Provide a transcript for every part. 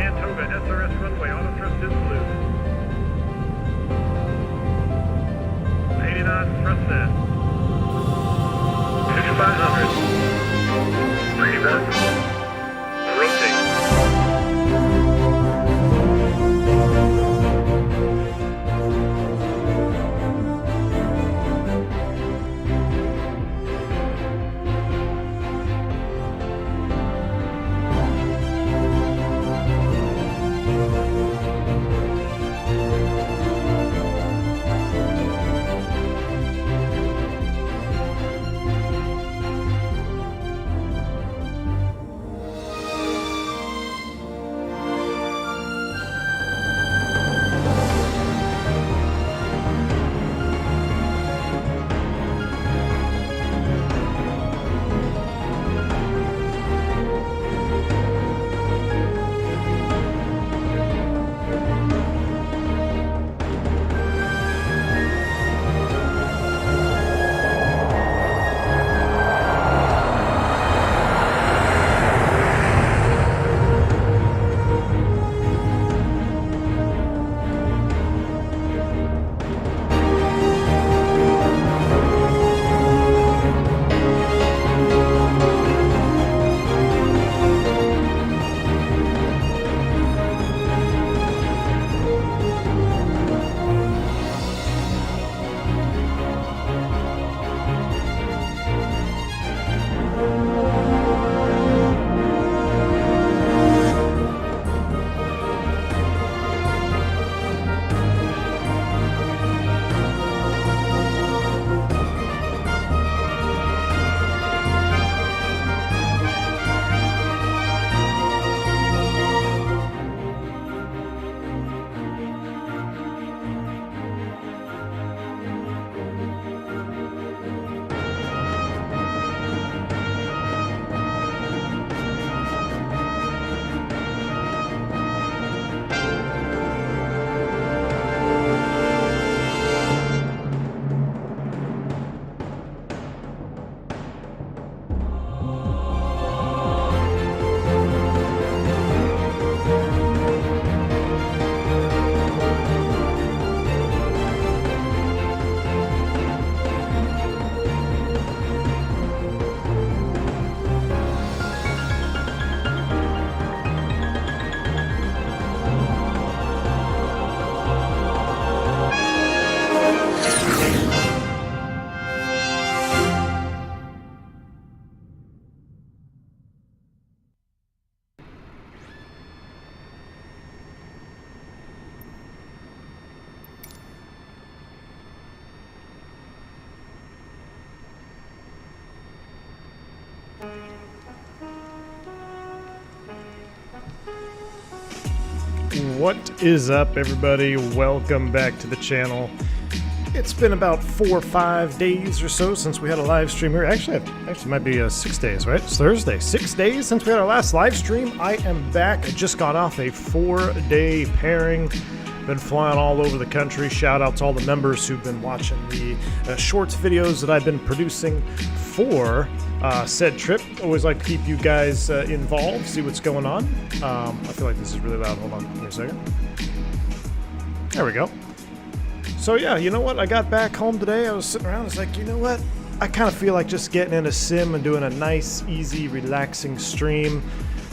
and Toga, SRS runway, auto thrust is blue. 80 knots, thrust set. 5500. 31. Rotate. What is up, everybody? Welcome back to the channel. It's been about 4 or 5 days or so since we had a live stream here. Actually, it might be 6 days, right? It's Thursday. 6 days since we had our last live stream. I am back. I just got off a 4-day pairing. Been flying all over the country. Shout out to all the members who've been watching the shorts videos that I've been producing for said trip. Always like to keep you guys involved, see what's going on. I feel like this is really loud. Hold on, give me a second. There we go. So yeah, you know what? I got back home today. I was sitting around. I was like, you know what? I kind of feel like just getting in a sim and doing a nice, easy, relaxing stream.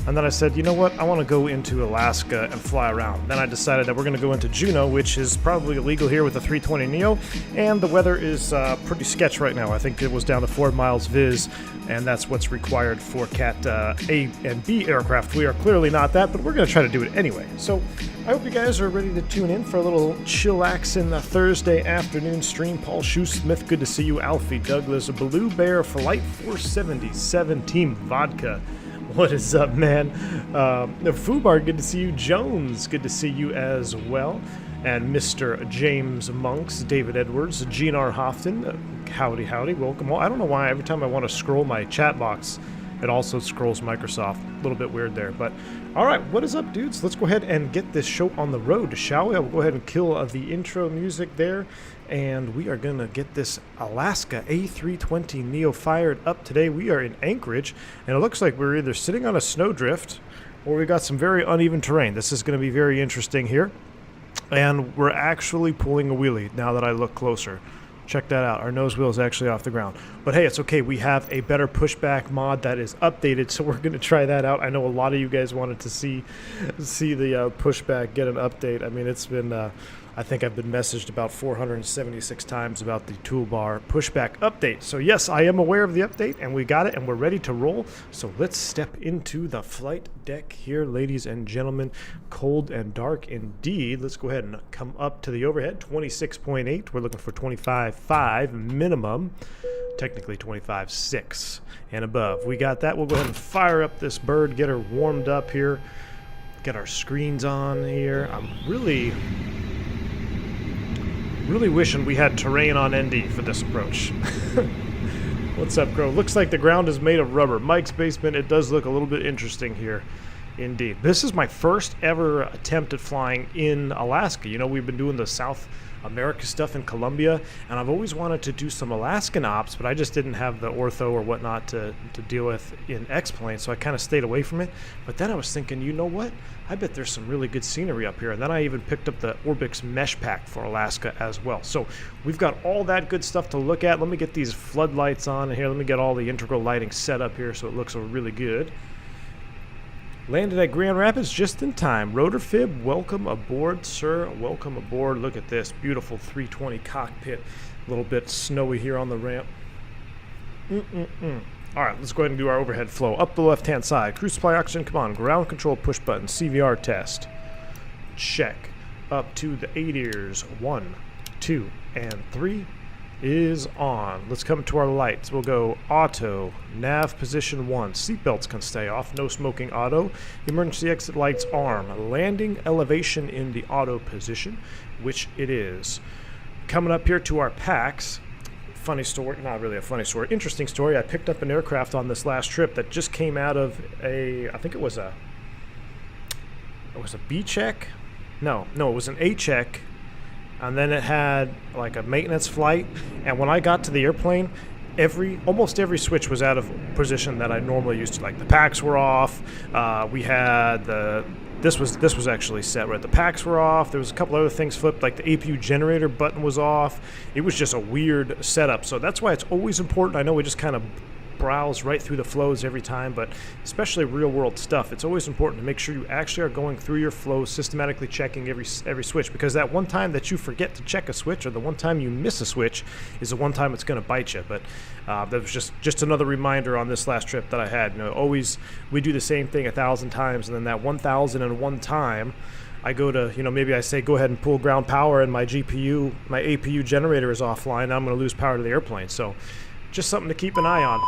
And then I said, you know what? I want to go into Alaska and fly around. Then I decided that we're going to go into Juneau, which is probably illegal here with the 320 Neo. And the weather is pretty sketch right now. I think it was down to 4 miles viz, and that's what's required for Cat A and B aircraft. We are clearly not that, but we're going to try to do it anyway. So I hope you guys are ready to tune in for a little chillaxing Thursday afternoon stream. Paul Shoesmith, good to see you. Alfie Douglas, Blue Bear, Flight 477, Team Vodka. What is up, man? Fubar, good to see you. Jones, good to see you as well. And Mr. James Monks, David Edwards, Gene R. Houghton, howdy, howdy, welcome. Well, I don't know why every time I want to scroll my chat box, it also scrolls Microsoft. A little bit weird there, but all right, what is up, dudes? Let's go ahead and get this show on the road, shall we? I'll go ahead and kill the intro music there, and we are going to get this Alaska A320 Neo fired up today. We are in Anchorage, and it looks like we're either sitting on a snowdrift where we got some very uneven terrain. This is going to be very interesting here. And we're actually pulling a wheelie now that I look closer. Check that out. Our nose wheel is actually off the ground. But hey, it's okay. We have a better pushback mod that is updated, so we're going to try that out. I know a lot of you guys wanted to see the pushback get an update. I mean, it's been, I think I've been messaged about 476 times about the toolbar pushback update. So yes, I am aware of the update, and we got it, and we're ready to roll. So let's step into the flight deck here, ladies and gentlemen. Cold and dark indeed. Let's go ahead and come up to the overhead. 26.8. We're looking for 25.5 minimum. Technically 25.6 and above. We got that. We'll go ahead and fire up this bird, get her warmed up here, get our screens on here. I'm really wishing we had terrain on ND for this approach. What's up, Crow? Looks like the ground is made of rubber. Mike's basement, it does look a little bit interesting here. Indeed. This is my first ever attempt at flying in Alaska. You know, we've been doing the South America stuff in Colombia, and I've always wanted to do some Alaskan ops, but I just didn't have the ortho or whatnot to deal with in X-Plane, so I kind of stayed away from it. But then I was thinking, you know what? I bet there's some really good scenery up here. And then I even picked up the Orbix mesh pack for Alaska as well. So we've got all that good stuff to look at. Let me get these floodlights on here. Let me get all the integral lighting set up here so it looks really good. Landed at Grand Rapids just in time. Rotor Fib, welcome aboard, sir. Welcome aboard. Look at this beautiful 320 cockpit. A little bit snowy here on the ramp. All right, let's go ahead and do our overhead flow. Up the left-hand side. Cruise supply oxygen, come on. Ground control push button. CVR test. Check. Up to the 8 ears. 1, 2, and 3 is on. Let's come to our lights. We'll go auto, nav position 1. Seatbelts can stay off. No smoking auto. Emergency exit lights arm. Landing elevation in the auto position, which it is. Coming up here to our packs. Funny story, not really a funny story, interesting story. I picked up an aircraft on this last trip that just came out of I think it was a B check? No, it was an A check, and then it had like a maintenance flight, and when I got to the airplane, almost every switch was out of position that I normally used to. Like the packs were off, we had this was actually set right. The packs were off. There was a couple other things flipped, like the APU generator button was off. It was just a weird setup. So that's why it's always important. I know we just kind of browse right through the flows every time, but especially real world stuff, it's always important to make sure you actually are going through your flows, systematically checking every switch, because that one time that you forget to check a switch, or the one time you miss a switch, is the one time it's going to bite you. But that was just another reminder on this last trip that I had. You know, always we do the same thing 1,000 times, and then that 1,001 time I go to, you know, maybe I say go ahead and pull ground power, and my APU generator is offline. I'm going to lose power to the airplane. So just something to keep an eye on.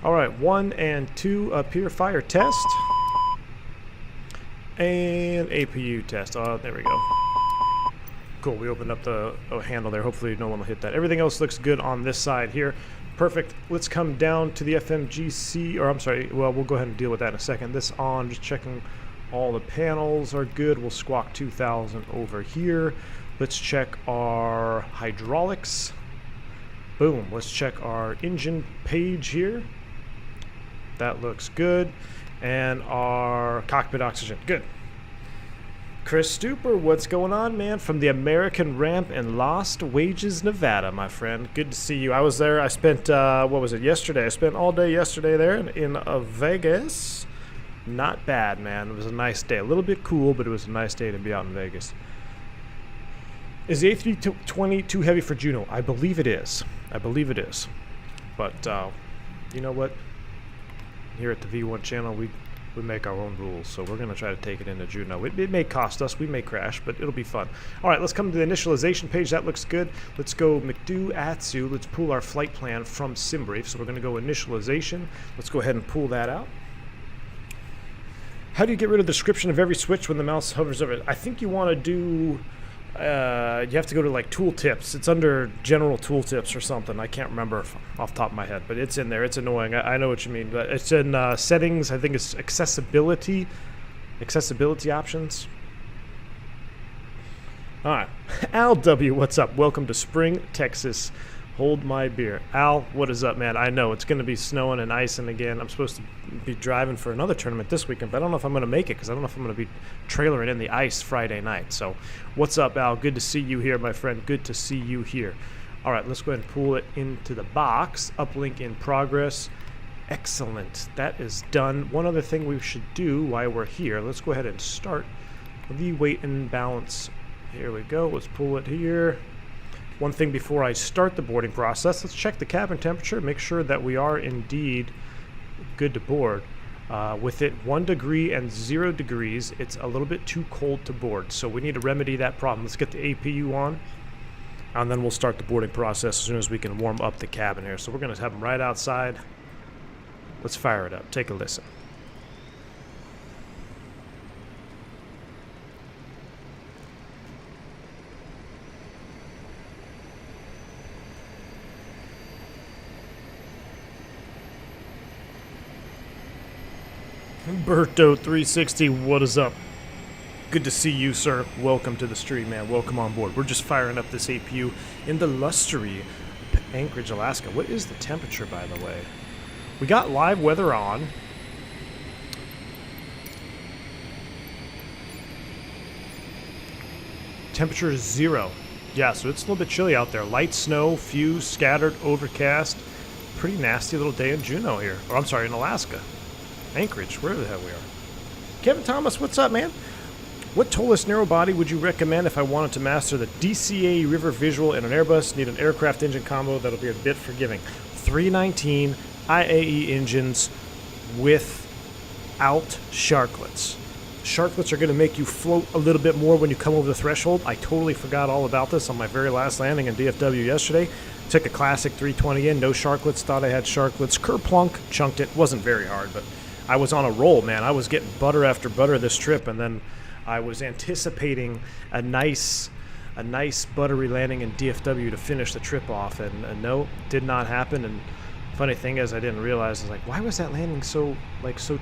All right, 1 and 2 up here. Fire test. And APU test. Oh, there we go. Cool, we opened up the handle there. Hopefully no one will hit that. Everything else looks good on this side here. Perfect. Let's come down to the FMGC, or I'm sorry, well, we'll go ahead and deal with that in a second. This on, just checking all the panels are good. We'll squawk 2000 over here. Let's check our hydraulics. Boom. Let's check our engine page here. That looks good. And our cockpit oxygen. Good. Chris Stuper, what's going on, man? From the American Ramp in Lost Wages, Nevada, my friend. Good to see you. I was there. I spent, what was it, yesterday? I spent all day yesterday there in Vegas. Not bad, man. It was a nice day. A little bit cool, but it was a nice day to be out in Vegas. Is the A320 too heavy for Juneau? I believe it is. But you know what? Here at the V1 channel, we make our own rules, so we're going to try to take it into Juneau. It may cost us, we may crash, but it'll be fun. All right, let's come to the initialization page. That looks good. Let's go McDo Atsu. Let's pull our flight plan from SimBrief. So we're going to go initialization. Let's go ahead and pull that out. How do you get rid of the description of every switch when the mouse hovers over it? I think you want to do... you have to go to like tooltips. It's under general tooltips or something. I can't remember off the top of my head, but it's in there. It's annoying. I know what you mean, but it's in settings. I think it's accessibility options. All right. Al W, what's up? Welcome to Spring, Texas. Hold my beer. Al, what is up, man? I know it's going to be snowing and icing again. I'm supposed to be driving for another tournament this weekend, but I don't know if I'm going to make it because I don't know if I'm going to be trailering in the ice Friday night. So what's up, Al? Good to see you here, my friend. Good to see you here. All right, let's go ahead and pull it into the box. Uplink in progress. Excellent. That is done. One other thing we should do while we're here, let's go ahead and start the weight and balance. Here we go. Let's pull it here. One thing before I start the boarding process, let's check the cabin temperature, make sure that we are indeed good to board. With it 1 degree and 0 degrees, it's a little bit too cold to board, so we need to remedy that problem. Let's get the APU on, and then we'll start the boarding process as soon as we can warm up the cabin here. So we're going to have them right outside. Let's fire it up. Take a listen. Berto360, what is up? Good to see you, sir. Welcome to the stream, man. Welcome on board. We're just firing up this APU in the Lustery, Anchorage, Alaska. What is the temperature, by the way? We got live weather on. Temperature is 0. Yeah, so it's a little bit chilly out there. Light snow, few, scattered, overcast. Pretty nasty little day in Juneau here. Or I'm sorry, in Alaska. Anchorage, wherever the hell we are. Kevin Thomas, what's up, man? What towless narrow body would you recommend if I wanted to master the DCA River Visual in an Airbus? Need an aircraft engine combo that'll be a bit forgiving. 319 IAE engines without sharklets. Sharklets are going to make you float a little bit more when you come over the threshold. I totally forgot all about this on my very last landing in DFW yesterday. Took a classic 320 in, no sharklets, thought I had sharklets. Kerplunk, chunked it. Wasn't very hard, but I was on a roll, man. I was getting butter after butter this trip, and then I was anticipating a nice buttery landing in DFW to finish the trip off, and no, did not happen. And funny thing is, I didn't realize, I was like, why was that landing so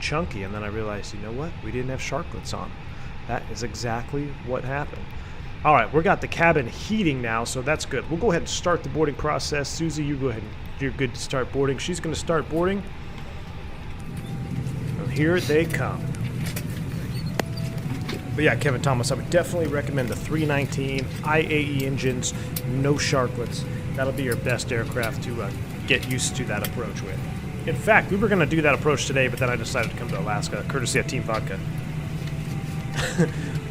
chunky? And then I realized, you know what? We didn't have sharklets on. That is exactly what happened. All right, we got the cabin heating now, so that's good. We'll go ahead and start the boarding process. Susie, you go ahead. You're good to start boarding. She's going to start boarding. Here they come. But yeah, Kevin Thomas, I would definitely recommend the 319 IAE engines, no sharklets. That'll be your best aircraft to get used to that approach with. In fact, we were going to do that approach today, but then I decided to come to Alaska, courtesy of Team Vodka.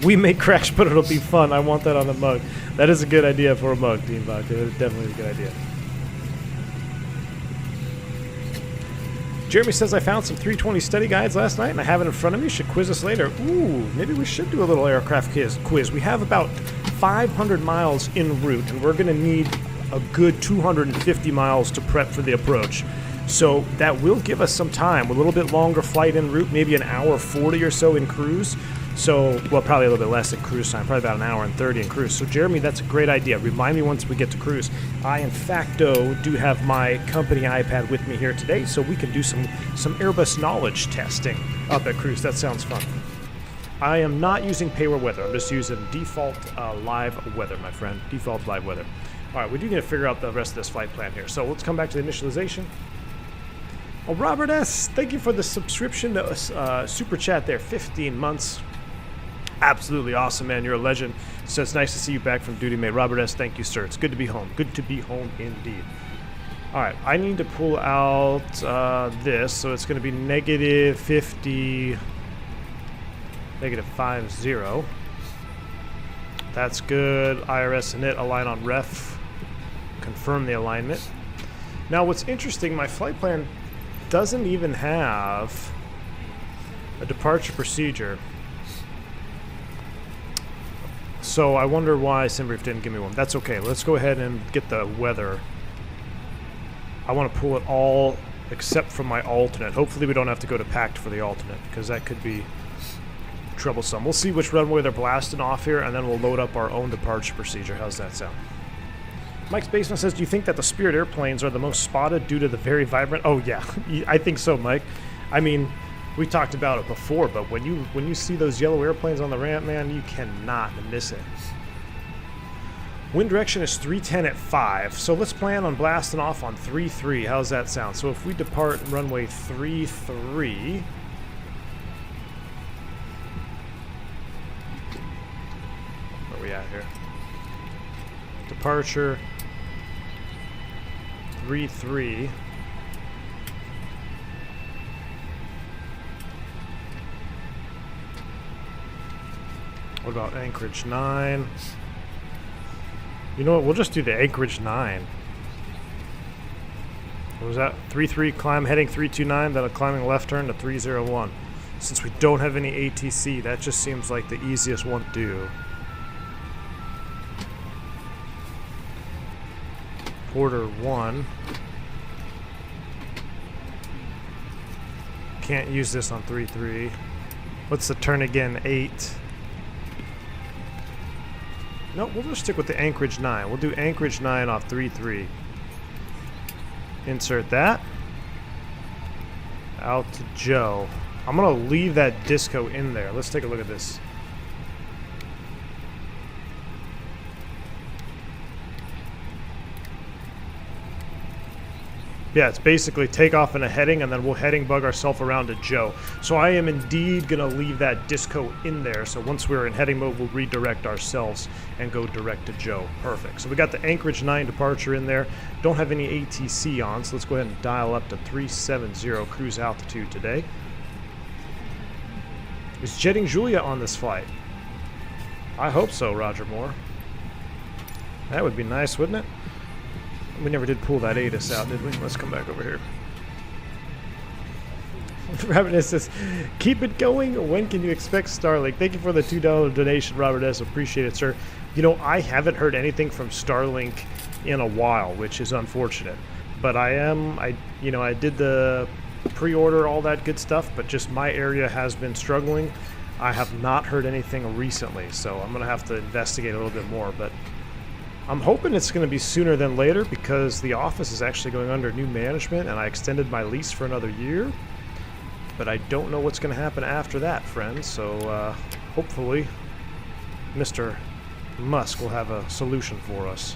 We may crash, but it'll be fun. I want that on the mug. That is a good idea for a mug, Team Vodka. That is definitely a good idea. Jeremy says, I found some 320 study guides last night, and I have it in front of me. Should quiz us later. Ooh, maybe we should do a little aircraft quiz. We have about 500 miles en route, and we're going to need a good 250 miles to prep for the approach. So that will give us some time, a little bit longer flight en route, maybe an hour 40 or so in cruise. So, well, probably a little bit less in cruise time, probably about an hour and 30 in cruise. So, Jeremy, that's a great idea. Remind me once we get to cruise. I, in facto, do have my company iPad with me here today, so we can do some Airbus knowledge testing up at cruise. That sounds fun. I am not using payware weather. I'm just using default live weather, my friend. Default live weather. All right, we do need to figure out the rest of this flight plan here. So, let's come back to the initialization. Oh, Robert S., thank you for the subscription to Super Chat there. 15 months. Absolutely awesome, man. You're a legend. So it's nice to see you back from duty, mate. Robert S., thank you, sir. It's good to be home. Good to be home indeed. All right, I need to pull out this. So it's going to be negative 50, negative 50. That's good. IRS and it align on ref. Confirm the alignment. Now, what's interesting, my flight plan doesn't even have a departure procedure. So I wonder why SimBrief didn't give me one. That's okay. Let's go ahead and get the weather. I want to pull it all except for my alternate. Hopefully we don't have to go to PACT for the alternate, because that could be troublesome. We'll see which runway they're blasting off here, and then we'll load up our own departure procedure. How's that sound? Mike's Basement says, do you think that the Spirit airplanes are the most spotted due to the very vibrant... Oh, yeah. I think so, Mike. I mean, we talked about it before, but when you see those yellow airplanes on the ramp, man, you cannot miss it. Wind direction is 310 at 5, so let's plan on blasting off on 33. How's that sound? So if we depart runway 33... Where are we at here? Departure 33. What about Anchorage 9? You know what? We'll just do the Anchorage 9. What was that? 33 climb heading 329, then a climbing left turn to 301. Since we don't have any ATC, that just seems like the easiest one to do. Quarter 1. Can't use this on 3-3. What's the turn again? 8. No, we'll just stick with the Anchorage 9. We'll do Anchorage 9 off 3-3. Insert that. Out to Joe. I'm going to leave that disco in there. Let's take a look at this. Yeah, it's basically takeoff and a heading, and then we'll heading bug ourselves around to Joe. So I am indeed going to leave that disco in there. So once we're in heading mode, we'll redirect ourselves and go direct to Joe. Perfect. So we got the Anchorage 9 departure in there. Don't have any ATC on, so let's go ahead and dial up to 370 cruise altitude today. Is Jetting Julia on this flight? I hope so, Roger Moore. That would be nice, wouldn't it? We never did pull that ATIS out, did we? Let's come back over here. Robert S says, keep it going. When can you expect Starlink? Thank you for the $2 donation, Robert S. Appreciate it, sir. You know, I haven't heard anything from Starlink in a while, which is unfortunate. But I did the pre-order, all that good stuff, but just my area has been struggling. I have not heard anything recently, so I'm going to have to investigate a little bit more, but I'm hoping it's going to be sooner than later because the office is actually going under new management and I extended my lease for another year. But I don't know what's going to happen after that, friends. So hopefully Mr. Musk will have a solution for us.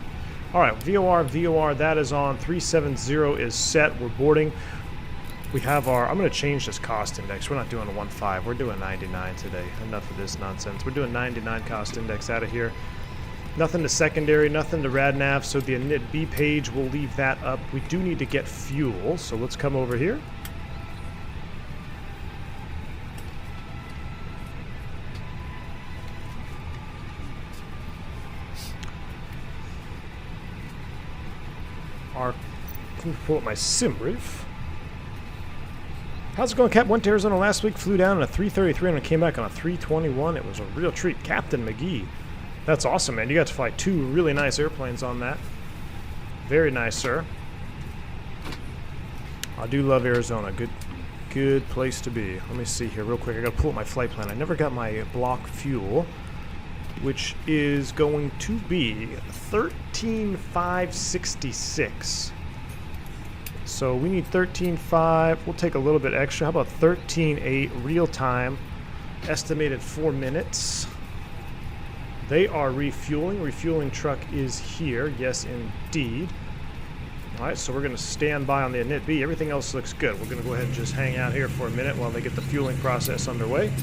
All right, VOR, that is on. 370 is set. We're boarding. We have our... I'm going to change this cost index. We're not doing a 15. We're doing 99 today. Enough of this nonsense. We're doing 99 cost index out of here. Nothing to secondary, nothing to RadNav, so the init B page, we'll leave that up. We do need to get fuel, so let's come over here. Let me pull up my sim brief. How's it going, Cap? Went to Arizona last week, flew down on a 333 and came back on a 321. It was a real treat. Captain McGee. That's awesome, man. You got to fly 2 really nice airplanes on that. Very nice, sir. I do love Arizona. Good place to be. Let me see here real quick. I got to pull up my flight plan. I never got my block fuel, which is going to be 13,566. So we need 13.5. We'll take a little bit extra. How about 13.8 real time? Estimated 4 minutes. They are refueling. Refueling truck is here. Yes, indeed. All right, so we're going to stand by on the init B. Everything else looks good. We're going to go ahead and just hang out here for a minute while they get the fueling process underway.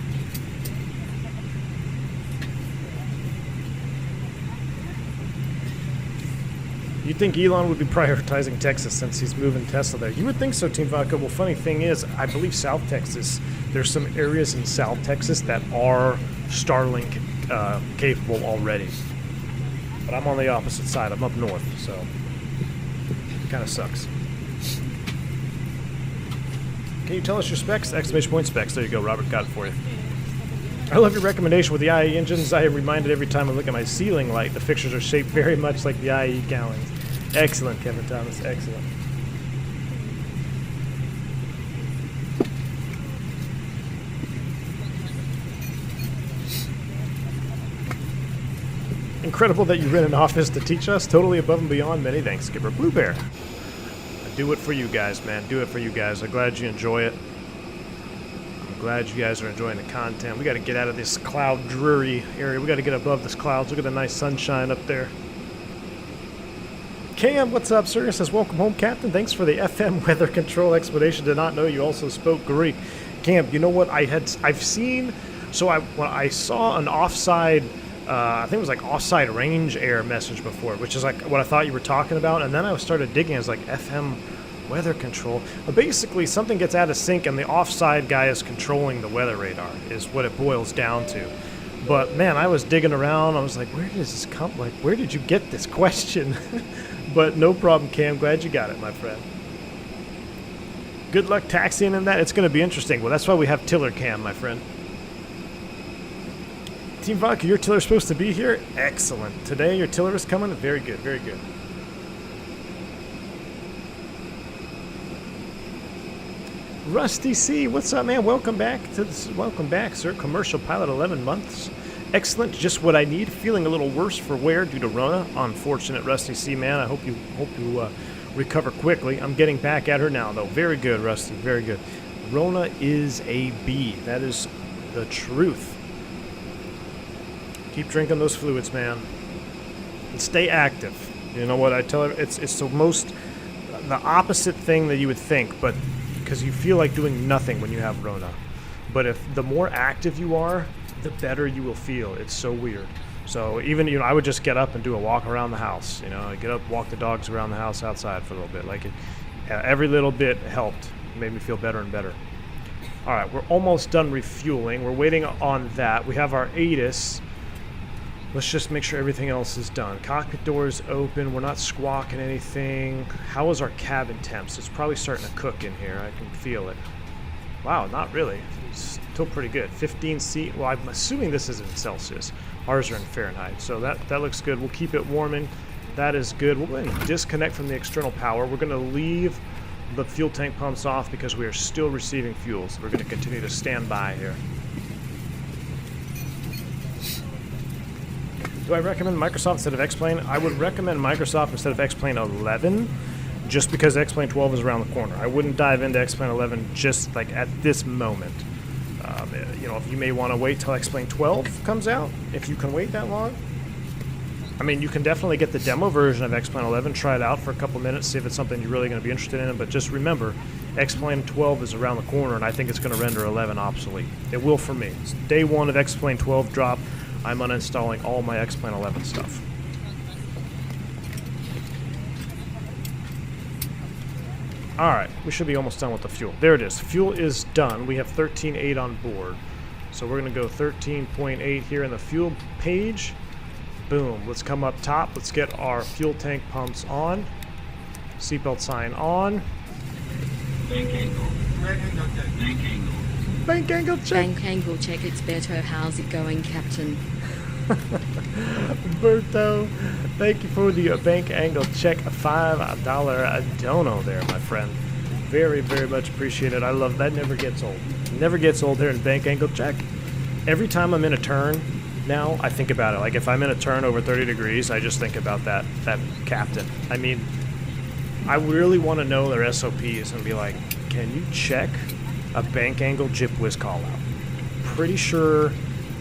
You'd think Elon would be prioritizing Texas since he's moving Tesla there. You would think so, Team Vodka. Well, funny thing is, I believe South Texas, there's some areas in South Texas that are Starlink capable already. But I'm on the opposite side. I'm up north, so it kind of sucks. Can you tell us your specs? Exclamation point specs. There you go, Robert. Got it for you. I love your recommendation with the IE engines. I am reminded every time I look at my ceiling light, the fixtures are shaped very much like the IE gallons. Excellent, Kevin Thomas. Excellent. Incredible that you rent an office to teach us. Totally above and beyond. Many thanks, Skipper Blue Bear. I do it for you guys, man. Do it for you guys. I'm glad you enjoy it. I'm glad you guys are enjoying the content. We got to get out of this cloud dreary area. We got to get above this clouds. Look at the nice sunshine up there. Cam, what's up, sir? Says, welcome home, Captain. Thanks for the FM weather control explanation. Did not know you also spoke Greek. Cam, you know what I've seen? So when I saw an offside, I think it was like offside range error message before, which is like what I thought you were talking about. And then I started digging. I was like, FM weather control. But basically, something gets out of sync, and the offside guy is controlling the weather radar, is what it boils down to. But man, I was digging around. I was like, where does this come? Like, where did you get this question? But no problem, Cam. Glad you got it, my friend. Good luck taxiing in that. It's going to be interesting. Well, that's why we have tiller cam, my friend. Team Vodka, your tiller's supposed to be here? Excellent. Today, your tiller is coming? Very good, very good. Rusty C, what's up, man? Welcome back to this. Welcome back, sir. Commercial pilot, 11 months. Excellent, just what I need. Feeling a little worse for wear due to Rona. Unfortunate, Rusty C, man. I hope you recover quickly. I'm getting back at her now, though. Very good, Rusty. Very good. Rona is a B. That is the truth. Keep drinking those fluids, man, and stay active. You know what I tell her? It's the opposite thing that you would think, but because you feel like doing nothing when you have Rona. But if the more active you are, the better you will feel. It's so weird. So even, I would just get up and do a walk around the house. I get up, walk the dogs around the house outside for a little bit. Like every little bit helped. It made me feel better and better. All right, we're almost done refueling. We're waiting on that. We have our ATIS. Let's just make sure everything else is done. Cockpit doors open. We're not squawking anything. How is our cabin temps? It's probably starting to cook in here. I can feel it. Wow, not really. It's still pretty good. 15 C. Well, I'm assuming this is in Celsius. Ours are in Fahrenheit. So that looks good. We'll keep it warming. That is good. We'll go ahead and disconnect from the external power. We're going to leave the fuel tank pumps off because we are still receiving fuel. So we're going to continue to stand by here. Do I recommend Microsoft instead of X-Plane? I would recommend Microsoft instead of X-Plane 11, just because X-Plane 12 is around the corner. I wouldn't dive into X-Plane 11 just like at this moment. If you may want to wait till X-Plane 12 comes out, if you can wait that long. I mean, you can definitely get the demo version of X-Plane 11, try it out for a couple minutes, see if it's something you're really going to be interested in. But just remember, X-Plane 12 is around the corner, and I think it's going to render 11 obsolete. It will for me. It's day one of X-Plane 12 drop. I'm uninstalling all my X-Plane 11 stuff. Alright, we should be almost done with the fuel. There it is. Fuel is done. We have 13.8 on board. So we're going to go 13.8 here in the fuel page. Boom. Let's come up top. Let's get our fuel tank pumps on. Seatbelt sign on. Bank angle. Bank angle. Bank angle check. Bank angle check, it's better. How's it going, Captain? Berto, thank you for the bank angle check. A $5 dono there, my friend. Very, very much appreciated. I love that. Never gets old. Never gets old there in bank angle check. Every time I'm in a turn now, I think about it. Like if I'm in a turn over 30 degrees, I just think about that captain. I mean, I really want to know their SOPs and be like, can you check a bank angle jip whiz call out? Pretty sure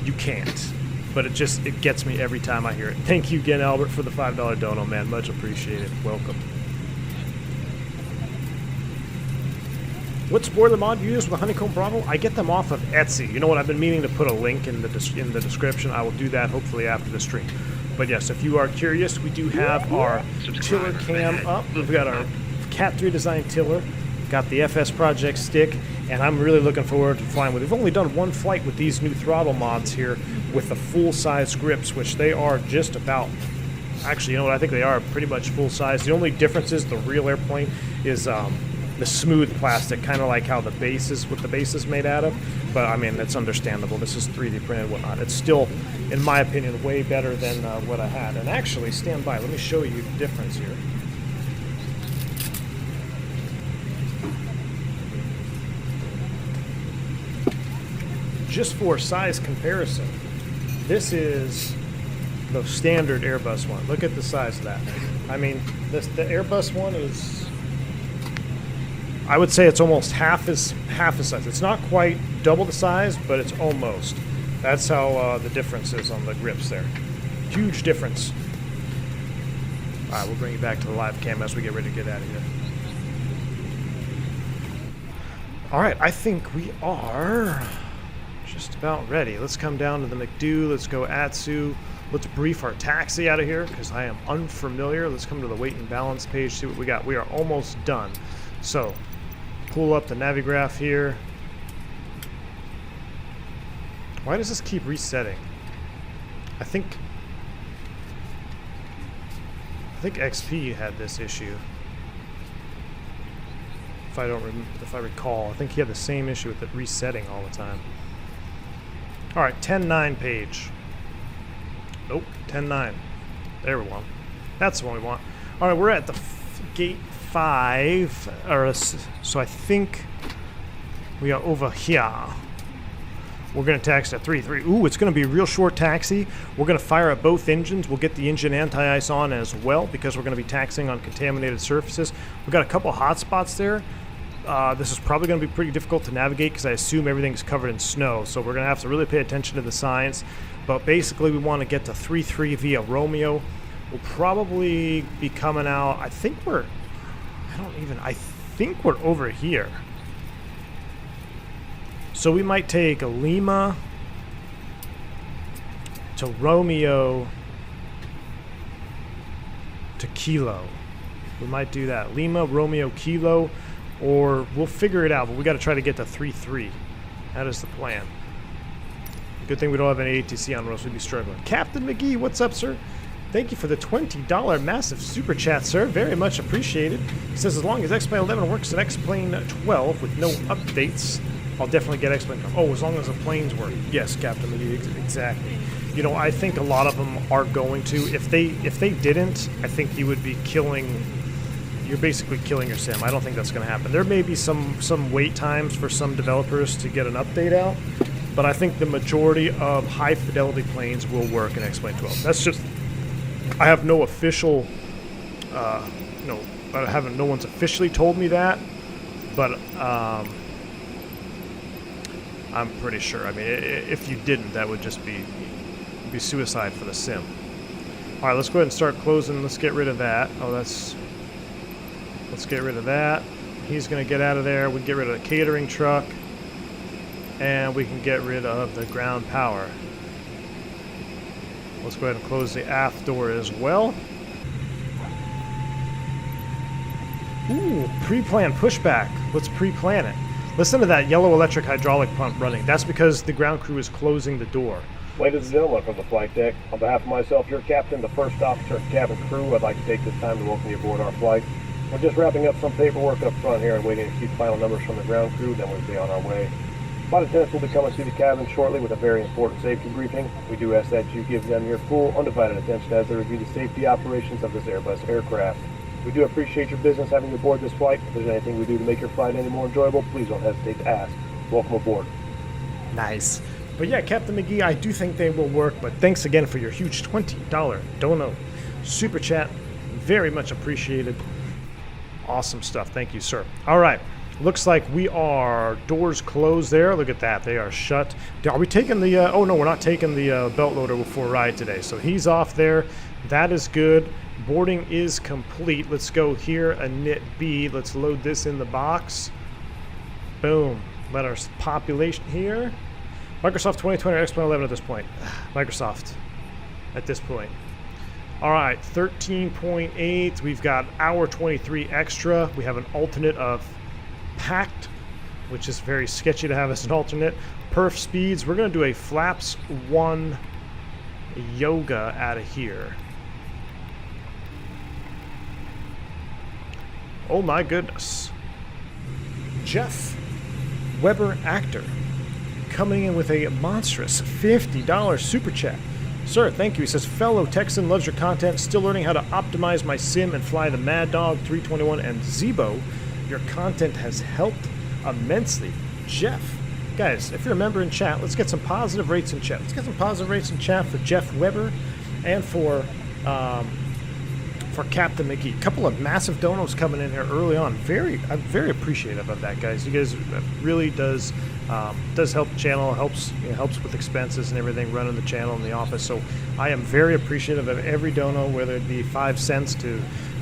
you can't, but it gets me every time I hear it. Thank you again, Albert, for the $5 dono, man. Much appreciated. Welcome. What spoiler mod do you use with the Honeycomb Bravo? I get them off of Etsy. You know what? I've been meaning to put a link in the description. I will do that hopefully after the stream. But yes, if you are curious, we do have our tiller cam up. We've got our Cat 3 design tiller. Got the FSprojects stick, and I'm really looking forward to flying with it. We've only done one flight with these new throttle mods here with the full-size grips, which they are just about... Actually, you know what? I think they are pretty much full-size. The only difference is the real airplane is the smooth plastic, kind of like how the base is, what the base is made out of. But, I mean, it's understandable. This is 3D printed and whatnot. It's still, in my opinion, way better than what I had. And actually, stand by. Let me show you the difference here. Just for size comparison, this is the standard Airbus one. Look at the size of that. I mean, the Airbus one is, I would say it's almost half the size. It's not quite double the size, but it's almost. That's how the difference is on the grips there. Huge difference. Alright, we'll bring you back to the live cam as we get ready to get out of here. Alright, I think we are just about ready. Let's come down to the McDo. Let's go Atsu. Let's brief our taxi out of here because I am unfamiliar. Let's come to the weight and balance page, see what we got. We are almost done. So, pull up the Navigraph here. Why does this keep resetting? I think XP had this issue. If I recall, I think he had the same issue with it resetting all the time. All right, 10.9 page. Nope, 10.9. There we go. That's the one we want. All right, we're at the gate 5, so I think we are over here. We're going to taxi at 3-3. Ooh, it's going to be a real short taxi. We're going to fire at both engines. We'll get the engine anti-ice on as well because we're going to be taxiing on contaminated surfaces. We've got a couple hot spots there. This is probably going to be pretty difficult to navigate because I assume everything's covered in snow. So we're going to have to really pay attention to the signs. But basically, we want to get to 3-3 via Romeo. We'll probably be coming out. I think we're over here. So we might take a Lima to Romeo to Kilo. We might do that. Lima, Romeo, Kilo, or we'll figure it out, but we got to try to get to 3-3. That is the plan. Good thing we don't have any ATC on, or else we'd be struggling. Captain McGee, what's up, sir? Thank you for the $20 massive super chat, sir. Very much appreciated. He says, as long as X-Plane 11 works at X-Plane 12 with no updates, I'll definitely get X-Plane. Oh, as long as the planes work. Yes, Captain McGee, exactly. You know, I think a lot of them are going to. If they didn't, I think you would be killing. You're basically killing your sim. I don't think that's going to happen. There may be some wait times for some developers to get an update out, but I think the majority of high fidelity planes will work in X-Plane 12. That's just. I have no official. No one's officially told me that, but. I'm pretty sure. I mean, if you didn't, that would just be suicide for the sim. All right, let's go ahead and start closing. Let's get rid of that. Let's get rid of that. He's going to get out of there. We can get rid of the catering truck, and we can get rid of the ground power. Let's go ahead and close the aft door as well. Ooh, pre-plan pushback. Let's pre-plan it. Listen to that yellow electric hydraulic pump running. That's because the ground crew is closing the door. Ladies and gentlemen from the flight deck, on behalf of myself, your captain, the first officer, and cabin crew, I'd like to take this time to welcome you aboard our flight. We're just wrapping up some paperwork up front here and waiting to see final numbers from the ground crew, then we'll be on our way. Flight attendants will be coming to the cabin shortly with a very important safety briefing. We do ask that you give them your full, undivided attention as they review the safety operations of this Airbus aircraft. We do appreciate your business having you aboard this flight. If there's anything we do to make your flight any more enjoyable, please don't hesitate to ask. Welcome aboard. Nice. But yeah, Captain McGee, I do think they will work, but thanks again for your huge $20 dono. Super chat, very much appreciated. Awesome stuff. Thank you, sir. All right. Looks like we are doors closed there. Look at that. They are shut. Are we taking the... oh, no, we're not taking the belt loader before ride today. So he's off there. That is good. Boarding is complete. Let's go here, init B. Let's load this in the box. Boom. Let our population here. Microsoft 2020 or X-Plane 11 at this point. Microsoft at this point. All right, 13.8. We've got hour 23 extra. We have an alternate of packed, which is very sketchy to have as an alternate. Perf speeds. We're going to do a flaps 1 yoga out of here. Oh my goodness. Jeff Weber actor coming in with a monstrous $50 super chat. Sir, thank you. He says, fellow Texan, loves your content. Still learning how to optimize my sim and fly the Mad Dog 321 and Zebo. Your content has helped immensely. Jeff. Guys, if you're a member in chat, let's get some positive rates in chat. Let's get some positive rates in chat for Jeff Weber and for for Captain McGee. A couple of massive donos coming in here early on. I'm very appreciative of that, guys. You guys really does help the channel, helps with expenses and everything, running the channel in the office. So I am very appreciative of every dono, whether it be 5 cents to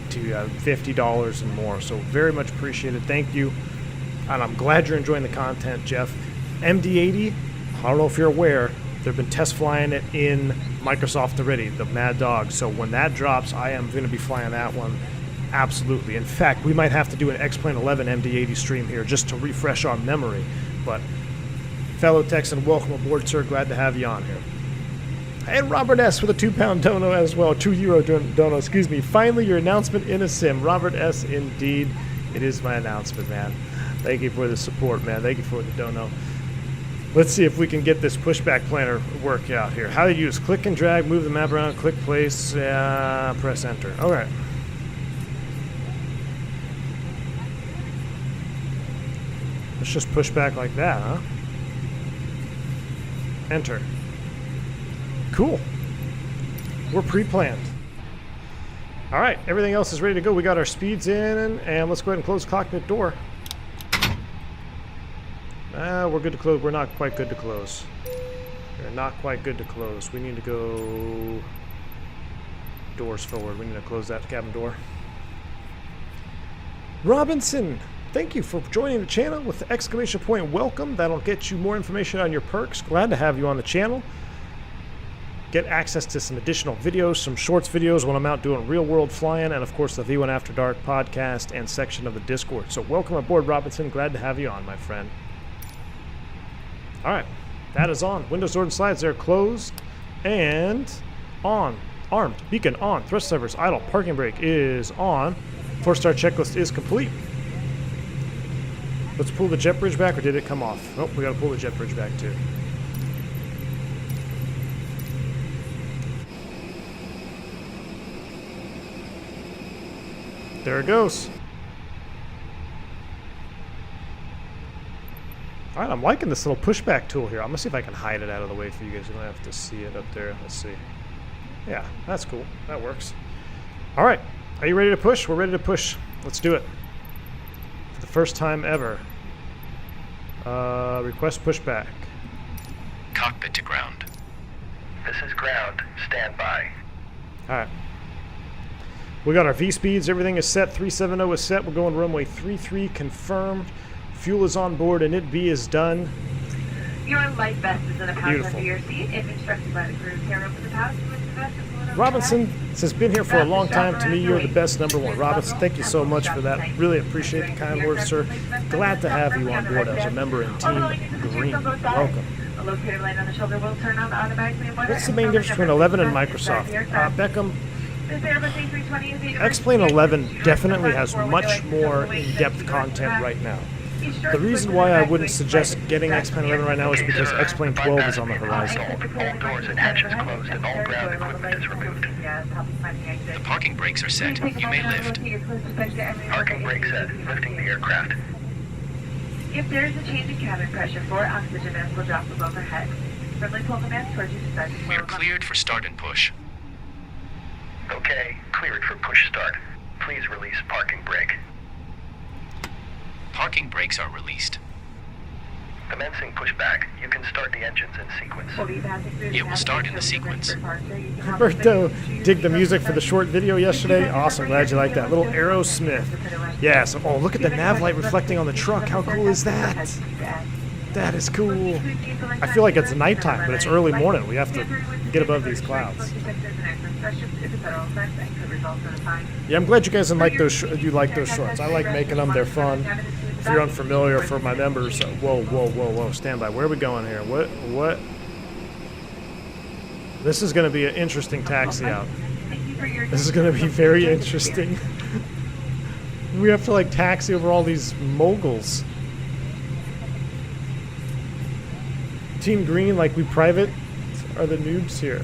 $50 and more. So very much appreciated. Thank you. And I'm glad you're enjoying the content, Jeff. MD-80, I don't know if you're aware, they've been test flying it in Microsoft already, the Mad Dog. So when that drops, I am going to be flying that one. Absolutely. In fact, we might have to do an X-Plane 11 MD-80 stream here just to refresh our memory. But fellow Texan, welcome aboard, sir. Glad to have you on here. And Robert S. with a £2 dono as well, €2 dono, excuse me. Finally, your announcement in a sim. Robert S. Indeed, it is my announcement, man. Thank you for the support, man. Thank you for the dono. Let's see if we can get this pushback planner work out here. How to use click and drag, move the map around, click place, press enter. All right. Let's just push back like that, huh? Enter. Cool. We're pre-planned. All right, everything else is ready to go. We got our speeds in, and let's go ahead and close the cockpit door. We're good to close. We're not quite good to close. We're not quite good to close. We need to go doors forward. We need to close that cabin door. Robinson, thank you for joining the channel with the exclamation point welcome. That'll get you more information on your perks. Glad to have you on the channel. Get access to some additional videos, some shorts videos when I'm out doing real world flying, and of course the V1 After Dark podcast and section of the Discord. So welcome aboard, Robinson. Glad to have you on, my friend. All right, that is on. Windows, door, and slides there closed and on. Armed, beacon on, thrust levers idle, parking brake is on. 4-star checklist is complete. Let's pull the jet bridge back, or did it come off? Oh, we gotta pull the jet bridge back too. There it goes. All right, I'm liking this little pushback tool here. I'm gonna see if I can hide it out of the way for you guys. You don't have to see it up there. Let's see. Yeah, that's cool. That works. All right, are you ready to push? We're ready to push. Let's do it. For the first time ever. Request pushback. Cockpit to ground. This is ground. Stand by. All right. We got our V speeds. Everything is set. 370 is set. We're going runway 33 confirmed. Fuel is on board and it is done. Your light vest is in a pouch Beautiful. under your seat. If instructed by the crew, tear open the pouch with the vest and pull it over Robinson the back. has been here for a long time. To me, you're the best #1. Robinson, thank you so much for that. Really appreciate the kind words, sir. Glad to have you on board as a member in Team Green. Welcome. A locator light on the shoulder will turn on automatically. What's the main difference between 11 and Microsoft? Beckham, X-Plane 11 definitely has much more in-depth content right now. The reason why I wouldn't suggest getting X-Plane 11 right now is because X-Plane 12 is on the horizon. All doors and hatches closed and all ground equipment is removed. The parking brakes are set. You may lift. Parking brake set. Lifting the aircraft. If there is a change in cabin pressure, 4 oxygen masks will drop from overhead. Firmly pull the mask towards you to start to slow We're down. cleared for start and push. Okay, cleared for push start. Please release parking brake. Parking brakes are released. Commencing pushback. You can start the engines in sequence. It will start in the sequence. Roberto, dig the music for the short video yesterday. Awesome, glad you like that. Little Aerosmith. Yeah, so, oh, look at the nav light reflecting on the truck. How cool is that? That is cool. I feel like it's nighttime, but it's early morning. We have to get above these clouds. Yeah, I'm glad you guys like those. You like those shorts. I like making them. They're fun. If you're unfamiliar, for my members, whoa, stand by. Where are we going here? What? This is going to be an interesting taxi out. This is going to be very interesting. We have to like taxi over all these moguls. Team Green, like we private, are the noobs here.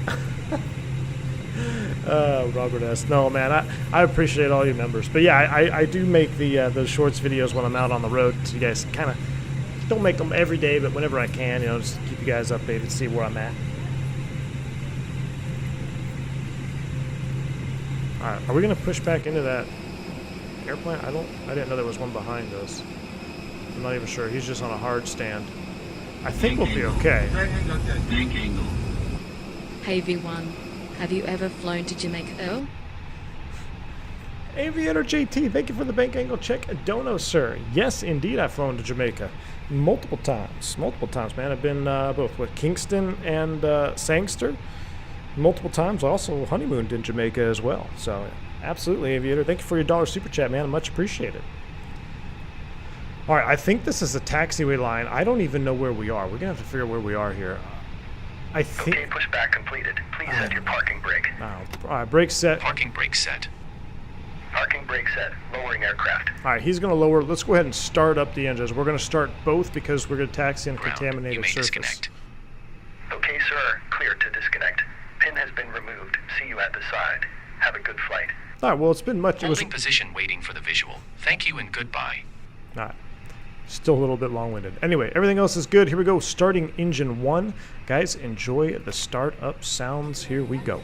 Robert S. No, man, I appreciate all your members. But yeah, I do make those shorts videos when I'm out on the road. So you guys kind of don't make them every day, but whenever I can, just keep you guys updated, see where I'm at. Alright, are we gonna push back into that airplane? I didn't know there was one behind us. I'm not even sure. He's just on a hard stand. I think we'll be okay. Hey V1, have you ever flown to Jamaica? Oh? Aviator JT, thank you for the bank angle check. Dono, sir. Yes, indeed, I've flown to Jamaica multiple times. Multiple times, man. I've been both with Kingston and Sangster multiple times. Also honeymooned in Jamaica as well. So, absolutely, Aviator. Thank you for your $1 super chat, man. Much appreciated. All right, I think this is a taxiway line. I don't even know where we are. We're going to have to figure out where we are here. I think... Okay, pushback completed. Please set your parking brake. All right, brake set. Parking brake set. Parking brake set. Lowering aircraft. All right, he's going to lower. Let's go ahead and start up the engines. We're going to start both because we're going to taxi on a Ground. contaminated You may surface. disconnect. Okay, sir. Clear to disconnect. Pin has been removed. See you at the side. Have a good flight. All right, well, it's been much. It was, Holding position waiting for the visual. Thank you and goodbye. all right. Still a little bit long-winded. Anyway, everything else is good. Here we go. Starting engine 1. Guys, enjoy the startup sounds. Here we go.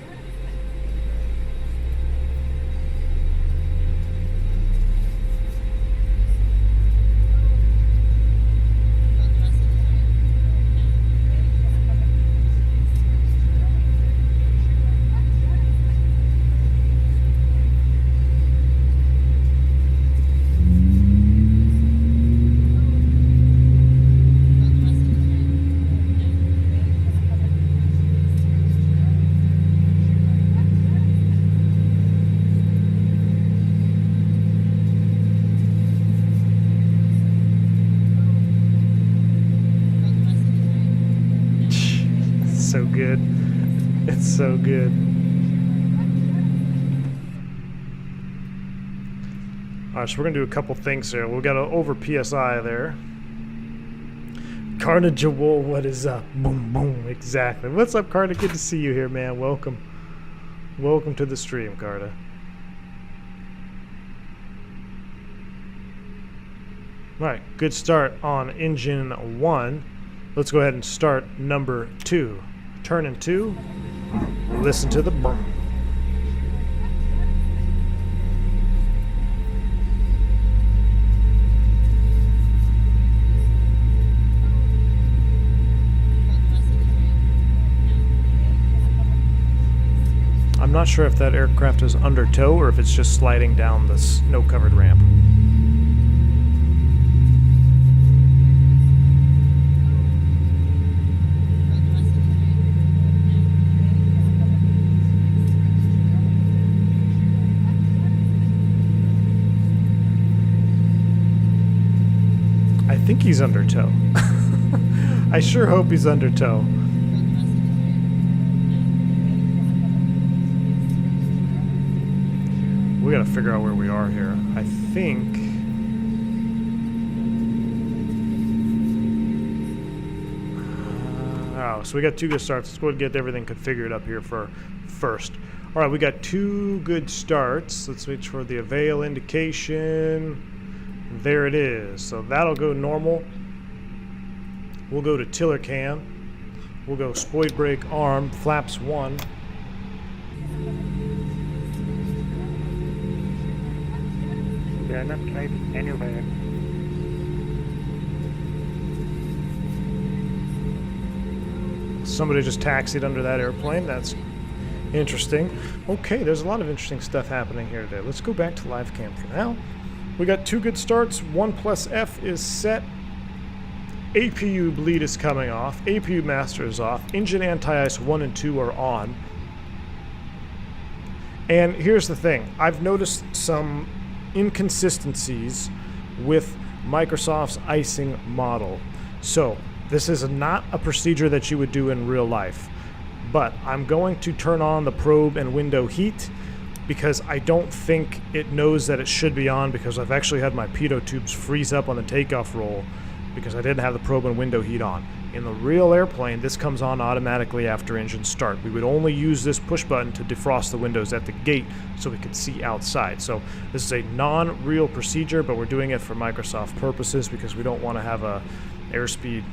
So good. It's so good. Alright, so we're going to do a couple things here. We've got to over PSI there. Carnage Wool, what is up? Boom, boom. Exactly. What's up, Carter? Good to see you here, man. Welcome. Welcome to the stream, Carter. Alright, good start on engine 1. Let's go ahead and start number 2. Turning 2. Listen to the boom. I'm not sure if that aircraft is under tow or if it's just sliding down the snow-covered ramp. I think he's under tow. I sure hope he's under tow. We gotta figure out where we are here. I think... oh, so we got 2 good starts. Let's go ahead and get everything configured up here for first. Alright, we got 2 good starts. Let's make sure the avail indication... there it is. So that'll go normal. We'll go to tiller cam. We'll go spoid brake arm, flaps 1. They're not sliding anywhere. Somebody just taxied under that airplane. That's interesting. Okay, there's a lot of interesting stuff happening here today. Let's go back to live cam for now. We got 2 good starts. 1+F is set. APU bleed is coming off. APU master is off. Engine anti-ice 1 and 2 are on. And here's the thing. I've noticed some inconsistencies with Microsoft's icing model. So this is not a procedure that you would do in real life. But I'm going to turn on the probe and window heat because I don't think it knows that it should be on, because I've actually had my pitot tubes freeze up on the takeoff roll because I didn't have the probe and window heat on. In the real airplane, this comes on automatically after engine start. We would only use this push button to defrost the windows at the gate so we could see outside. So this is a non-real procedure, but we're doing it for Microsoft purposes because we don't want to have a airspeed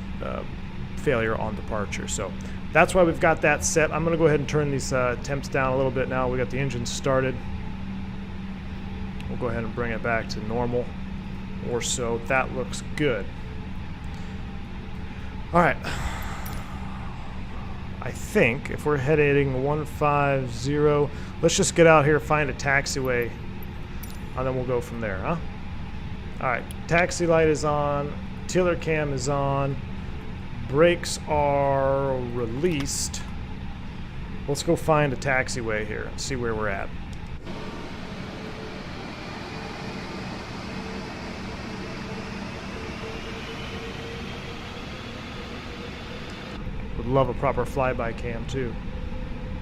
failure on departure. So that's why we've got that set. I'm going to go ahead and turn these temps down a little bit now. We got the engine started. We'll go ahead and bring it back to normal or so. That looks good. All right. I think if we're heading 150, let's just get out here, find a taxiway, and then we'll go from there, huh? All right, taxi light is on, tiller cam is on, brakes are released. Let's go find a taxiway here and see where we're at. Would love a proper flyby cam too.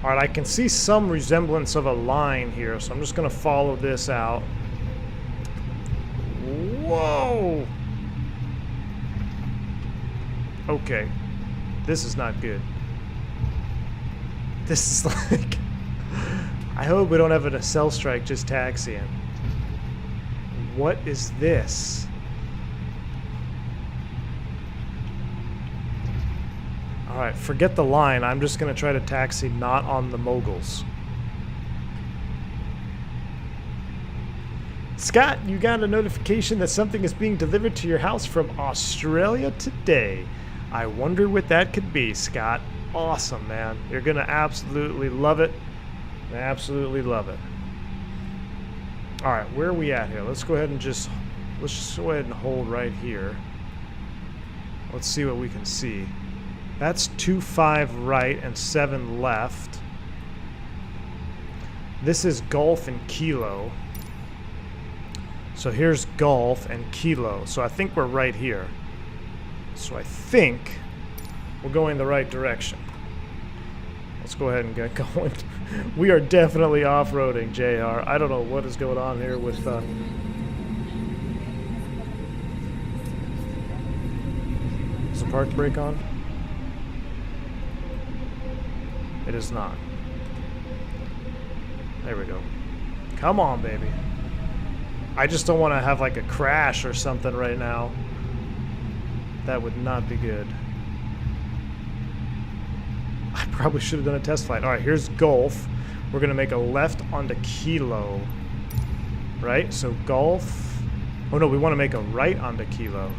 All right, I can see some resemblance of a line here, so I'm just gonna follow this out. Whoa! Okay, this is not good. This is like, I hope we don't have a nacelle strike just taxiing. What is this? Alright, forget the line. I'm just going to try to taxi not on the moguls. Scott, you got a notification that something is being delivered to your house from Australia today. I wonder what that could be, Scott. Awesome, man. You're going to absolutely love it. Absolutely love it. Alright, where are we at here? Let's go ahead and let's just go ahead and hold right here. Let's see what we can see. That's 25 right and 7 left. This is Golf and Kilo. So here's Golf and Kilo. So I think we're right here. So I think we're going the right direction. Let's go ahead and get going. We are definitely off-roading, JR. I don't know what is going on here with... Is the park brake on? It is not. There we go. Come on, baby. I just don't want to have like a crash or something right now. That would not be good. I probably should have done a test flight. Alright, here's Golf. We're going to make a left onto Kilo. Right? So Golf... Oh no, we want to make a right onto Kilo.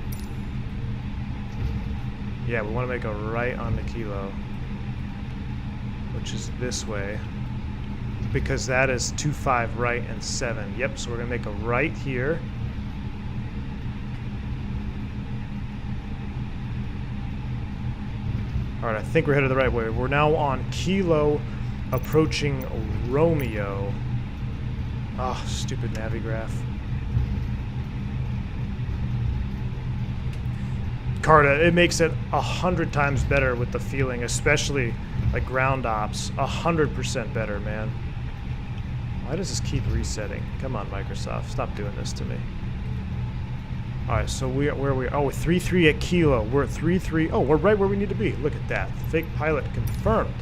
Yeah, we want to make a right onto Kilo. Which is this way. Because that is 25 right and 7. Yep, so we're going to make a right here. Alright, I think we're headed the right way. We're now on Kilo, approaching Romeo. Ah, oh, stupid Navigraph. Carta, it makes it 100 times better with the feeling, especially like ground ops. 100% better, man. Why does this keep resetting? Come on, Microsoft, stop doing this to me. Alright, so where are we? Oh, 3-3 at Kilo. We're at 3-3. Oh, we're right where we need to be. Look at that. Fake pilot confirmed.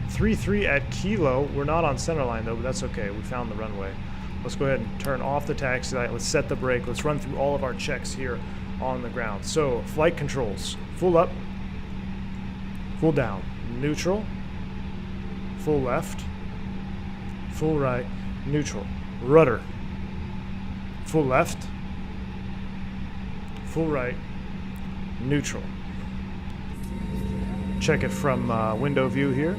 3-3 at Kilo. We're not on center line, though, but that's okay. We found the runway. Let's go ahead and turn off the taxi light. Let's set the brake. Let's run through all of our checks here on the ground. So, flight controls. Full up. Full down. Neutral. Full left. Full right. Neutral. Rudder. Full left. Full right, neutral. Check it from window view here.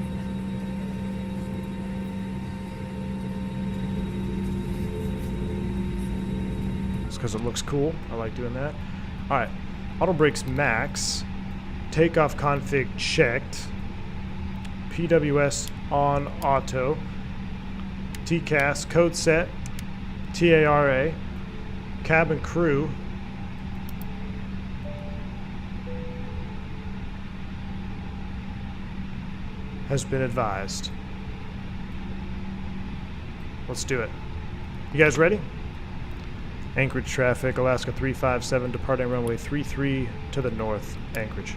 It's because it looks cool. I like doing that. All right, auto brakes max. Takeoff config checked. PWS on auto. TCAS code set. TARA. Cabin crew. Has been advised. Let's do it. You guys ready? Anchorage traffic, Alaska 357, departing runway 33 to the north, Anchorage.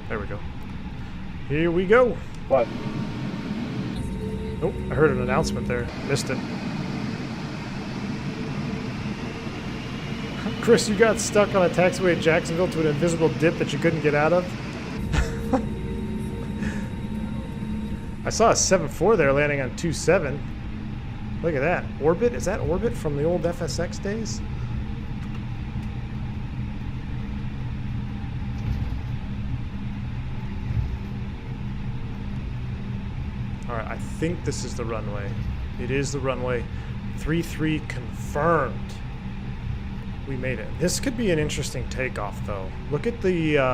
There we go. Here we go. What? Oh, I heard an announcement there. Missed it. Chris, you got stuck on a taxiway at Jacksonville to an invisible dip that you couldn't get out of? I saw a 7.4 there landing on 2.7. Look at that. Orbit? Is that Orbit from the old FSX days? Alright, I think this is the runway. It is the runway. 3-3 confirmed. We made it. This could be an interesting takeoff, though. Look at the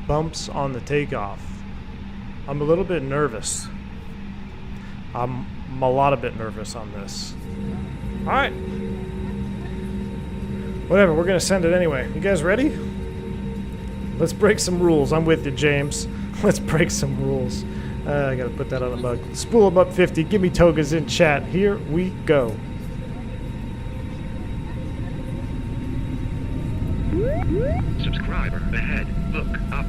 bumps on the takeoff. I'm a little bit nervous. I'm a lot of bit nervous on this. All right. Whatever, we're gonna send it anyway. You guys ready? Let's break some rules. I'm with you, James. Let's break some rules. I gotta put that on the mug. Spool them up 50. Give me Togas in chat. Here we go. Subscriber ahead. Look up.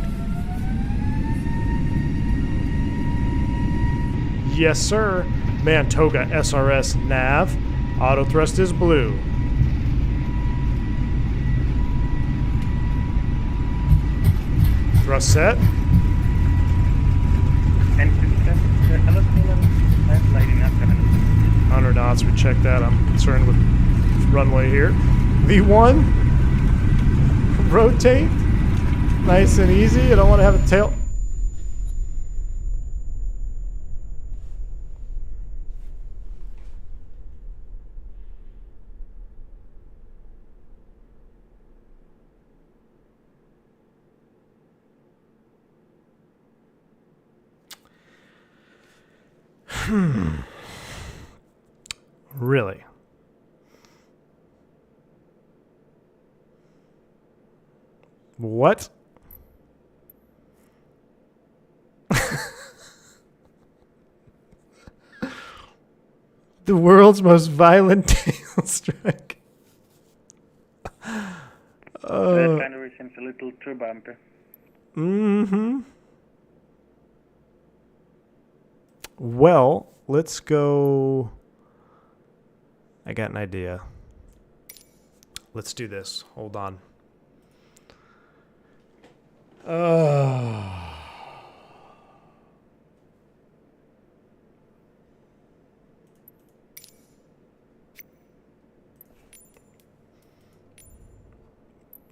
Yes, sir. Man, Toga SRS nav. Auto thrust is blue. Thrust set. And Alaskan, that's lighting up. 100 knots. We check that. I'm concerned with runway here. V1. Rotate. Nice and easy. I don't want to have a tail. Really? What? The world's most violent tail strike. That kind of seems a little too bumpy. Mm-hmm. Well, let's go. I got an idea. Let's do this. Hold on.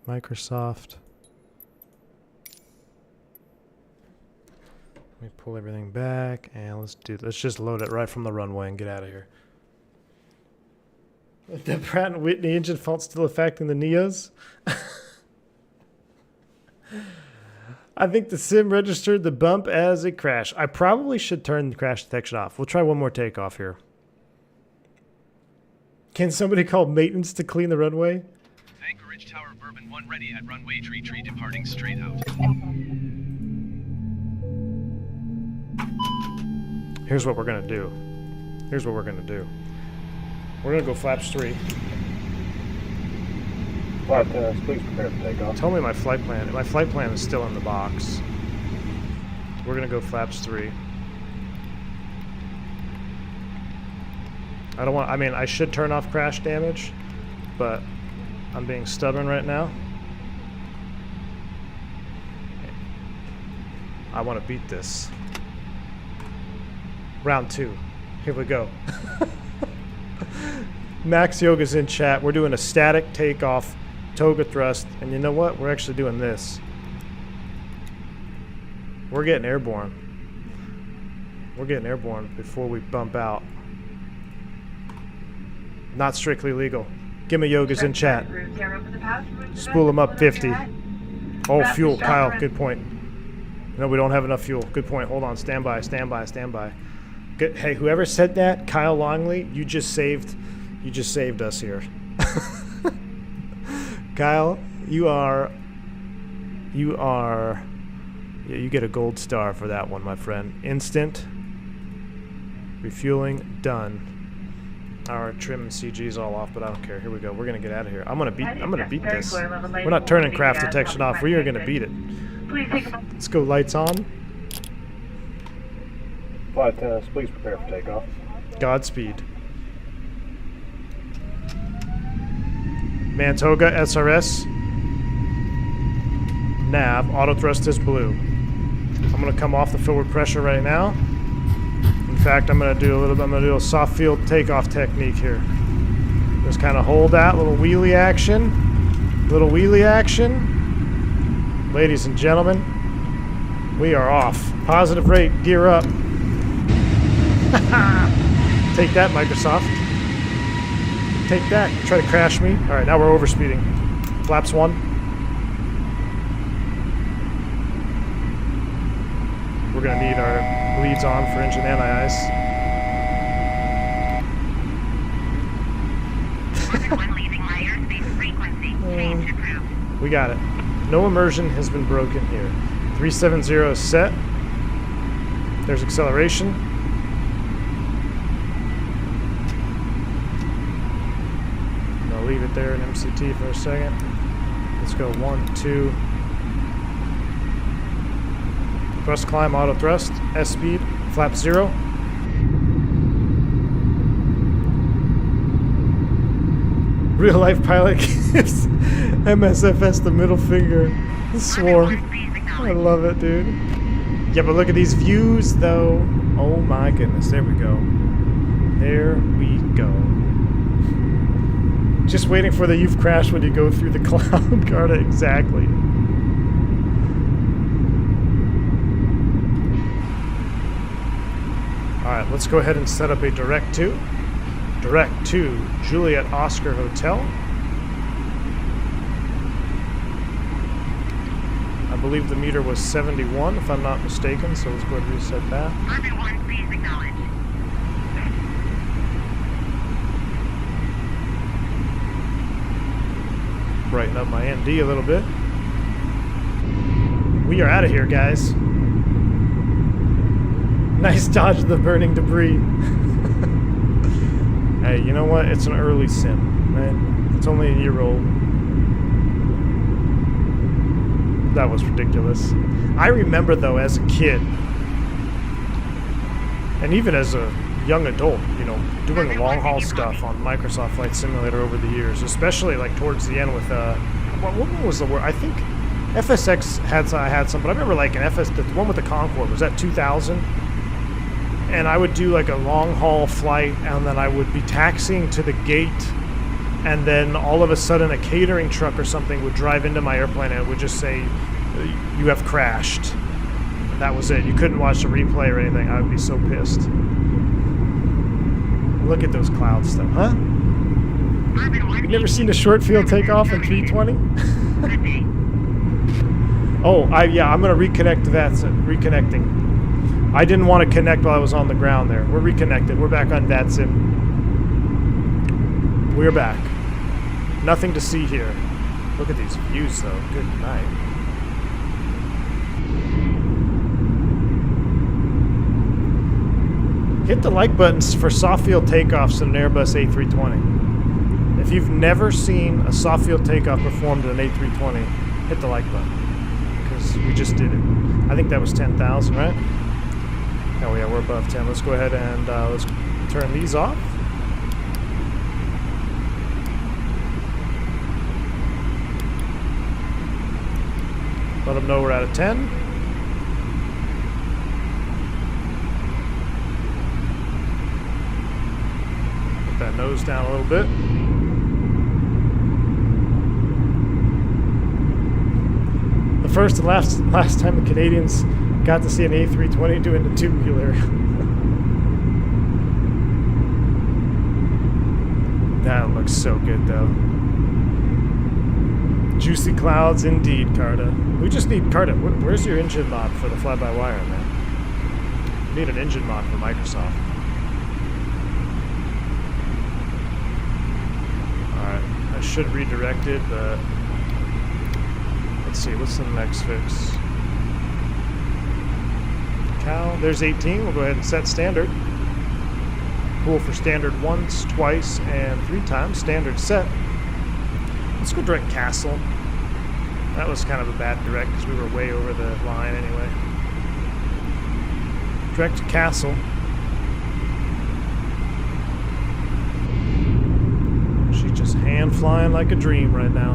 Microsoft. Let me pull everything back and let's just load it right from the runway and get out of here. The Pratt and Whitney engine fault still affecting the Neos? I think the sim registered the bump as a crash. I probably should turn the crash detection off. We'll try one more takeoff here. Can somebody call maintenance to clean the runway? Anchorage Tower Bourbon 1 ready at runway 33 departing straight out. Here's what we're going to do. Here's what we're going to do. We're going to go flaps 3. Flight attendants, please prepare for takeoff. Tell me my flight plan. My flight plan is still in the box. We're going to go flaps 3. I don't want, I mean, I should turn off crash damage, but I'm being stubborn right now. I want to beat this. Round 2. Here we go. Max Yoga's in chat. We're doing a static takeoff, Toga thrust, and you know what? We're actually doing this. We're getting airborne. We're getting airborne before we bump out. Not strictly legal. Give me Yoga's in chat. Spool them up 50. Oh, fuel, Kyle. Good point. No, we don't have enough fuel. Good point. Hold on. Stand by. Stand by. Stand by. Good. Hey, whoever said that, Kyle Longley, you just saved us here. Kyle, yeah, you get a gold star for that one, my friend. Instant refueling done. Our trim and CG's all off, but I don't care. Here we go. We're gonna get out of here. I'm gonna beat this. We're not turning craft detection off. We are gonna beat it. Let's go. Lights on. Flight attendants, please prepare for takeoff. Godspeed. Man, Toga, SRS. Nav, auto thrust is blue. I'm gonna come off the forward pressure right now. In fact, I'm gonna do a soft field takeoff technique here. Just kind of hold that, little wheelie action. Little wheelie action. Ladies and gentlemen, we are off. Positive rate, gear up. Take that, Microsoft. Take that. Try to crash me. All right, now we're overspeeding. Flaps 1. We're going to need our leads on for engine anti-ice. We got it. No immersion has been broken here. 370 is set. There's acceleration. I'll leave it there in MCT for a second. Let's go 1, 2. Thrust climb, auto thrust, S speed, flap 0. Real life pilot gives MSFS the middle finger. Swore. I love it, dude. Yeah, but look at these views, though. Oh my goodness. There we go. There we go. Just waiting for the you've crashed when you go through the cloud, Carta. Exactly. Alright, let's go ahead and set up a direct to Juliet Oscar Hotel. I believe the meter was 71, if I'm not mistaken, so let's go ahead and reset that. Orbit 1, please acknowledge. Brighten up my ND a little bit. We are out of here, guys. Nice dodge of the burning debris. Hey, you know what? It's an early sim, right? It's only a year old. That was ridiculous. I remember, though, as a kid, and even as a young adult, you know, doing long-haul stuff on Microsoft Flight Simulator over the years, especially, like, towards the end with, what was the word? I think FSX had some, but I remember, like, the one with the Concorde, was that 2000? And I would do like a long haul flight, and then I would be taxiing to the gate, and then all of a sudden a catering truck or something would drive into my airplane and it would just say, "You have crashed." And that was it. You couldn't watch the replay or anything. I would be so pissed. Look at those clouds though, huh? You've never seen a short field takeoff in 320? Oh, I'm gonna reconnect to that. Reconnecting. I didn't want to connect while I was on the ground there. We're reconnected. We're back on VATSIM. We're back. Nothing to see here. Look at these views, though. Good night. Hit the like buttons for soft field takeoffs in an Airbus A320. If you've never seen a soft field takeoff performed in an A320, hit the like button. Because we just did it. I think that was 10,000, right? Oh yeah, we're above 10. Let's go ahead and let's turn these off. Let them know we're out of 10. Put that nose down a little bit. The first and last time the Canadians got to see an A320 doing a two-wheeler. That looks so good, though. Juicy clouds indeed, Carta. We just need Carta. Where's your engine mod for the fly-by-wire, man? We need an engine mod for Microsoft. Alright, I should redirect it, but let's see, what's the next fix? There's 18. We'll go ahead and set standard. Pull for standard once, twice, and 3 times. Standard set. Let's go direct Castle. That was kind of a bad direct because we were way over the line anyway. Direct to Castle. She just man flying like a dream right now.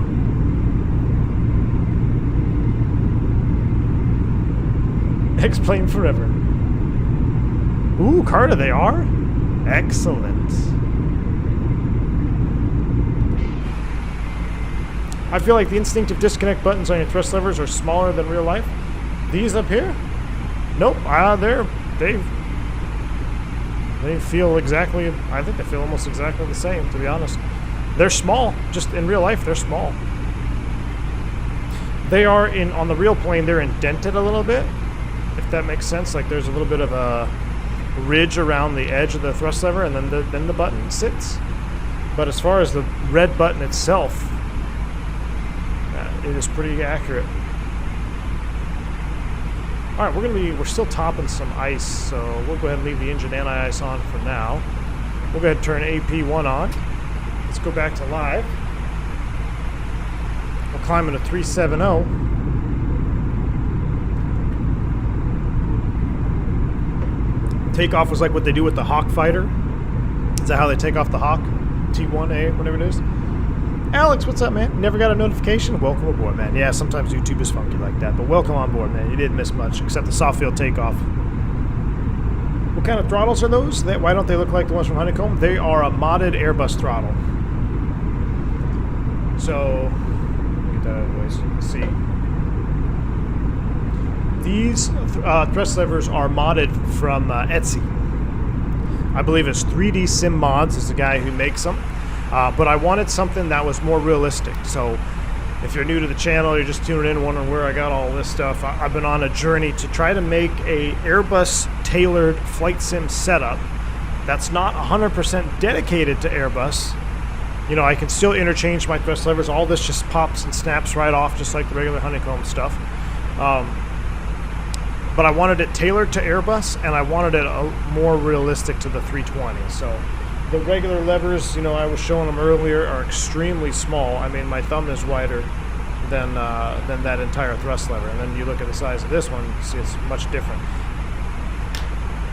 X-plane forever. Ooh, Carter, they are? Excellent. I feel like the instinctive disconnect buttons on your thrust levers are smaller than real life. These up here? Nope. They feel exactly, I think they feel almost exactly the same, to be honest. They're small. Just in real life, they're small. They are on the real plane, they're indented a little bit, if that makes sense. Like there's a little bit of a ridge around the edge of the thrust lever, and then the button sits. But as far as the red button itself, it is pretty accurate. All right, we're still topping some ice, so we'll go ahead and leave the engine anti-ice on for now. We'll go ahead and turn AP1 on. Let's go back to live. We're climbing to 370. Takeoff was like what they do with the Hawk fighter. Is that how they take off the Hawk? T1A, whatever it is. Alex, what's up, man? Never got a notification? Welcome aboard, man. Yeah, sometimes YouTube is funky like that, but welcome on board, man. You didn't miss much, except the soft field takeoff. What kind of throttles are those? Why don't they look like the ones from Honeycomb? They are a modded Airbus throttle. So, let me get that out of the way so you can see. These thrust levers are modded from Etsy. I believe it's 3D Sim Mods is the guy who makes them. But I wanted something that was more realistic. So if you're new to the channel, you're just tuning in wondering where I got all this stuff, I've been on a journey to try to make a Airbus tailored flight sim setup that's not 100% dedicated to Airbus. You know, I can still interchange my thrust levers. All this just pops and snaps right off just like the regular Honeycomb stuff. But I wanted it tailored to Airbus, and I wanted it more realistic to the 320. So the regular levers, you know, I was showing them earlier, are extremely small. I mean, my thumb is wider than that entire thrust lever. And then you look at the size of this one, you see it's much different.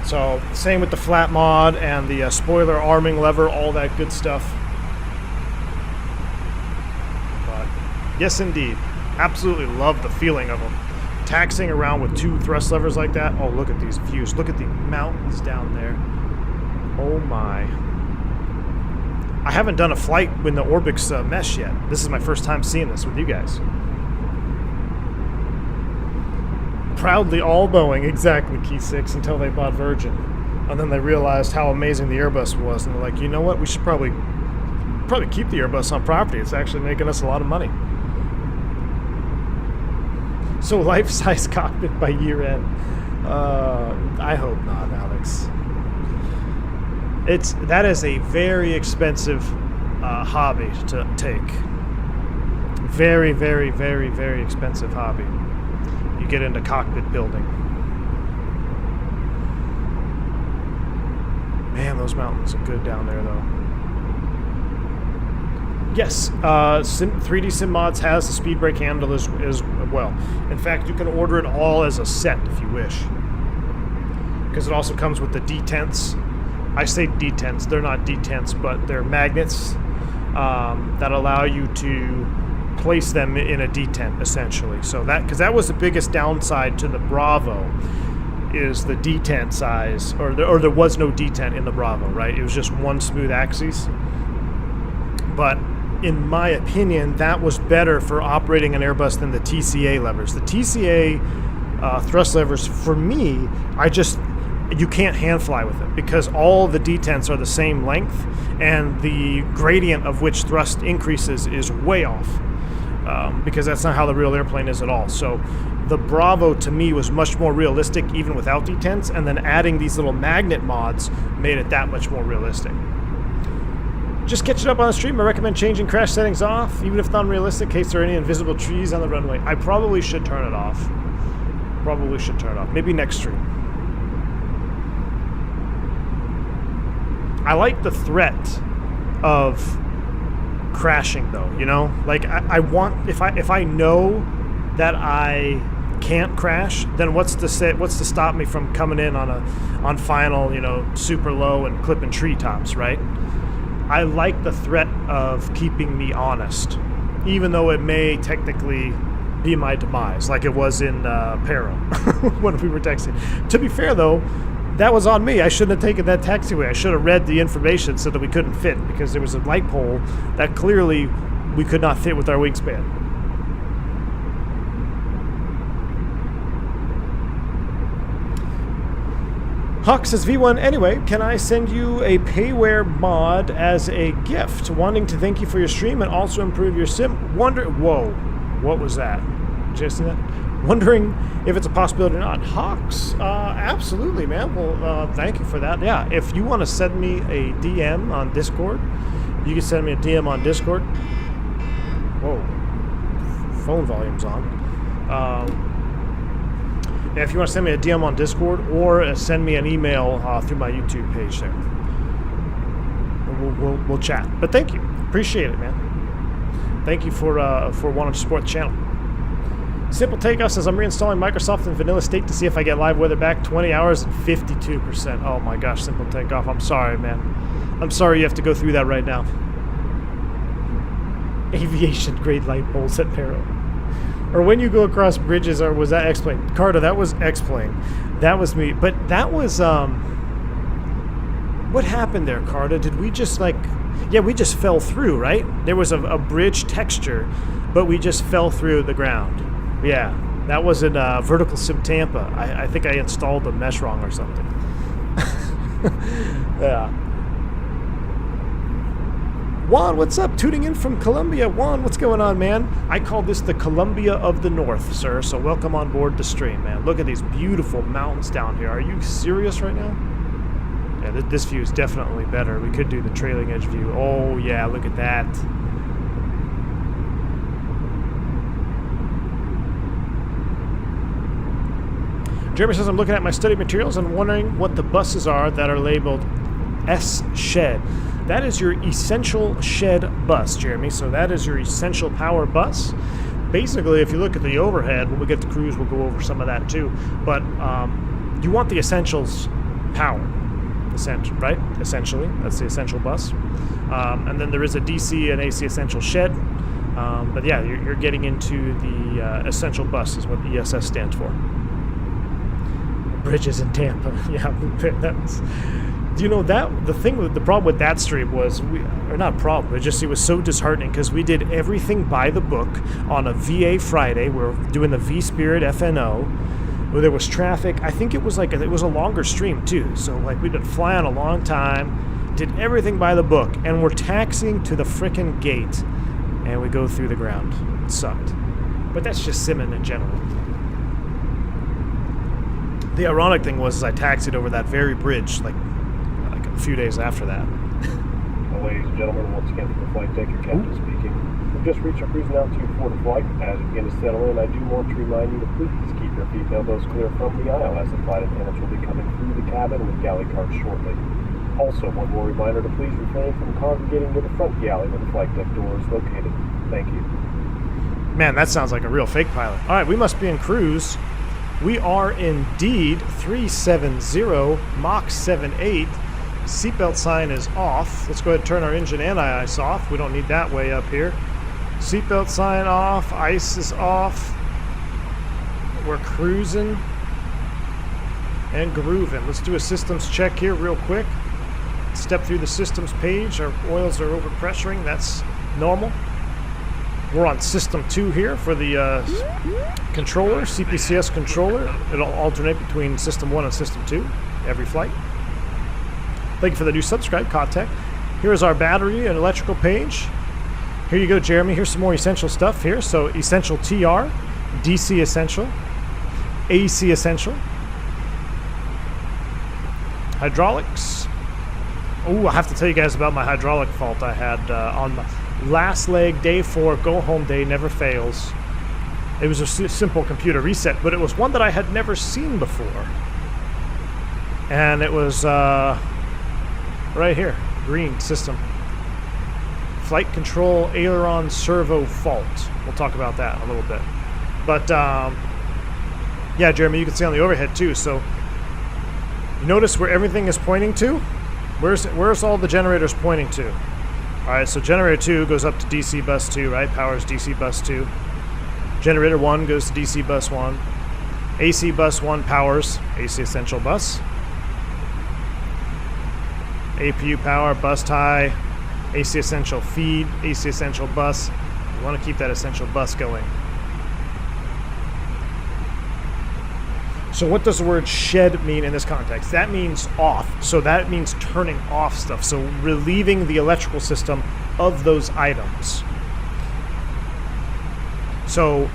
So, same with the flat mod and the spoiler arming lever, all that good stuff. But, yes indeed, absolutely love the feeling of them. Taxiing around with two thrust levers like that, oh, look at these views. Look at the mountains down there. Oh my. I haven't done a flight in the Orbix mesh yet. This is my first time seeing this with you guys. Proudly all Boeing, exactly, Key 6, until they bought Virgin. And then they realized how amazing the Airbus was, and they're like, you know what, we should probably keep the Airbus on property. It's actually making us a lot of money. So life-size cockpit by year end. I hope not, Alex. That is a very expensive hobby to take. Very, very, very, very expensive hobby. You get into cockpit building. Man, those mountains are good down there, though. Yes, 3D Sim Mods has the speed brake handle as well. In fact, you can order it all as a set if you wish. Because it also comes with the detents. I say detents, they're not detents, but they're magnets that allow you to place them in a detent, essentially. So because that was the biggest downside to the Bravo, is the detent size, or there was no detent in the Bravo, right? It was just one smooth axis. But in my opinion, that was better for operating an Airbus than the TCA levers. The TCA thrust levers, for me, you can't hand fly with it because all the detents are the same length, and the gradient of which thrust increases is way off, because that's not how the real airplane is at all. So the Bravo, to me, was much more realistic even without detents, and then adding these little magnet mods made it that much more realistic. Just catching up on the stream, I recommend changing crash settings off, even if it's unrealistic, in case there are any invisible trees on the runway. I probably should turn it off. Probably should turn it off. Maybe next stream. I like the threat of crashing, though, you know? Like, I want, if I know that I can't crash, then what's to stop me from coming in on final, you know, super low and clipping treetops, right? I like the threat of keeping me honest, even though it may technically be my demise, like it was in Peril when we were texting. To be fair, though, that was on me. I shouldn't have taken that taxiway. I should have read the information so that we couldn't fit, because there was a light pole that clearly we could not fit with our wingspan. Hawk says, V1, anyway, can I send you a payware mod as a gift? Wanting to thank you for your stream and also improve your sim. Whoa, what was that? Did you see that? Wondering if it's a possibility or not. Hawks, absolutely, man. Well, thank you for that. Yeah, if you want to send me a DM on Discord, you can send me a DM on Discord. Whoa, phone volume's on. If you want to send me a DM on Discord or send me an email through my YouTube page there, we'll chat. But thank you, appreciate it, man. Thank you for wanting to support the channel. Simple Takeoff says, I'm reinstalling Microsoft in vanilla state to see if I get live weather back. 20 hours and 52%. Oh my gosh, Simple Takeoff. I'm sorry, man. I'm sorry you have to go through that right now. Aviation grade light poles at peril. Or when you go across bridges, or was that X-Plane? Carter, that was X-Plane. That was me. But that was, what happened there, Carter? Did we just yeah, we just fell through, right? There was a bridge texture, but we just fell through the ground. Yeah, that was in Vertical Sim Tampa. I think I installed the mesh wrong or something. Yeah. Juan, what's up? Tuning in from Colombia. Juan, what's going on, man? I call this the Colombia of the North, sir, so welcome on board the stream, man. Look at these beautiful mountains down here. Are you serious right now? Yeah, this view is definitely better. We could do the trailing edge view. Oh, yeah, look at that. Jeremy says, I'm looking at my study materials and wondering what the buses are that are labeled S-Shed. That is your essential shed bus, Jeremy. So that is your essential power bus. Basically, if you look at the overhead, when we get to cruise, we'll go over some of that too. But you want the essentials power, right? Essentially, that's the essential bus. And then there is a DC and AC essential shed. But yeah, you're getting into the essential bus is what the ESS stands for. Bridges in Tampa. Yeah, that's... You know, the problem with that stream was, it was so disheartening because we did everything by the book on a VA Friday. We're doing the V-Spirit FNO, where there was traffic. I think it was a longer stream too. So we've been flying a long time, did everything by the book, and we're taxiing to the frickin' gate, and we go through the ground. It sucked. But that's just simming in general. The ironic thing was I taxied over that very bridge, like a few days after that. Well, ladies and gentlemen, once again from the flight deck, your captain speaking. We've just reached our cruising altitude for the flight. As we begin to settle in, I do want to remind you to please keep your feet elbows clear from the aisle, as the flight attendants will be coming through the cabin with galley cards shortly. Also, one more reminder to please refrain from congregating near the front galley where the flight deck door is located. Thank you. Man, that sounds like a real fake pilot. All right, we must be in cruise. We are indeed 370 Mach 78. Seatbelt sign is off. Let's go ahead and turn our engine anti-ice off. We don't need that way up here. Seatbelt sign off. Ice is off. We're cruising and grooving. Let's do a systems check here real quick. Step through the systems page. Our oils are overpressuring. That's normal. We're on system 2 here for the controller, CPCS controller. It'll alternate between system 1 and system 2 every flight. Thank you for the new subscribe, Kotek. Here is our battery and electrical page. Here you go, Jeremy. Here's some more essential stuff here. So essential TR, DC essential, AC essential, hydraulics. Oh, I have to tell you guys about my hydraulic fault I had on the last leg, day 4, go home day, never fails. It was a simple computer reset, but it was one that I had never seen before. And it was right here, green system. Flight control aileron servo fault. We'll talk about that in a little bit. But yeah, Jeremy, you can see on the overhead too. So you notice where everything is pointing to? Where's all the generators pointing to? Alright, so generator 2 goes up to DC bus 2, right? Powers DC bus 2. Generator 1 goes to DC bus 1. AC bus 1 powers AC essential bus. APU power, bus tie, AC essential feed, AC essential bus. You want to keep that essential bus going. So what does the word shed mean in this context? That means off. So that means turning off stuff. So relieving the electrical system of those items. So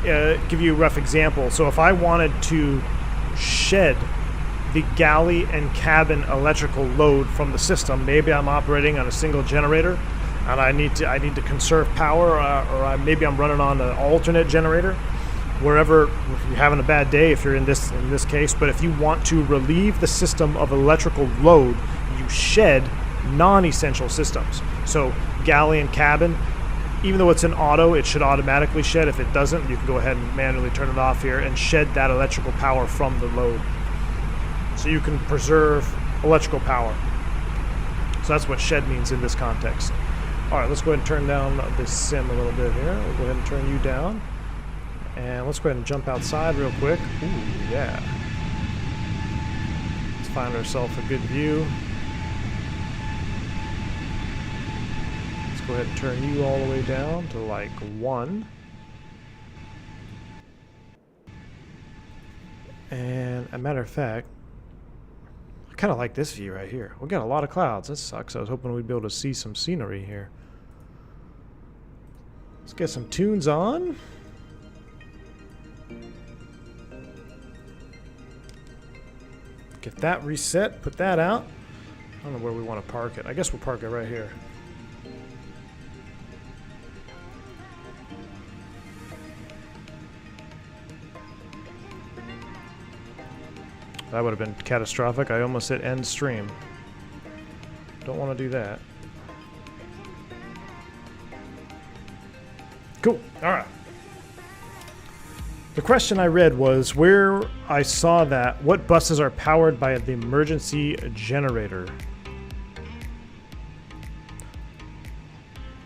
give you a rough example. So if I wanted to shed the galley and cabin electrical load from the system, maybe I'm operating on a single generator and I need to conserve power, or maybe I'm running on an alternate generator. Wherever, if you're having a bad day, if you're in this case, but if you want to relieve the system of electrical load, you shed non-essential systems. So galley and cabin, even though it's an auto, it should automatically shed. If it doesn't, you can go ahead and manually turn it off here and shed that electrical power from the load. So you can preserve electrical power. So that's what shed means in this context. All right, let's go ahead and turn down this sim a little bit here. We'll go ahead and turn you down. And let's go ahead and jump outside real quick. Ooh, yeah. Let's find ourselves a good view. Let's go ahead and turn you all the way down to like 1. And a matter of fact, I kind of like this view right here. We got a lot of clouds. This sucks. I was hoping we'd be able to see some scenery here. Let's get some tunes on. Get that reset, put that out. I don't know where we want to park it. I guess we'll park it right here. That would have been catastrophic. I almost hit end stream. Don't want to do that. Cool. All right. The question I read was where I saw that, what buses are powered by the emergency generator?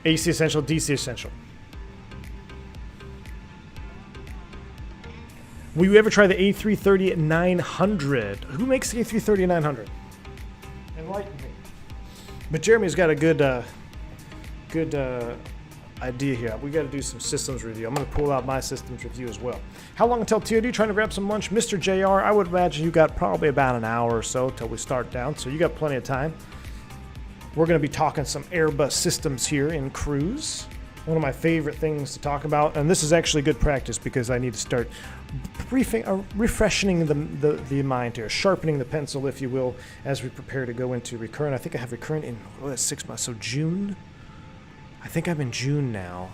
AC essential, DC essential. Will you ever try the A330-900? Who makes the A330-900? Enlighten me. But Jeremy's got a good idea here. We got to do some systems review. I'm going to pull out my systems review as well. How long until TOD? Trying to grab some lunch? Mr. JR, I would imagine you got probably about an hour or so till we start down, so you got plenty of time. We're going to be talking some Airbus systems here in cruise. One of my favorite things to talk about, and this is actually good practice because I need to start refreshing the mind here, sharpening the pencil, if you will, as we prepare to go into recurrent. I think I have recurrent in 6 months, so June. I think I'm in June now.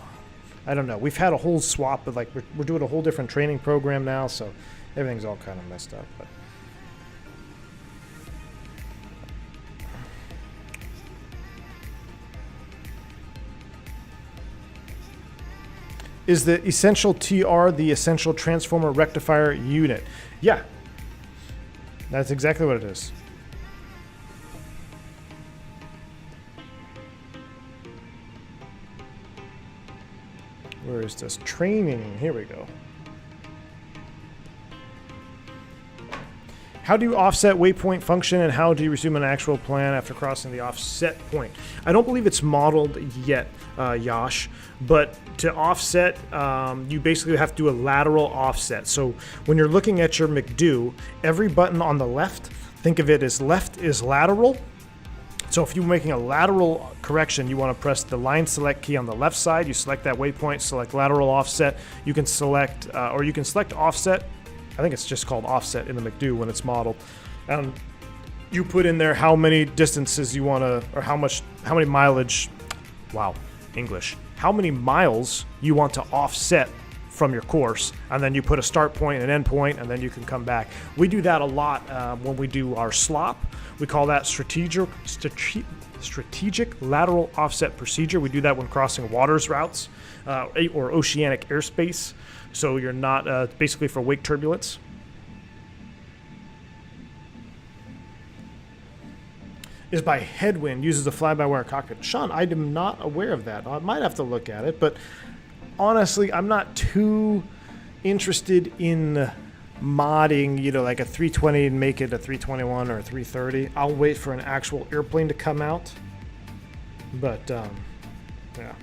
I don't know. We've had a whole swap, but like we're doing a whole different training program now, so everything's all kind of messed up. But is the essential TR the essential transformer rectifier unit? Yeah, that's exactly what it is. Where is this training? Here we go. How do you offset waypoint function, and how do you resume an actual plan after crossing the offset point? I don't believe it's modeled yet, Yash, but to offset, you basically have to do a lateral offset. So when you're looking at your McDo, every button on the left, think of it as left is lateral. So if you're making a lateral correction, you want to press the line select key on the left side. You select that waypoint, select lateral offset. You can select, or you can select offset. I think it's just called offset in the McDo when it's modeled. And you put in there how many distances you want to, or how many mileage, wow, English. How many miles you want to offset from your course, and then you put a start point and an end point, and then you can come back. We do that a lot when we do our slop. We call that strategic lateral offset procedure. We do that when crossing waters routes or oceanic airspace. So you're not basically for wake turbulence. is by headwind, uses a fly-by-wire cockpit. Sean, I am not aware of that. I might have to look at it, but honestly, I'm not too interested in modding, you know, like a 320 and make it a 321 or a 330. I'll wait for an actual airplane to come out. But, yeah.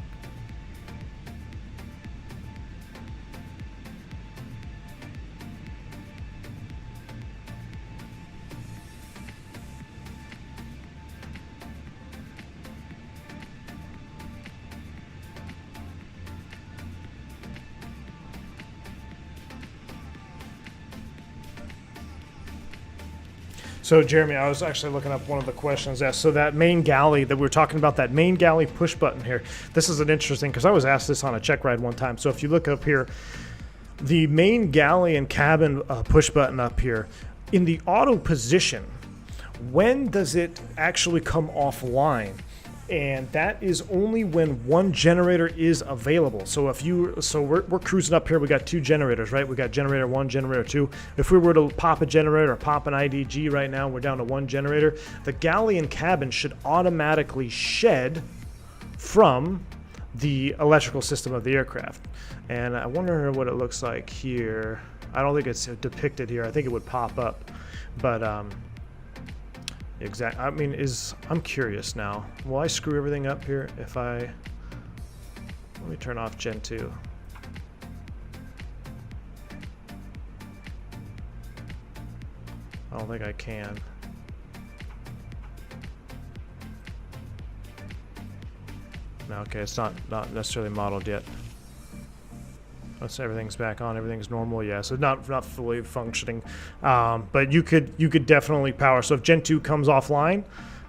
So, Jeremy, I was actually looking up one of the questions asked. So that main galley that we were talking about, that main galley push button here, this is an interesting, because I was asked this on a check ride one time. So if you look up here, the main galley and cabin push button up here, in the auto position, when does it actually come offline? And that is only when one generator is available. So if we're cruising up here, we got two generators, right? We got generator 1, generator 2. If we were to pop a generator or pop an IDG right now, we're down to one generator. The galley and cabin should automatically shed from the electrical system of the aircraft. And I wonder what it looks like here. I don't think it's depicted here. I think it would pop up, but I mean, I'm curious now. Will I screw everything up here if let me turn off Gen 2. I don't think I can. No, okay, it's not necessarily modeled yet. Once everything's back on, everything's normal. Yeah, so not fully functioning, but you could definitely power. So if Gen 2 comes offline,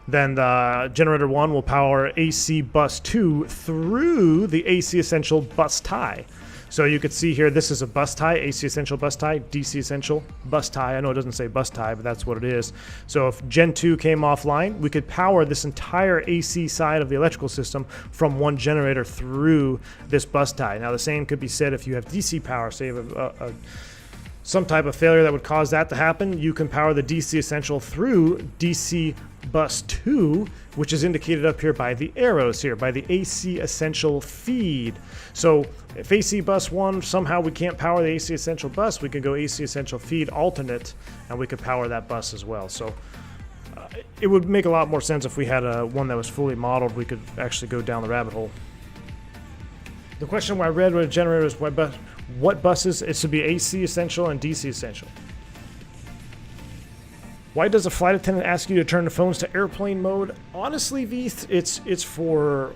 then the generator 1 will power AC bus 2 through the AC essential bus tie. So you could see here, this is a bus tie, AC essential bus tie, DC essential bus tie. I know it doesn't say bus tie, but that's what it is. So if Gen 2 came offline, we could power this entire AC side of the electrical system from one generator through this bus tie. Now the same could be said if you have DC power, say you have some type of failure that would cause that to happen. You can power the DC essential through DC bus 2, which is indicated up here by the arrows here, by the AC essential feed. So if AC bus 1, somehow we can't power the AC essential bus, we could go AC essential feed alternate, and we could power that bus as well. So it would make a lot more sense if we had one that was fully modeled. We could actually go down the rabbit hole. The question I read with a generator is what buses? It should be AC essential and DC essential. Why does a flight attendant ask you to turn the phones to airplane mode? Honestly, Veeth, it's for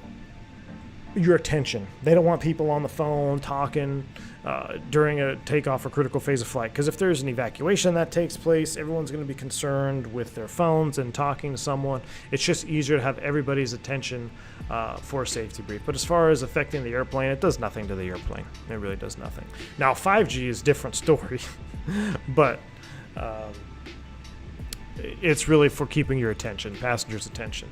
your attention. They don't want people on the phone talking during a takeoff or critical phase of flight. Because if there's an evacuation that takes place, everyone's going to be concerned with their phones and talking to someone. It's just easier to have everybody's attention for a safety brief. But as far as affecting the airplane, it does nothing to the airplane. It really does nothing. Now, 5G is a different story, but it's really for keeping your attention, passengers' attention.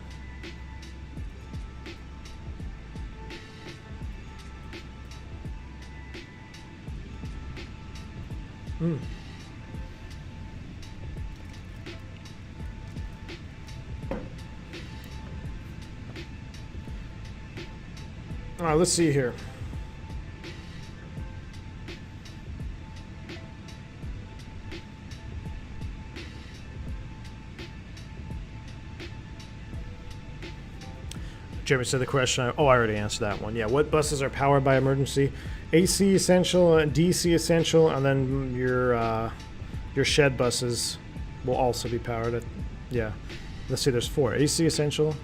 All right, let's see here. Jeremy said the question. I already answered that one. Yeah, what buses are powered by emergency? AC essential, DC essential, and then your shed buses will also be powered. Yeah, let's see. There's 4: AC essential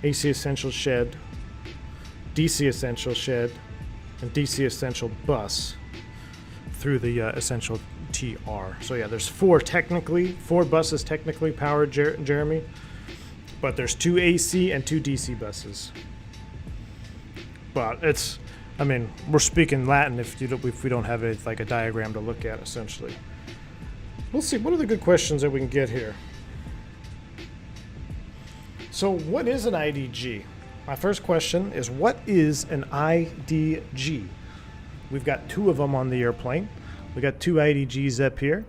shed, DC essential shed, and DC essential bus through the essential TR. So yeah, there's 4 buses technically powered, Jeremy. But there's 2 AC and 2 DC buses. But we're speaking Latin if we don't have a diagram to look at, essentially. We'll see. What are the good questions that we can get here? So what is an IDG? My first question is, what is an IDG? We've got 2 of them on the airplane. We got 2 IDGs up here.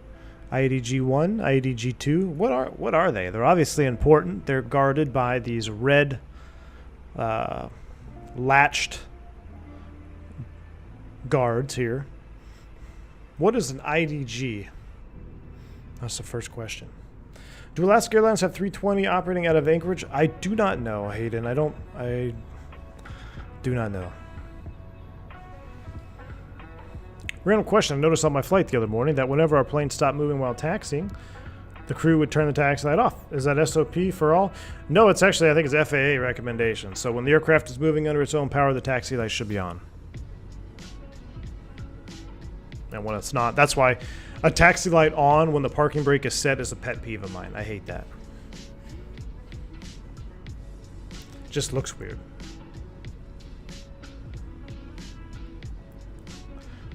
IADG-1, IADG-2. What are they? They're obviously important. They're guarded by these red latched guards here. What is an IDG? That's the first question. Do Alaska Airlines have 320 operating out of Anchorage? I do not know, Hayden. I do not know. Random question. I noticed on my flight the other morning that whenever our plane stopped moving while taxiing, the crew would turn the taxi light off. Is that SOP for all? No, it's actually, I think it's FAA recommendation. So when the aircraft is moving under its own power, the taxi light should be on. And when it's not, that's why a taxi light on when the parking brake is set is a pet peeve of mine. I hate that. Just looks weird.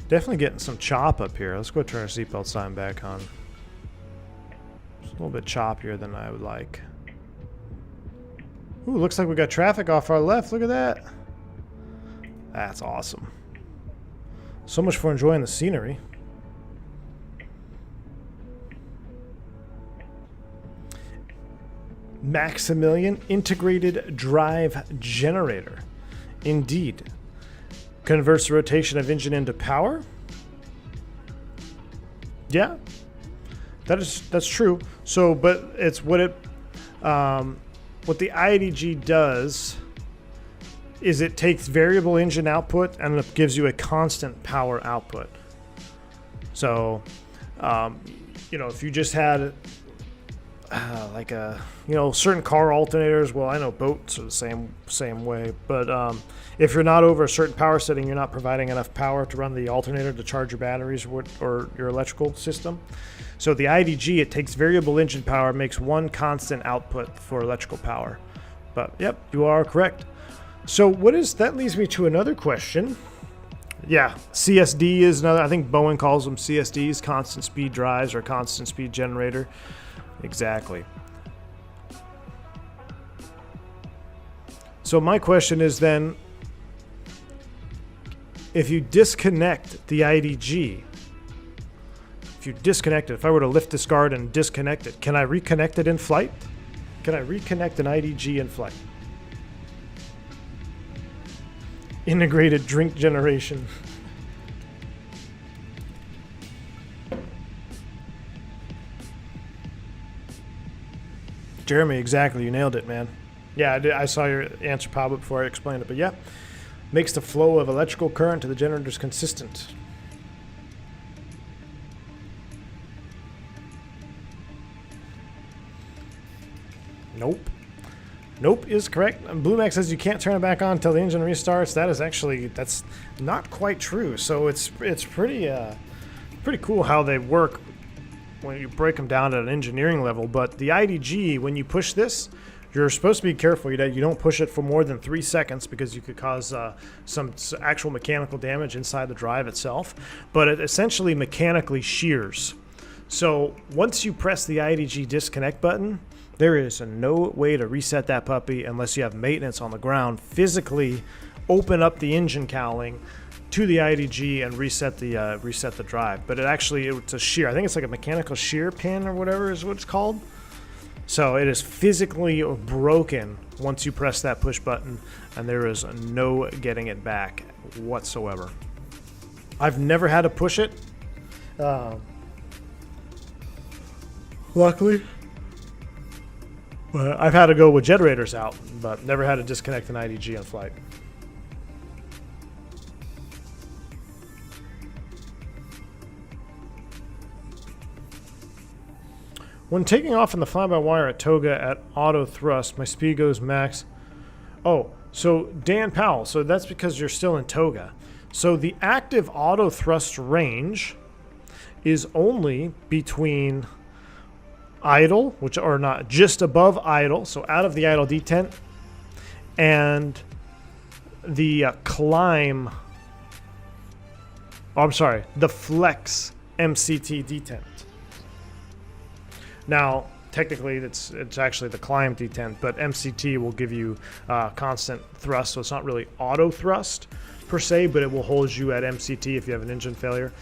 Definitely getting some chop up here. Let's go turn our seatbelt sign back on. It's a little bit choppier than I would like. Ooh, looks like we got traffic off our left. Look at that. That's awesome. So much for enjoying the scenery. Maximilian Integrated Drive Generator. Indeed. Converts the rotation of engine into power. Yeah, that's true. So, but it's what what the IADG does is it takes variable engine output and it gives you a constant power output. So, you know, if you just had like a, you know, certain car alternators, well, I know boats are the same way, but if you're not over a certain power setting, you're not providing enough power to run the alternator to charge your batteries or your electrical system. So the IDG, it takes variable engine power, makes one constant output for electrical power. But yep, you are correct. So that leads me to another question. Yeah, CSD is another, I think Boeing calls them CSDs, constant speed drives or constant speed generator. Exactly. So my question is then, if you disconnect the IDG, if I were to lift this guard and disconnect it, can I reconnect it in flight? Can I reconnect an IDG in flight? Integrated drink generation. Jeremy, exactly. You nailed it, man. Yeah, I saw your answer pop up before I explained it, but yeah. Makes the flow of electrical current to the generators consistent. Nope. Nope is correct. Blue Max says you can't turn it back on until the engine restarts. That is actually, that's not quite true. So it's pretty cool how they work when you break them down at an engineering level. But the IDG, when you push this, you're supposed to be careful. You don't push it for more than 3 seconds because you could cause some actual mechanical damage inside the drive itself. But it essentially mechanically shears. So once you press the IDG disconnect button, there is no way to reset that puppy unless you have maintenance on the ground. Physically open up the engine cowling to the IDG and reset the drive. But it's a shear. I think it's like a mechanical shear pin or whatever is what it's called. So it is physically broken once you press that push button, and there is no getting it back whatsoever. I've never had to push it. Luckily. But I've had to go with generators out, but never had to disconnect an IDG on flight. When taking off in the fly-by-wire at Toga at auto thrust, my speed goes max. Oh, so Dan Powell, so that's because you're still in Toga. So the active auto thrust range is only between idle, which are not just above idle, so out of the idle detent, and the climb. Oh, I'm sorry, the flex MCT detent. Now, technically, it's actually the climb detent, but MCT will give you constant thrust, so it's not really auto thrust per se, but it will hold you at MCT if you have an engine failure.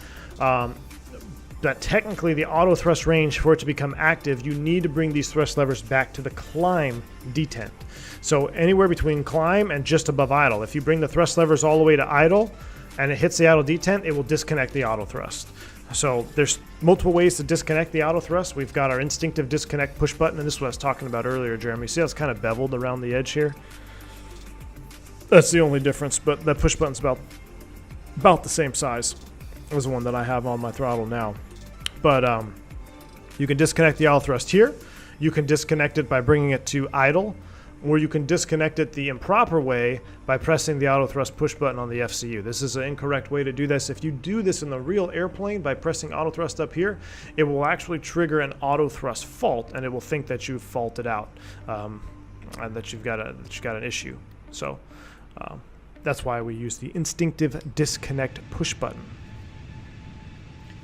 that technically the auto thrust range, for it to become active, you need to bring these thrust levers back to the climb detent. So anywhere between climb and just above idle. If you bring the thrust levers all the way to idle and it hits the idle detent, it will disconnect the auto thrust. So there's multiple ways to disconnect the auto thrust. We've got our instinctive disconnect push button, and this is what I was talking about earlier, Jeremy. See how it's kind of beveled around the edge here? That's the only difference, but that push button's about the same size as the one that I have on my throttle now. But you can disconnect the auto thrust here. You can disconnect it by bringing it to idle, or you can disconnect it the improper way by pressing the auto thrust push button on the FCU. This is an incorrect way to do this. If you do this in the real airplane by pressing auto thrust up here, it will actually trigger an auto thrust fault, and it will think that you've faulted out and that you've got an issue. So that's why we use the instinctive disconnect push button.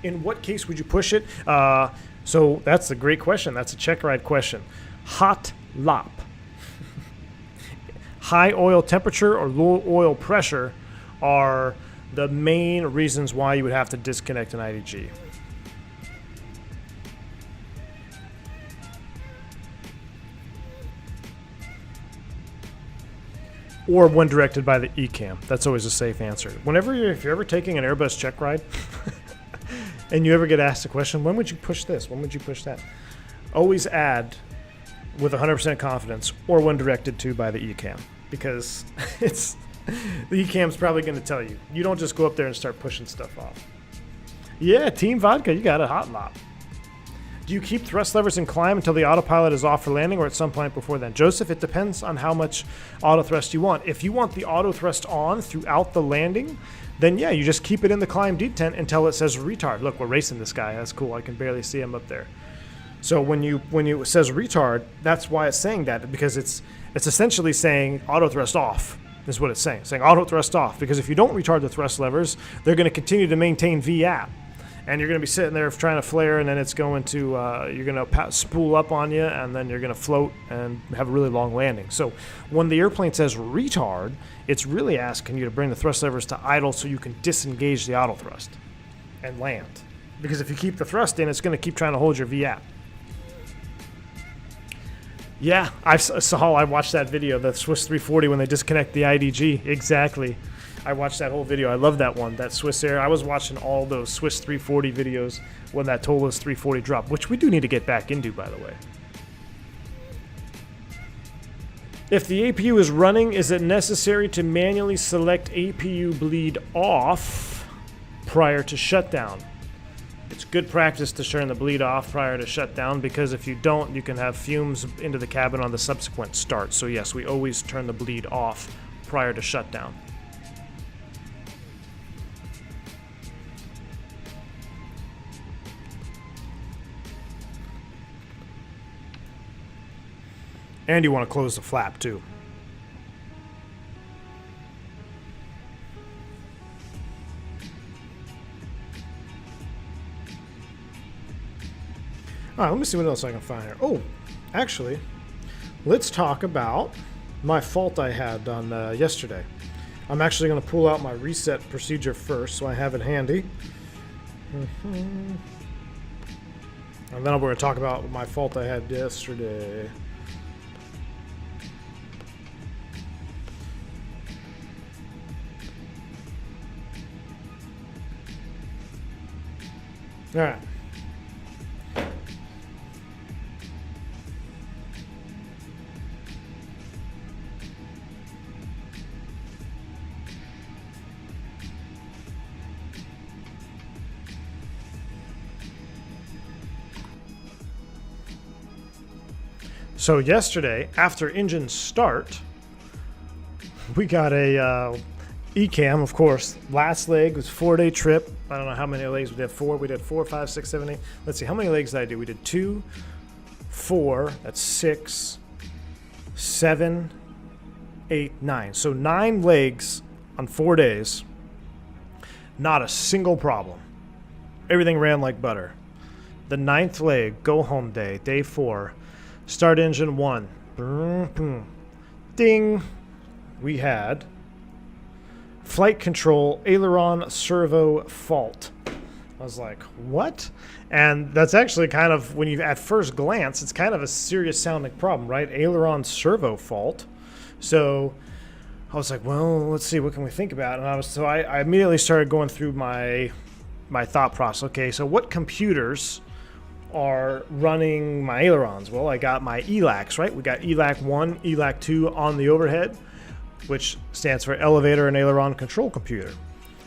In what case would you push it? So that's a great question. That's a check ride question. Hot lop. High oil temperature or low oil pressure are the main reasons why you would have to disconnect an IDG. Or when directed by the ECAM. That's always a safe answer. If you're ever taking an Airbus check ride and you ever get asked a question, when would you push this? When would you push that? Always add with 100% confidence, or when directed to by the ECAM, because the ECAM's probably going to tell you. You don't just go up there and start pushing stuff off. Yeah, Team Vodka, you got a hot lop. Do you keep thrust levers in climb until the autopilot is off for landing, or at some point before then? Joseph, it depends on how much auto thrust you want. If you want the auto thrust on throughout the landing, then yeah, you just keep it in the climb detent until it says retard. Look, we're racing this guy. That's cool. I can barely see him up there. So when it says retard, that's why it's saying that, because it's essentially saying auto thrust off is what it's saying. It's saying auto thrust off, because if you don't retard the thrust levers, they're going to continue to maintain VAP. And you're going to be sitting there trying to flare, and then it's going to, you're going to spool up on you, and then you're going to float and have a really long landing. So when the airplane says retard, it's really asking you to bring the thrust levers to idle so you can disengage the auto thrust and land. Because if you keep the thrust in, it's going to keep trying to hold your VAP. Yeah, I watched that video, the Swiss 340 when they disconnect the IDG. Exactly. I watched that whole video. I love that one, that Swiss Air. I was watching all those Swiss 340 videos when that Toga's 340 dropped, which we do need to get back into, by the way. If the APU is running, is it necessary to manually select APU bleed off prior to shutdown? It's good practice to turn the bleed off prior to shutdown, because if you don't, you can have fumes into the cabin on the subsequent start. So yes, we always turn the bleed off prior to shutdown. And you want to close the flap too. All right, let me see what else I can find here. Oh, actually, let's talk about my fault I had on yesterday. I'm actually going to pull out my reset procedure first, so I have it handy. And then we're going to talk about my fault I had yesterday. All right. So yesterday, after engine start, we got a ECAM, of course. Last leg was 4-day trip. I don't know how many legs we did. 4. We did 4, 5, 6, 7, 8. Let's see, how many legs did I do? We did 2, 4. That's 6, 7, 8, 9. So 9 legs on 4 days. Not a single problem. Everything ran like butter. The 9th leg, go home day, day 4. Start engine 1. Ding. We had flight control aileron servo fault. I was like, what? And that's actually kind of, when you, at first glance, it's kind of a serious sounding problem, right? Aileron servo fault. So I was like, well, let's see, what can we think about? And I immediately started going through my thought process. Okay, so what computers are running my ailerons? Well, I got my ELACs, right? We got ELAC 1, ELAC 2 on the overhead, which stands for Elevator and Aileron Control Computer.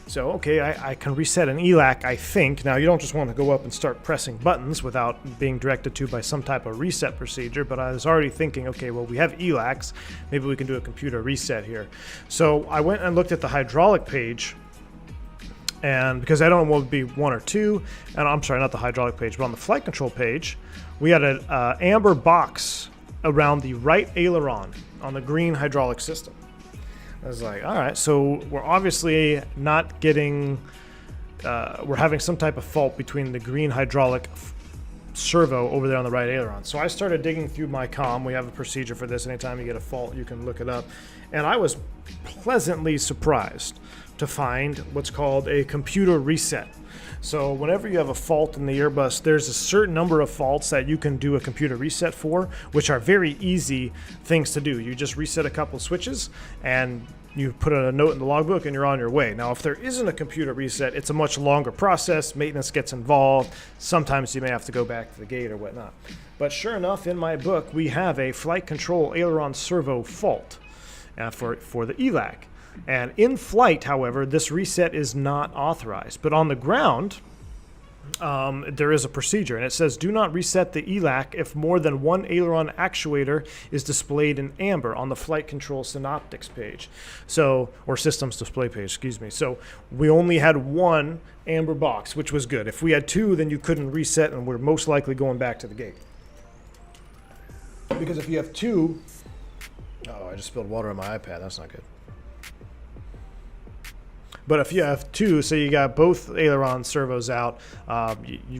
So, okay, I can reset an ELAC, I think. Now, you don't just want to go up and start pressing buttons without being directed to by some type of reset procedure, but I was already thinking, okay, well, we have ELACs. Maybe we can do a computer reset here. So I went and looked at the hydraulic page, and because I don't know what would be 1 or 2, and I'm sorry, not the hydraulic page, but on the flight control page, we had an amber box around the right aileron on the green hydraulic system. I was like, all right, so we're obviously not getting, we're having some type of fault between the green hydraulic servo over there on the right aileron. So I started digging through my COM. We have a procedure for this. Anytime you get a fault, you can look it up. And I was pleasantly surprised to find what's called a computer reset. So whenever you have a fault in the Airbus, there's a certain number of faults that you can do a computer reset for, which are very easy things to do. You just reset a couple of switches and you put a note in the logbook and you're on your way. Now, if there isn't a computer reset, it's a much longer process. Maintenance gets involved. Sometimes you may have to go back to the gate or whatnot. But sure enough, in my book, we have a flight control aileron servo fault for the ELAC. And in flight, however, this reset is not authorized. But on the ground, there is a procedure, and it says do not reset the ELAC if more than one aileron actuator is displayed in amber on the flight control synoptics page. So, or systems display page, excuse me. So we only had one amber box, which was good. If we had 2, then you couldn't reset, and we're most likely going back to the gate. Because if you have 2, oh, I just spilled water on my iPad. That's not good. But if you have 2, so you got both aileron servos out,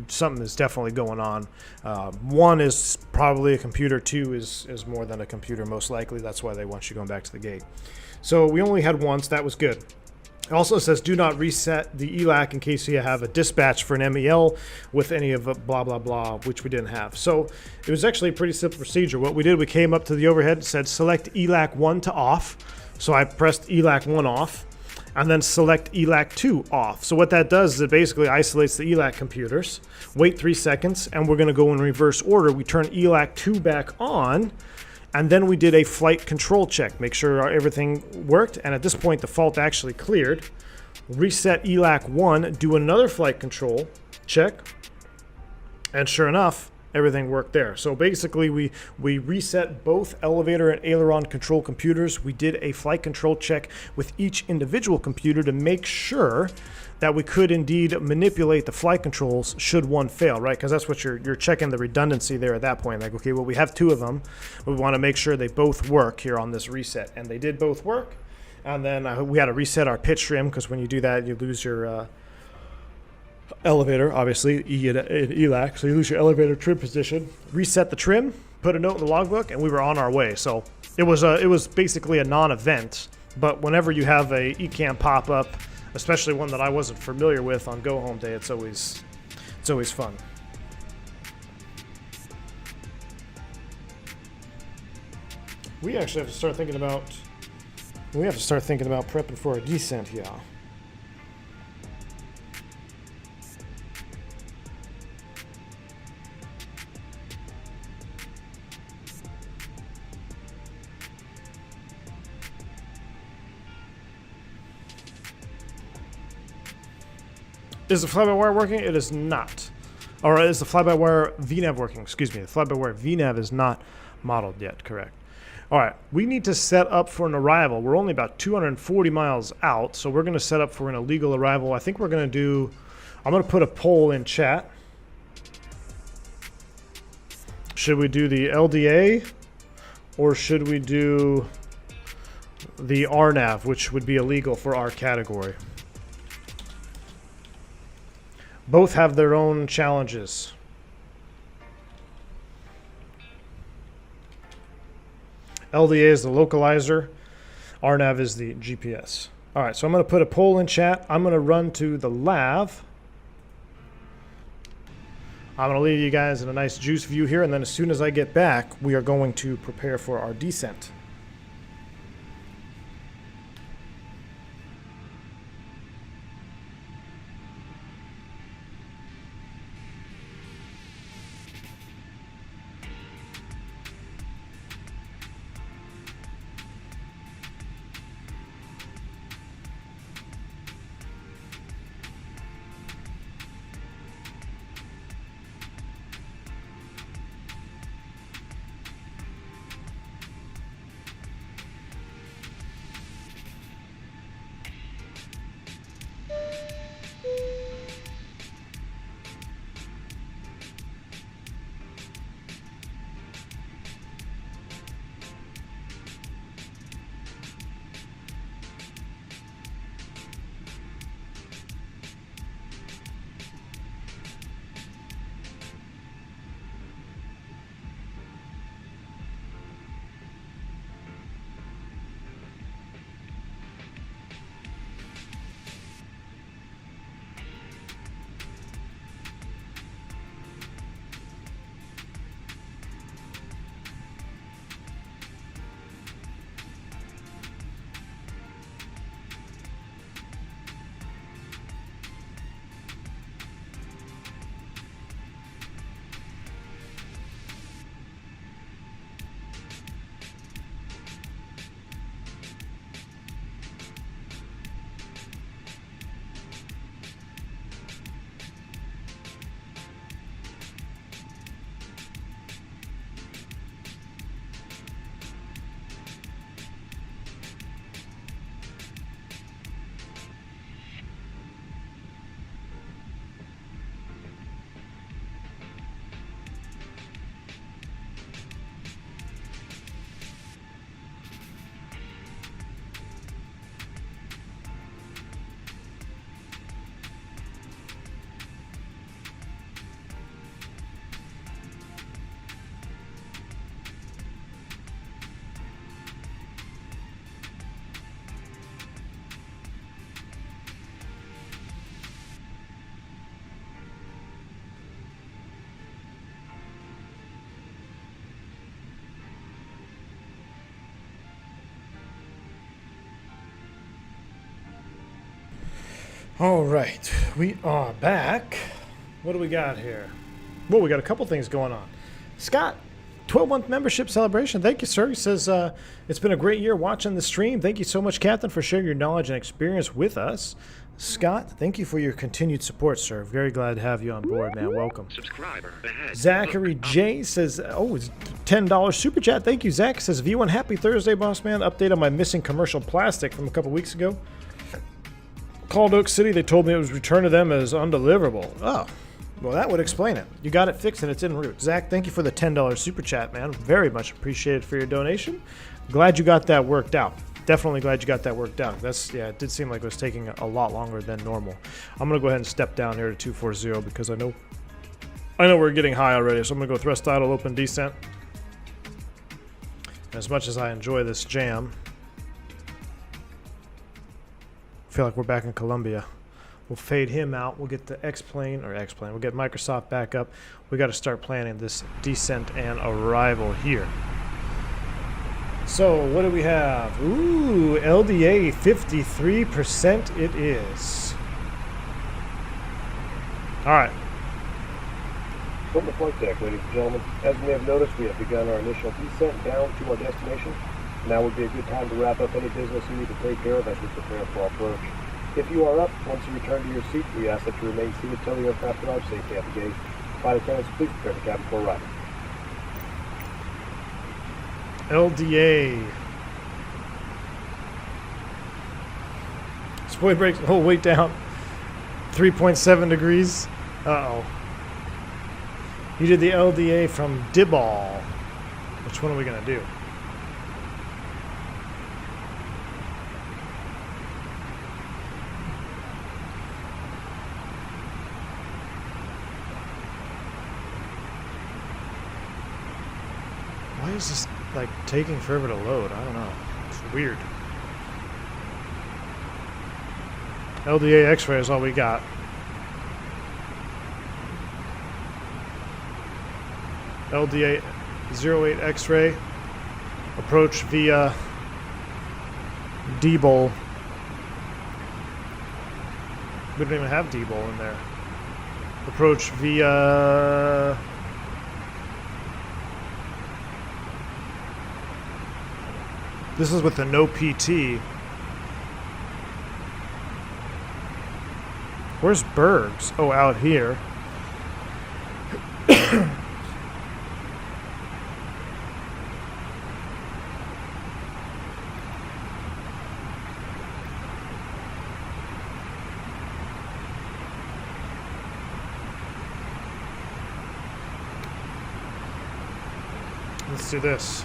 something is definitely going on. 1 is probably a computer, 2 is more than a computer, most likely. That's why they want you going back to the gate. So we only had 1, so that was good. It also says do not reset the ELAC in case you have a dispatch for an MEL with any of blah, blah, blah, which we didn't have. So it was actually a pretty simple procedure. What we did, we came up to the overhead and said select ELAC 1 to off. So I pressed ELAC 1 off. And then select ELAC 2 off. So what that does is it basically isolates the ELAC computers, wait 3 seconds, and we're gonna go in reverse order. We turn ELAC 2 back on, and then we did a flight control check, make sure everything worked, and at this point the fault actually cleared. Reset ELAC 1, do another flight control check, and sure enough, everything worked there. So basically we reset both elevator and aileron control computers. We did a flight control check with each individual computer to make sure that we could indeed manipulate the flight controls should one fail, right? Because that's what you're checking the redundancy there at that point. Like, okay, well, we have 2 of them. We want to make sure they both work here on this reset. And they did both work. And then we had to reset our pitch trim, because when you do that, you lose your elevator, obviously, ELAC, so you lose your elevator trim position. Reset the trim, put a note in the logbook, and we were on our way. So it was basically a non-event, but whenever you have a ECAM pop up, especially one that I wasn't familiar with on go home day, it's always fun. We actually have to start thinking about prepping for a descent here. Is the fly-by-wire working? It is not. Or is the fly-by-wire VNAV working? Excuse me. The fly-by-wire VNAV is not modeled yet, correct. All right, we need to set up for an arrival. We're only about 240 miles out, so we're going to set up for an illegal arrival. I think we're going to do, I'm going to put a poll in chat. Should we do the LDA or should we do the RNAV, which would be illegal for our category? Both have their own challenges. LDA is the localizer. RNAV is the GPS. All right, so I'm going to put a poll in chat. I'm going to run to the LAV. I'm going to leave you guys in a nice juice view here, and then as soon as I get back, we are going to prepare for our descent. All right, we are back. What do we got here? Well, we got a couple things going on. Scott, 12-month membership celebration. Thank you, sir. He says, it's been a great year watching the stream. Thank you so much, Captain, for sharing your knowledge and experience with us. Scott, thank you for your continued support, sir. Very glad to have you on board, man. Welcome. Subscriber ahead. Zachary J says, oh, it's $10 super chat. Thank you, Zach. Says, V1, happy Thursday, boss man. Update on my missing commercial plastic from a couple weeks ago. Called Oak City. They told me it was returned to them as undeliverable. Oh, well, that would explain it. You got it fixed and it's en route. Zach, thank you for the $10 super chat, man. Very much appreciated for your donation. Glad you got that worked out. Definitely glad you got that worked out. Yeah, it did seem like it was taking a lot longer than normal. I'm gonna go ahead and step down here to 240 because I know we're getting high already. So I'm gonna go thrust idle, open descent. As much as I enjoy this jam, I feel like we're back in Colombia. We'll fade him out. We'll get the X-plane. We'll get Microsoft back up. We got to start planning this descent and arrival here. So what do we have? Ooh, LDA 53% it is. All right. From the flight deck, ladies and gentlemen, as you may have noticed, we have begun our initial descent down to our destination. Now would be a good time to wrap up any business you need to take care of as we prepare for our approach. If you are up, once you return to your seat, we ask that you remain seated till the aircraft arrives safely at the gate. Flight attendants, please prepare the cabin for arrival. LDA. Spoil brakes, hold weight down. 3.7 degrees. Uh-oh. You did the LDA from Diball. Which one are we going to do? Why is this like taking forever to load? I don't know. It's weird. LDA X-ray is all we got. LDA 08 X-ray. Approach via D-Bowl. We don't even have D-Bowl in there. Approach via... This is with the no PT. Where's Bergs? Oh, out here. Let's do this.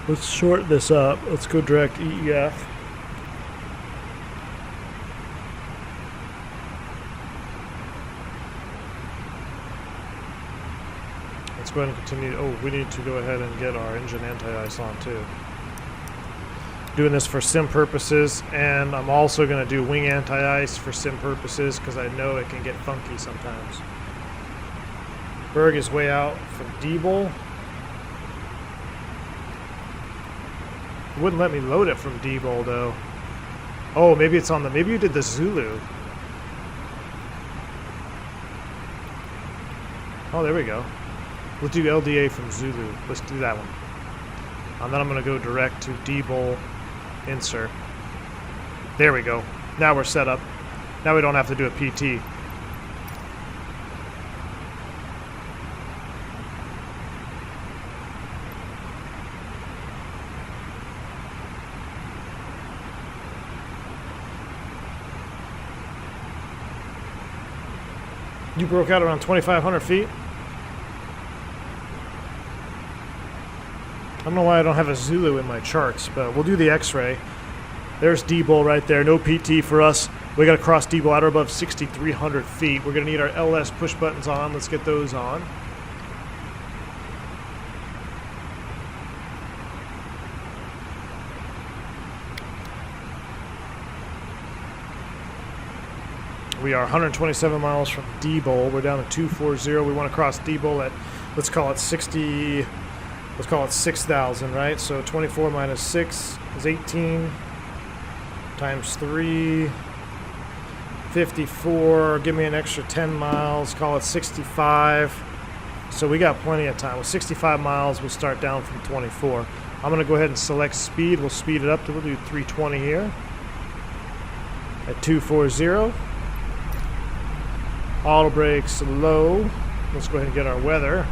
Let's short this up. Let's go direct EEF. Let's go ahead and continue. Oh, we need to go ahead and get our engine anti-ice on too. Doing this for sim purposes, and I'm also going to do wing anti-ice for sim purposes because I know it can get funky sometimes. Berg is way out from D-Bowl. Wouldn't let me load it from D-Bowl though. Oh, maybe it's on the, maybe you did the Zulu. Oh, there we go. We'll do LDA from Zulu. Let's do that one. And then I'm going to go direct to D-Bowl insert. There we go. Now we're set up. Now we don't have to do a PT. You broke out around 2,500 feet? I don't know why I don't have a Zulu in my charts, but we'll do the X-ray. There's D-Bowl right there. No PT for us. We got to cross D-Bowl at or above 6,300 feet. We're going to need our LS push buttons on. Let's get those on. We are 127 miles from D-Bowl. We're down to 240. We want to cross D-Bowl at, let's call it 60, let's call it 6,000, right? So 24 minus 6 is 18 times 3, 54. Give me an extra 10 miles, call it 65. So we got plenty of time. With 65 miles, we'll start down from 24. I'm going to go ahead and select speed. We'll speed it up to, we'll do 320 here at 240. Auto brakes low. Let's go ahead and get our weather.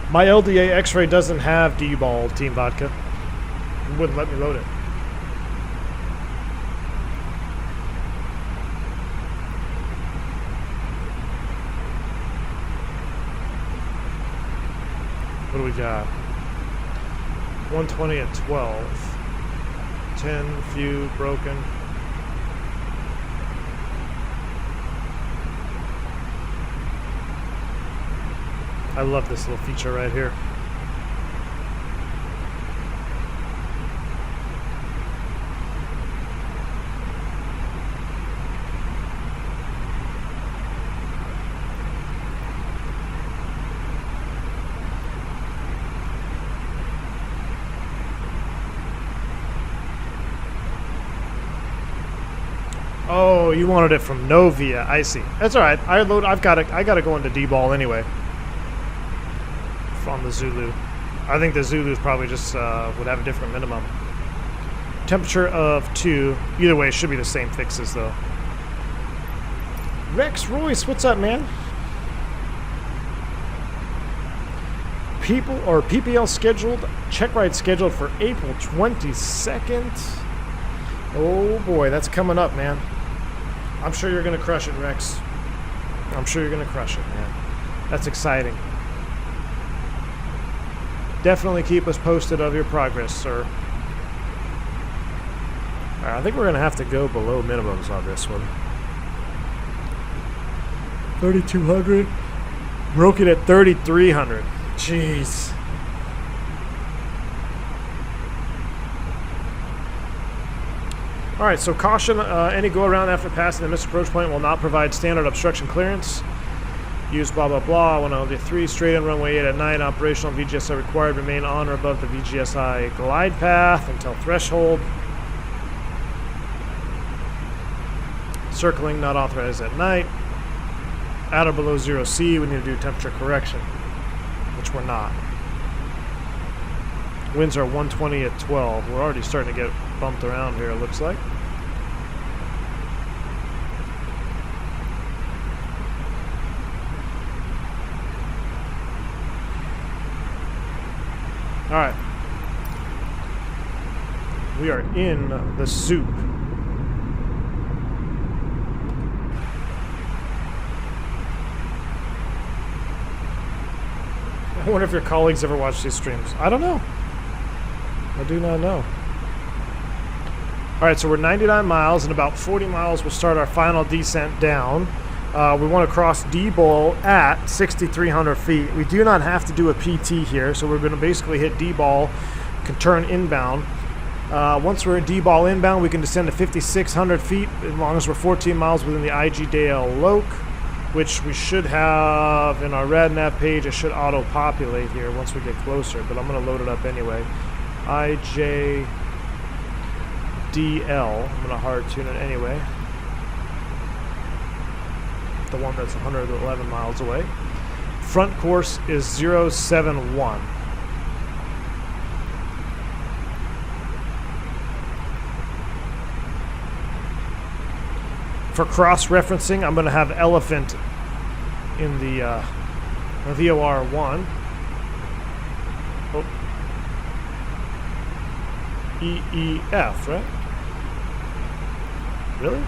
My LDA X-ray doesn't have D-Ball, Team Vodka. It wouldn't let me load it. What do we got? 120 at 12. 10, few, broken. I love this little feature right here. Oh, you wanted it from Novia. I see. That's all right. I got to go into D-Ball anyway. On the Zulu. I think the Zulu's probably just would have a different minimum. Temperature of 2. Either way, it should be the same fixes though. Rex Royce, what's up, man? PPL scheduled, check ride scheduled for April 22nd. Oh boy, that's coming up, man. I'm sure you're gonna crush it, Rex. I'm sure you're gonna crush it, man. That's exciting. Definitely keep us posted of your progress, sir. Alright, I think we're going to have to go below minimums on this one. 3,200. Broke it at 3,300. Jeez. Alright, so caution, any go around after passing the missed approach point will not provide standard obstruction clearance. Use blah blah blah. 103 straight in runway 8 at night. Operational VGSI required. Remain on or above the VGSI glide path until threshold. Circling not authorized at night. At or below 0C, we need to do temperature correction, which we're not. Winds are 120 at 12. We're already starting to get bumped around here, it looks like. Alright. We are in the soup. I wonder if your colleagues ever watch these streams. I don't know. I do not know. Alright, so we're 99 miles. In about 40 miles, we'll start our final descent down. We want to cross D-Bowl at 6,300 feet. We do not have to do a PT here, so we're going to basically hit D-Ball, can turn inbound. Once we're at D-Ball inbound, we can descend to 5,600 feet as long as we're 14 miles within the IGDL LOC, which we should have in our RadNav page. It should auto-populate here once we get closer, but I'm going to load it up anyway. IJDL. I'm going to hard tune it anyway. The one that's 111 miles away. Front course is 071. For cross-referencing, I'm going to have Elephant in the VOR1. Oh. EEF, right? Really?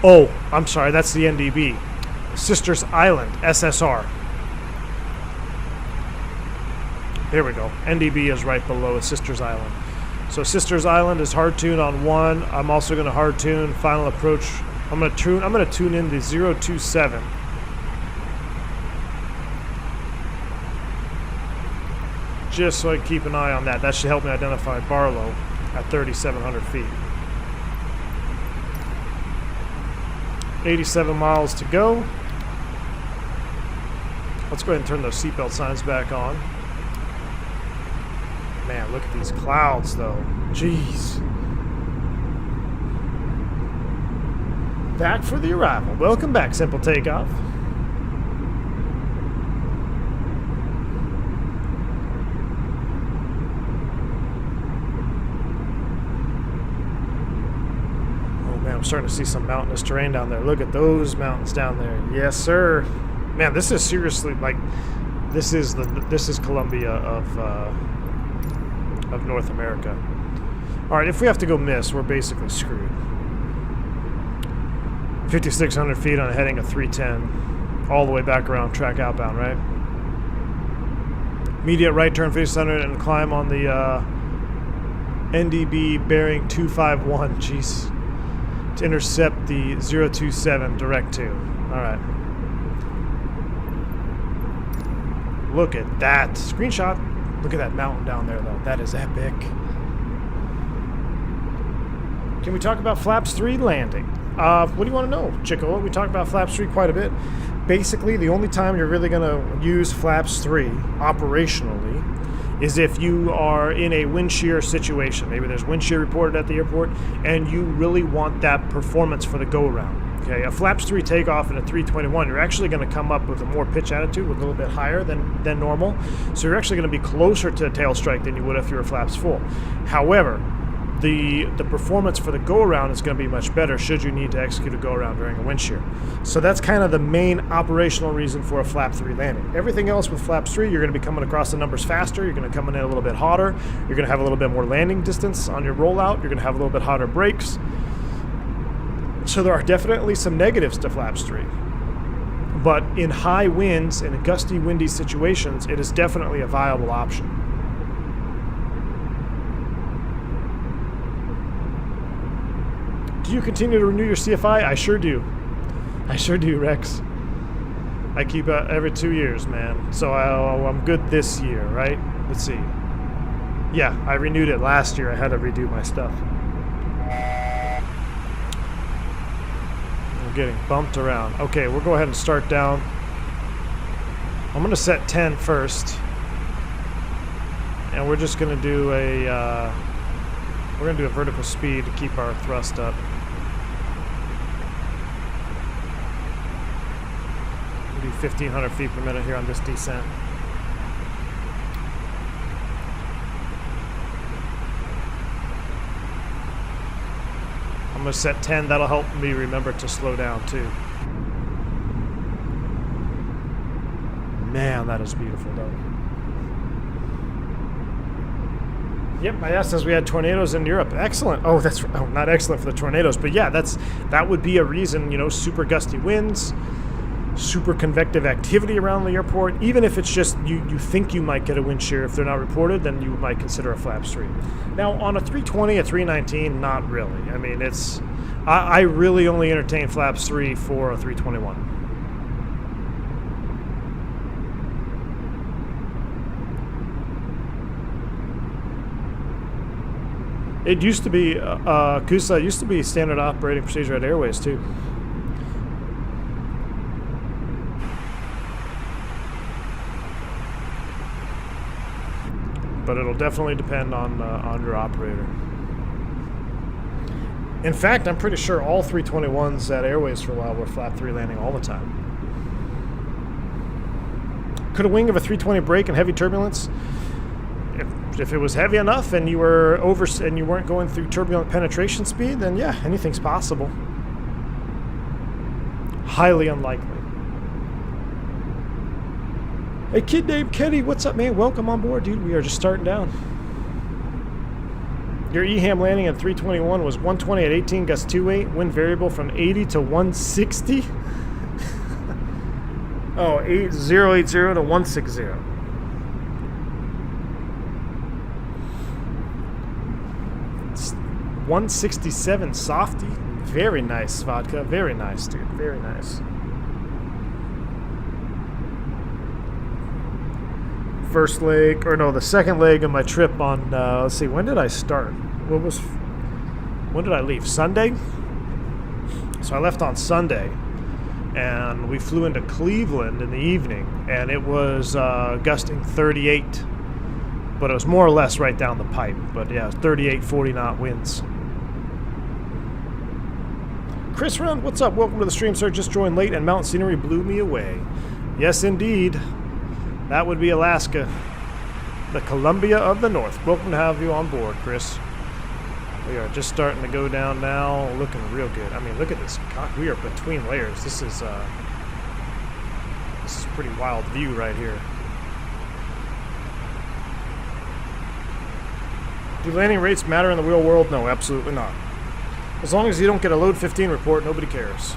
Oh, I'm sorry, that's the NDB. Sisters Island, SSR. There we go. NDB is right below Sisters Island. So Sisters Island is hard tune on 1. I'm also going to hard tune final approach. I'm going to tune in the 027. Just so I can keep an eye on that. That should help me identify Barlow at 3,700 feet. 87 miles to go. Let's go ahead and turn those seatbelt signs back on. Man, look at these clouds, though. Jeez. Back for the arrival. Welcome back, Simple Takeoff. Oh man, I'm starting to see some mountainous terrain down there. Look at those mountains down there. Yes, sir. Man, this is seriously like this is Colombia of North America. All right, if we have to go miss, we're basically screwed. 5,600 feet on a heading of 310, all the way back around track outbound, right? Immediate right turn 5,600 and climb on the NDB bearing 251. Jeez, to intercept the 027 direct to. All right. Look at that screenshot. Look at that mountain down there, though. That is epic. Can we talk about Flaps 3 landing? What do you want to know, Chico? We talked about Flaps 3 quite a bit. Basically, the only time you're really going to use Flaps 3 operationally is if you are in a wind shear situation. Maybe there's wind shear reported at the airport, and you really want that performance for the go-around. Okay, a Flaps 3 takeoff in a 321, you're actually going to come up with a more pitch attitude, with a little bit higher than normal. So you're actually going to be closer to tail strike than you would if you were Flaps full. However, the performance for the go-around is going to be much better should you need to execute a go-around during a wind shear. So that's kind of the main operational reason for a Flap 3 landing. Everything else with Flaps 3, you're going to be coming across the numbers faster, you're going to come in a little bit hotter, you're going to have a little bit more landing distance on your rollout, you're going to have a little bit hotter brakes. So there are definitely some negatives to Flaps 3. But in high winds and gusty, windy situations, it is definitely a viable option. you continue to renew your CFI? I sure do. I sure do, Rex. I keep every 2 years, man. So I'm good this year, right? Let's see. Yeah, I renewed it last year. I had to redo my stuff. I'm getting bumped around. Okay, we'll go ahead and start down. I'm going to set 10 first. And we're just going to do a vertical speed to keep our thrust up. We'll do 1,500 feet per minute here on this descent. I'm going to set 10. That'll help me remember to slow down too. Man, that is beautiful though. Yep, I asked as we had tornadoes in Europe. Excellent. Oh, that's not excellent for the tornadoes, but yeah, that would be a reason, you know, super gusty winds, super convective activity around the airport. Even if it's just you think you might get a wind shear, if they're not reported, then you might consider a flaps 3. Now, on a 320, a 319, not really. I mean, I really only entertain flaps 3 for a 321. It used to be, CUSA used to be standard operating procedure at Airways too. But it'll definitely depend on your operator. In fact, I'm pretty sure all 321s at Airways for a while were flap 3 landing all the time. Could a wing of a 320 break in heavy turbulence? If it was heavy enough and you were and you weren't going through turbulent penetration speed, then yeah, anything's possible. Highly unlikely. Hey, kid named Kenny, what's up, man? Welcome on board, dude. We are just starting down. Your EHAM landing at 321 was 120 at 18, gust 2.8, wind variable from 80 to 160. Oh, 8080 to 160. 167 softy. Very nice, Vodka. Very nice, dude. Very nice. First leg, or no, the second leg of my trip on, let's see, when did I start? When did I leave? Sunday? So I left on Sunday, and we flew into Cleveland in the evening, and it was gusting 38, but it was more or less right down the pipe. But yeah, 38, 40 knot winds. Chris Rund, what's up? Welcome to the stream, sir. Just joined late and mountain scenery blew me away. Yes, indeed. That would be Alaska. The Colombia of the North. Welcome to have you on board, Chris. We are just starting to go down now. Looking real good. I mean, look at this. God, we are between layers. This is a pretty wild view right here. Do landing rates matter in the real world? No, absolutely not. As long as you don't get a load 15 report, nobody cares.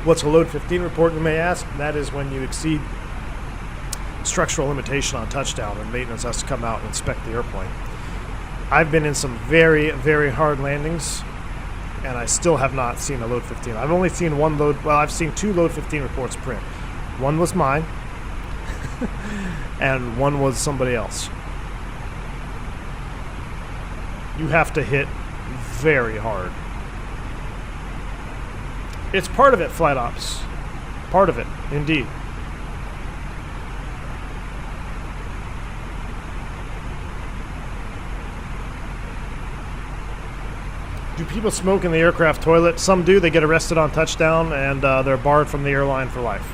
What's a load 15 report, you may ask? That is when you exceed structural limitation on touchdown and maintenance has to come out and inspect the airplane. I've been in some very, very hard landings, and I still have not seen a load 15. I've only seen one load, well, I've seen 2 load 15 reports print. One was mine, and one was somebody else. You have to hit very hard. It's part of it, flight ops. Part of it, indeed. Do people smoke in the aircraft toilet? Some do. They get arrested on touchdown, and they're barred from the airline for life.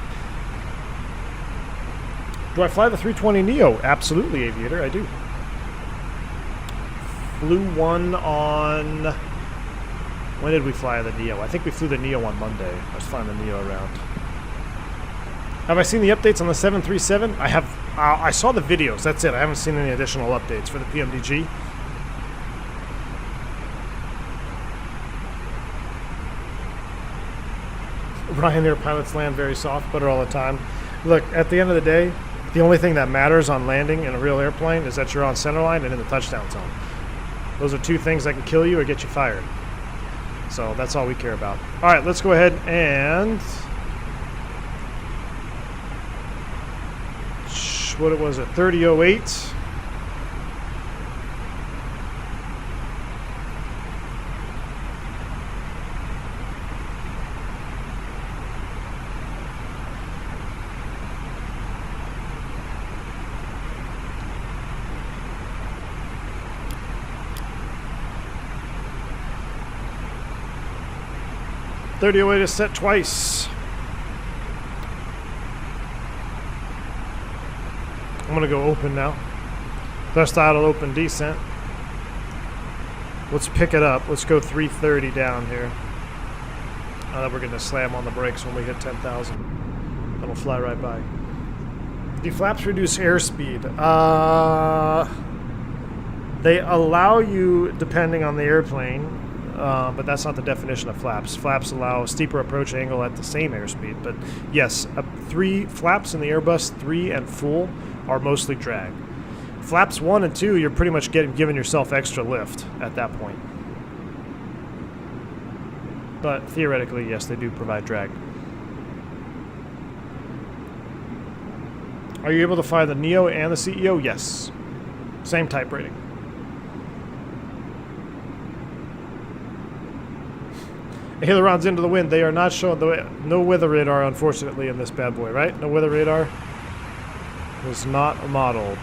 Do I fly the 320 Neo? Absolutely, Aviator, I do. Flew one on... When did we fly the Neo? I think we flew the Neo on Monday. I was flying the Neo around. Have I seen the updates on the 737? I have. I saw the videos. That's it. I haven't seen any additional updates for the PMDG. Ryanair pilots land very soft, butter all the time. Look, at the end of the day, The only thing that matters on landing in a real airplane is that you're on centerline and in the touchdown zone. Those are two things that can kill you or get you fired. So that's all we care about. All right, let's go ahead and... what was it? 3008. .3008 is set twice. I'm gonna go open now. Thrust idle, open descent. Let's pick it up. Let's go 330 down here. Then we're gonna slam on the brakes when we hit 10,000. It'll fly right by. The flaps reduce airspeed. They allow you, depending on the airplane, but that's not the definition of flaps. Flaps allow a steeper approach angle at the same airspeed. But yes, 3 flaps in the Airbus 3 and full are mostly drag. Flaps 1 and 2, you're pretty much giving yourself extra lift at that point. But theoretically, yes, they do provide drag. Are you able to fly the Neo and the CEO? Yes. Same type rating. Ailerons into the wind. They are not showing no weather radar, unfortunately, in this bad boy, right? No weather radar. Was not modeled.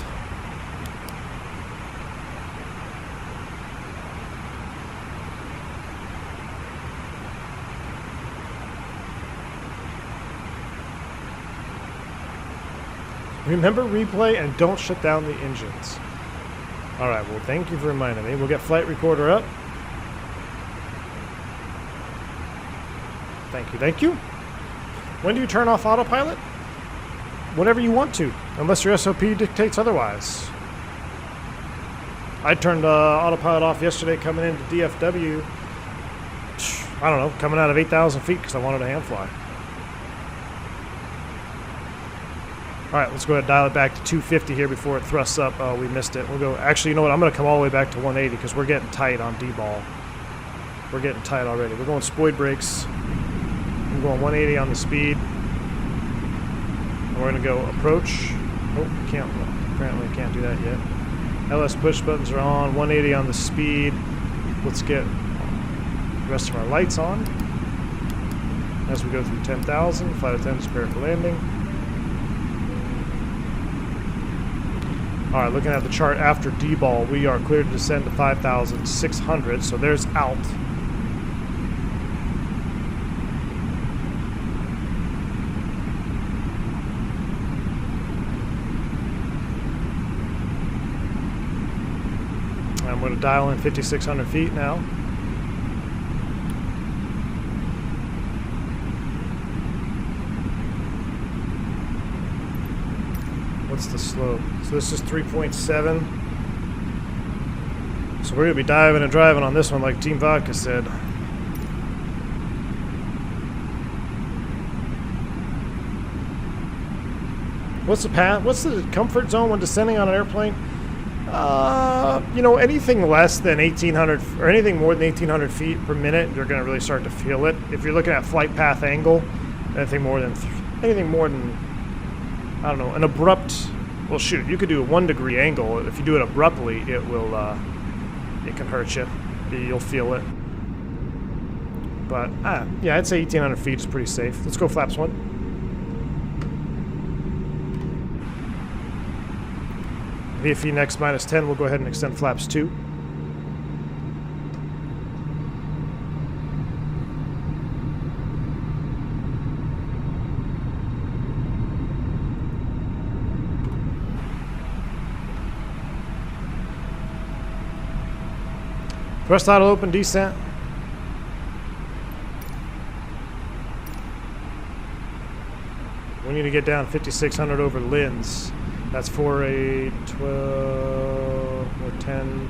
Remember replay and don't shut down the engines. Alright, well, thank you for reminding me. We'll get flight recorder up. Thank you, thank you. When do you turn off autopilot? Whenever you want to, unless your SOP dictates otherwise. I turned autopilot off yesterday coming into DFW. I don't know, coming out of 8,000 feet because I wanted to hand fly. Alright, let's go ahead and dial it back to 250 here before it thrusts up. Oh, we missed it. We'll go, actually, you know what, I'm going to come all the way back to 180 because we're getting tight on D-ball. We're getting tight already. We're going spoid brakes. I'm going 180 on the speed. And we're going to go approach. Oh, can't. Apparently can't do that yet. LS push buttons are on. 180 on the speed. Let's get the rest of our lights on. As we go through 10,000, flight attendants prepare for landing. Alright, looking at the chart after D-ball, we are cleared to descend to 5,600, so there's out. I'm going to dial in 5,600 feet now. What's the slope? So this is 3.7. So we're going to be diving and driving on this one like Team Vodka said. What's the path? What's the comfort zone when descending on an airplane? You know, anything less than 1,800 or anything more than 1,800 feet per minute, you're going to really start to feel it. If you're looking at flight path angle, anything more than I don't know, an abrupt. Well, shoot, you could do a 1 degree angle. If you do it abruptly, it will. It can hurt you. You'll feel it. But yeah, I'd say 1,800 feet is pretty safe. Let's go flaps 1. VFE next -10, we'll go ahead and extend flaps 2. Thrust idle open descent. We need to get down 5,600 over Linz. That's for a 12 or 10.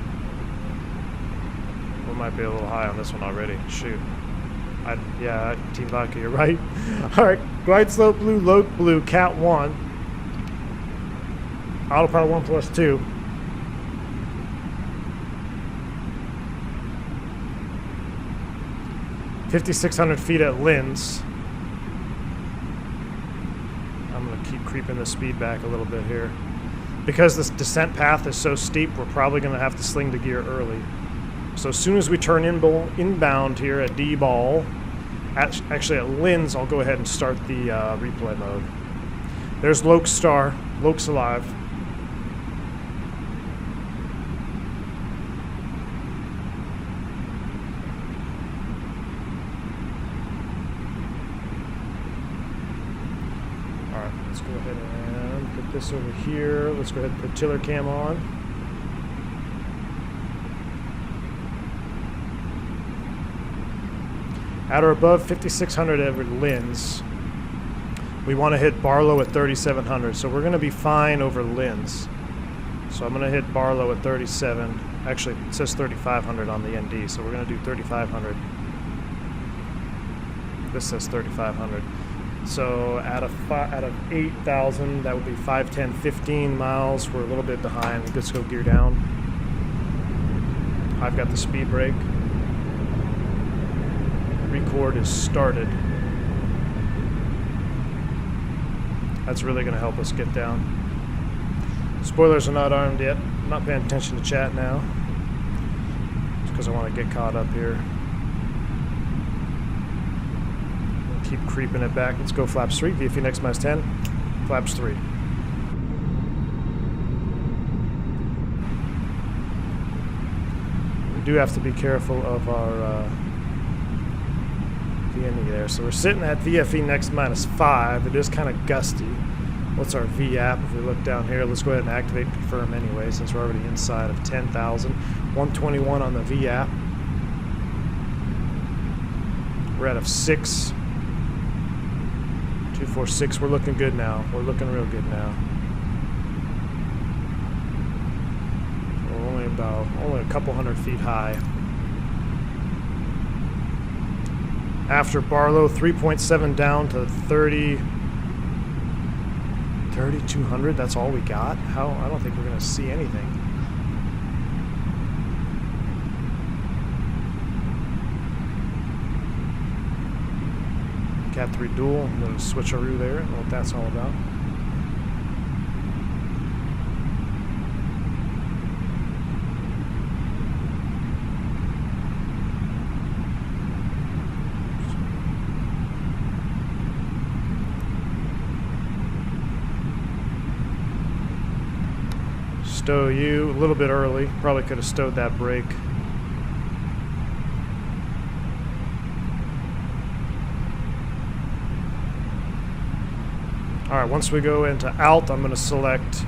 We might be a little high on this one already. Shoot. Yeah, Team Vodka, you're right. All right, glide slope blue, load blue, cat 1. Autopilot 1 plus 2. $5,600 feet at Linz. I'm going to keep creeping the speed back a little bit here. Because this descent path is so steep, we're probably going to have to sling the gear early. So as soon as we turn inbound here at D-Ball, actually at Linz, I'll go ahead and start the replay mode. There's Loke's star. Loke's alive. Alright, let's go ahead and put this over here. Let's go ahead and put tiller cam on. At or above 5,600 over Linz. We want to hit Barlow at 3,700, so we're going to be fine over Linz. So I'm going to hit Barlow at 37. Actually, it says 3,500 on the ND, so we're going to do 3,500. This says 3,500. So out of 8,000, that would be 5, 10, 15 miles. We're a little bit behind. Let's go gear down. I've got the speed brake. Record is started. That's really going to help us get down. Spoilers are not armed yet. I'm not paying attention to chat now. Just because I want to get caught up here. We'll keep creeping it back. Let's go flaps 3. VFE next minus 10. Flaps 3. We do have to be careful of our VNE there. So we're sitting at VFE next minus 5. It is kind of gusty. What's our VAP? If we look down here, let's go ahead and activate and confirm anyway, since we're already inside of 10,000. 121 on the VAP. We're out of 6. 246. We're looking good now. We're looking real good now. We're only a couple hundred feet high. After Barlow, 3.7 down to 3,200. That's all we got? How? I don't think we're going to see anything. Cat 3 dual. I'm going to switcheroo there. I don't know what that's all about. Stow you a little bit early. Probably could have stowed that brake. Alright, once we go into alt, I'm going to select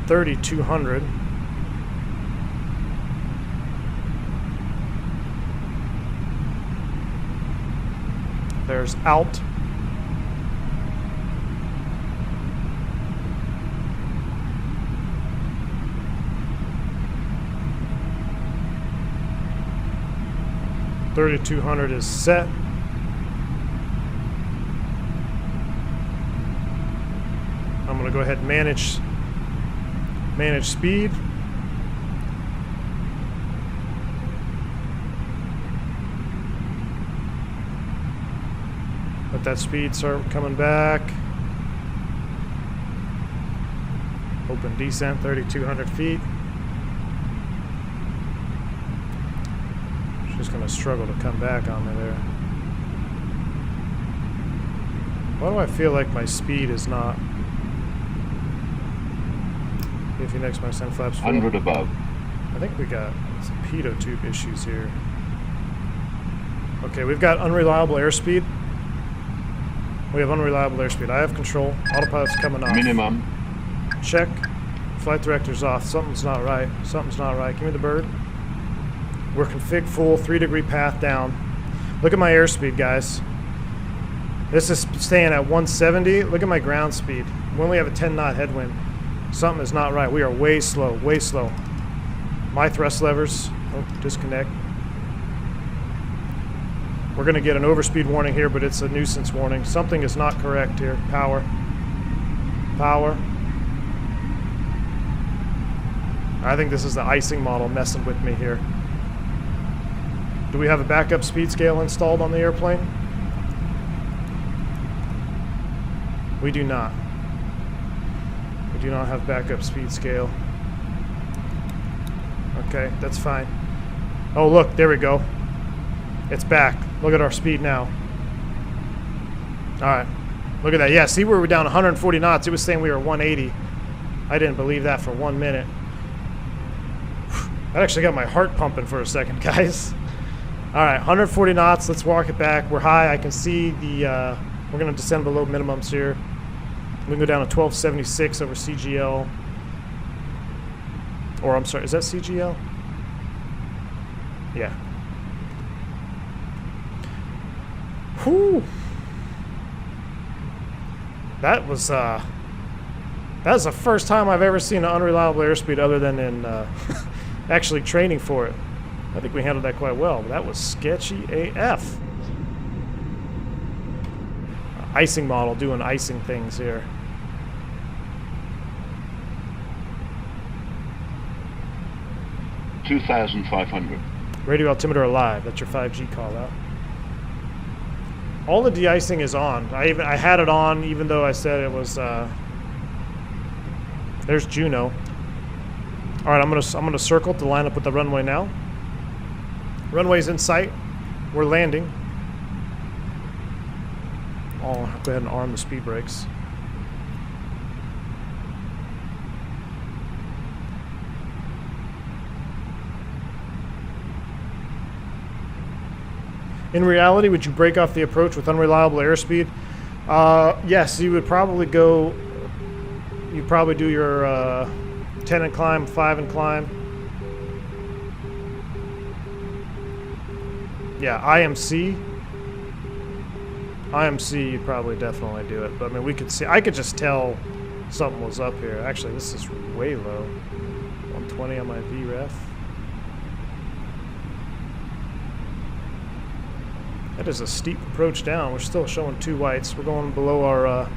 3,200. There's alt. $3,200 is set. I'm going to go ahead and manage speed. Let that speed start coming back. Open descent, 3,200 feet. Just going to struggle to come back on me there. Why do I feel like my speed is not? If you next my send flaps 100 above. I think we got some pitot tube issues here. Okay, we've got unreliable airspeed. We have unreliable airspeed. I have control. Autopilot's coming off. Minimum. Check. Flight director's off. Something's not right. Something's not right. Give me the bird. We're config full, 3-degree path down. Look at my airspeed, guys. This is staying at 170. Look at my ground speed. We only have a 10-knot headwind. Something is not right. We are way slow, way slow. My thrust levers. Oh, disconnect. We're going to get an overspeed warning here, but it's a nuisance warning. Something is not correct here. Power. Power. I think this is the icing model messing with me here. Do we have a backup speed scale installed on the airplane? We do not. We do not have backup speed scale. Okay, that's fine. Oh, look, there we go. It's back. Look at our speed now. Alright. Look at that. Yeah, see where we're down 140 knots. It was saying we were 180. I didn't believe that for 1 minute. That actually got my heart pumping for a second, guys. Alright, 140 knots. Let's walk it back. We're high. I can see the... we're going to descend below minimums here. We can go down to 1276 over CGL. Or, I'm sorry, is that CGL? Yeah. Whew. That was the first time I've ever seen an unreliable airspeed other than in actually training for it. I think we handled that quite well, but that was sketchy AF. Icing model doing icing things here. $2,500. Radio altimeter alive. That's your 5G call out. All the de-icing is on. I had it on even though I said it was there's Juneau. Alright, I'm gonna circle to line up with the runway now. Runway's in sight. We're landing. I'll go ahead and arm the speed brakes. In reality, would you break off the approach with unreliable airspeed? Yes, you would probably go... You'd probably do your 10 and climb, 5 and climb. Yeah, IMC. IMC, you'd probably definitely do it. But I mean, we could see... I could just tell something was up here. Actually, this is way low. 120 on my VREF. That is a steep approach down. We're still showing 2 whites. We're going below our... well,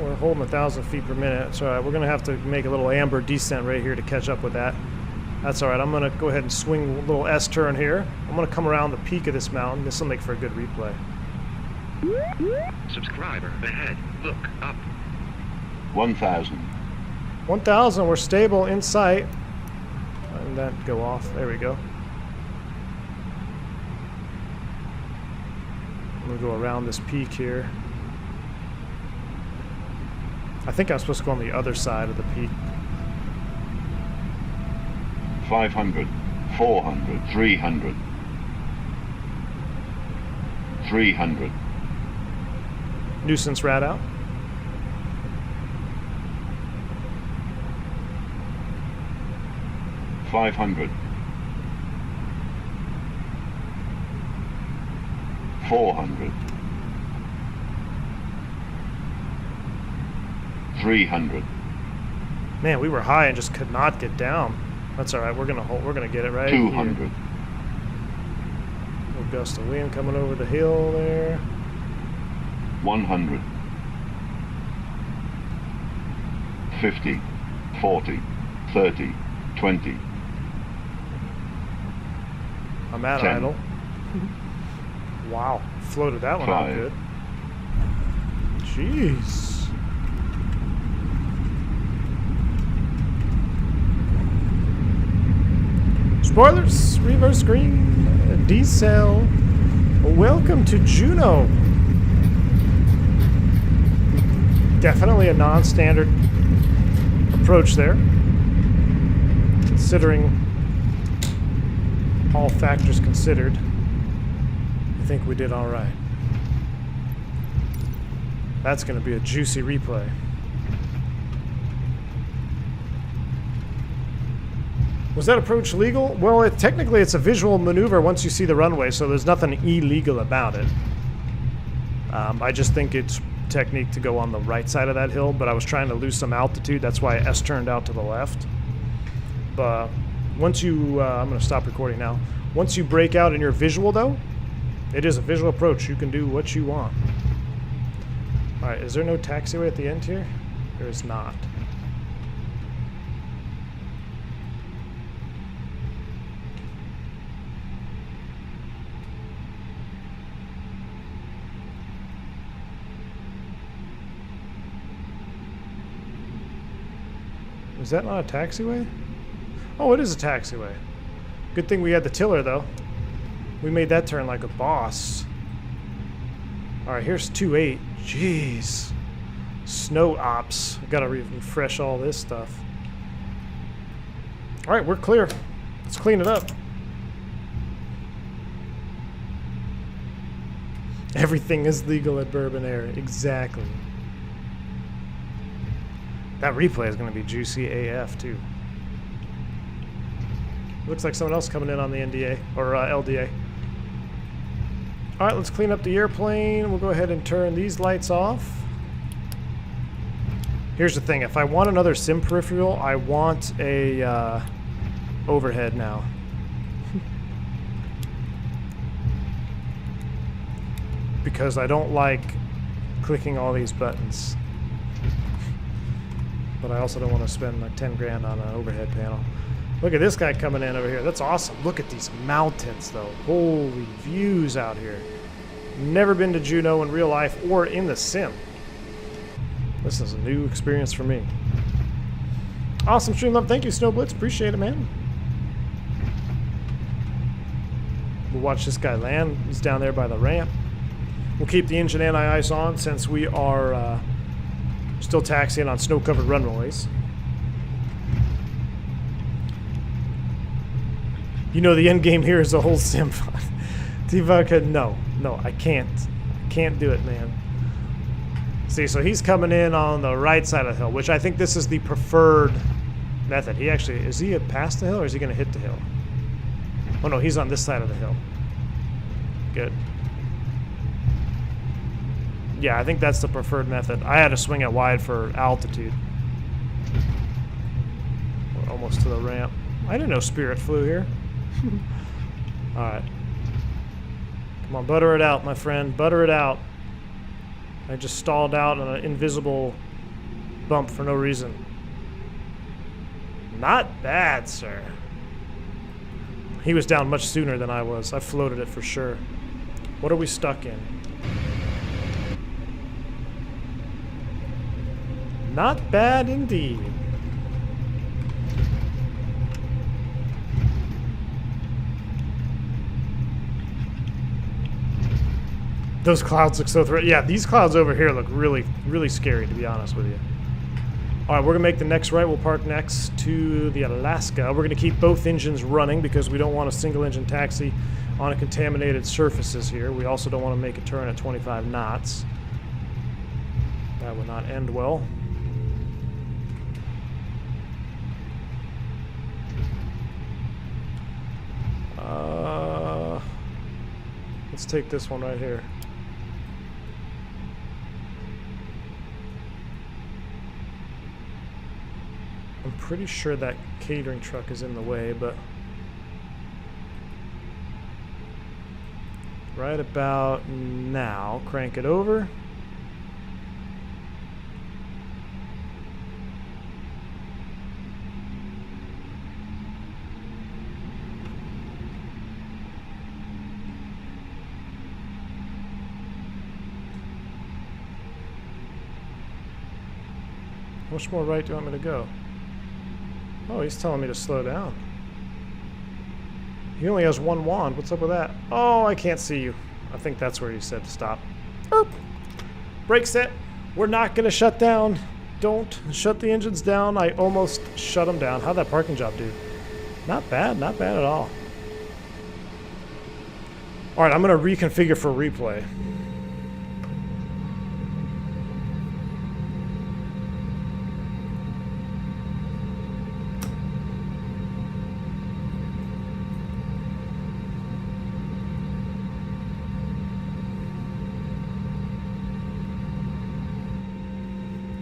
we're holding 1,000 feet per minute. It's alright. We're going to have to make a little amber descent right here to catch up with that. That's alright. I'm going to go ahead and swing a little S-turn here. I'm going to come around the peak of this mountain. This will make for a good replay. Subscriber ahead. Look up. 1,000. 1,000. We're stable in sight. And that go off. There we go. I'm going to go around this peak here. I think I'm supposed to go on the other side of the peak. 500, 400, 300. 300. Nuisance rat out. $500. 400. 300. Man, we were high and just could not get down. That's all right. We're gonna hold. We're gonna get it right 200. here. Little gust of wind coming over the hill there. 100. 50. 40. 30. 20. I'm at 10. idle. Wow, floated that one 5. out good. Jeez. Spoilers, reverse green, D-cell. Welcome to Juneau. Definitely a non-standard approach there, considering all factors considered. I think we did all right. That's going to be a juicy replay. Was that approach legal? Well, technically it's a visual maneuver once you see the runway, so there's nothing illegal about it. I just think it's technique to go on the right side of that hill, but I was trying to lose some altitude. That's why S turned out to the left. But once you... I'm going to stop recording now. Once you break out in your visual, though, it is a visual approach. You can do what you want. Alright, is there no taxiway at the end here? There is not. Is that not a taxiway? Oh, it is a taxiway. Good thing we had the tiller, though. We made that turn like a boss. Alright, here's 2-8. Jeez. Snow ops. I've got to refresh all this stuff. Alright, we're clear. Let's clean it up. Everything is legal at Bourbon Air. Exactly. That replay is going to be juicy AF, too. Looks like someone else coming in on the NDA, or LDA. Alright, let's clean up the airplane. We'll go ahead and turn these lights off. Here's the thing. If I want another sim peripheral, I want a overhead now. Because I don't like clicking all these buttons. But I also don't want to spend like 10 grand on an overhead panel. Look at this guy coming in over here. That's awesome. Look at these mountains, though. Holy views out here. Never been to Juneau in real life or in the sim. This is a new experience for me. Awesome stream love. Thank you, Snowblitz. Appreciate it, man. We'll watch this guy land. He's down there by the ramp. We'll keep the engine anti-ice on since we are still taxiing on snow-covered runways. You know the end game here is a whole sim. T-Vodka, no, I can't. I can't do it, man. See, so he's coming in on the right side of the hill, which I think this is the preferred method. He actually, is he past the hill or is he going to hit the hill? Oh no, he's on this side of the hill. Good. Yeah, I think that's the preferred method. I had to swing it wide for altitude. We're almost to the ramp. I didn't know Spirit flew here. Alright. Come on, butter it out, my friend. Butter it out. I just stalled out on an invisible bump for no reason. Not bad, sir. He was down much sooner than I was. I floated it for sure. What are we stuck in? Not bad indeed. Those clouds look so threatening. Yeah, these clouds over here look really, really scary, to be honest with you. All right, we're going to make the next right. We'll park next to the Alaska. We're going to keep both engines running because we don't want a single-engine taxi on contaminated surfaces here. We also don't want to make a turn at 25 knots. That would not end well. Let's take this one right here. I'm pretty sure that catering truck is in the way, but right about now, crank it over. How much more right do you want me to go? Oh, he's telling me to slow down. He only has one wand. What's up with that? Oh, I can't see you. I think that's where he said to stop. Erp. Brake set. We're not going to shut down. Don't shut the engines down. I almost shut them down. How'd that parking job do? Not bad. Not bad at all. All right, I'm going to reconfigure for replay.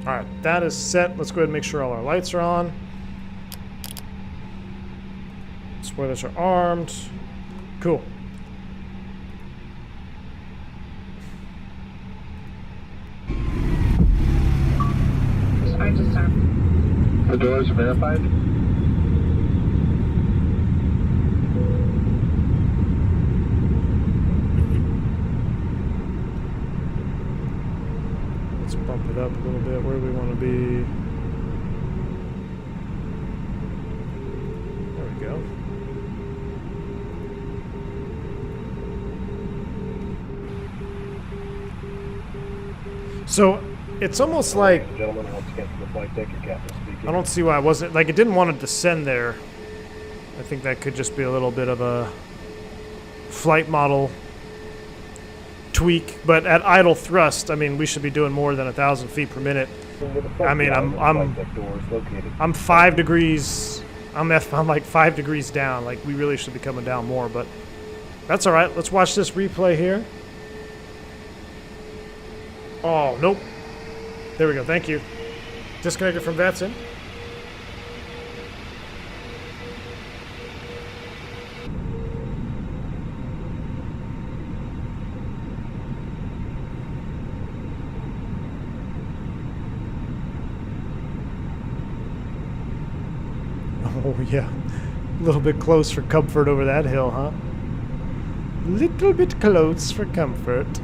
Alright, that is set. Let's go ahead and make sure all our lights are on. Spoilers are armed. Cool. Sorry, just armed. The doors are verified. Let's bump it up a little bit. Where do we want to be? So it's almost like Gentlemen, once again to the flight deck, your captain speaking. I don't see why I wasn't like it didn't want to descend there. I think that could just be a little bit of a flight model tweak, but at idle thrust, I mean, we should be doing more than 1,000 feet per minute. I mean, I'm 5 degrees. I'm like 5 degrees down. Like we really should be coming down more, but that's all right. Let's watch this replay here. Oh nope. There we go. Thank you. Disconnected from VATSIM. Oh yeah, a little bit close for comfort over that hill, huh? Little bit close for comfort.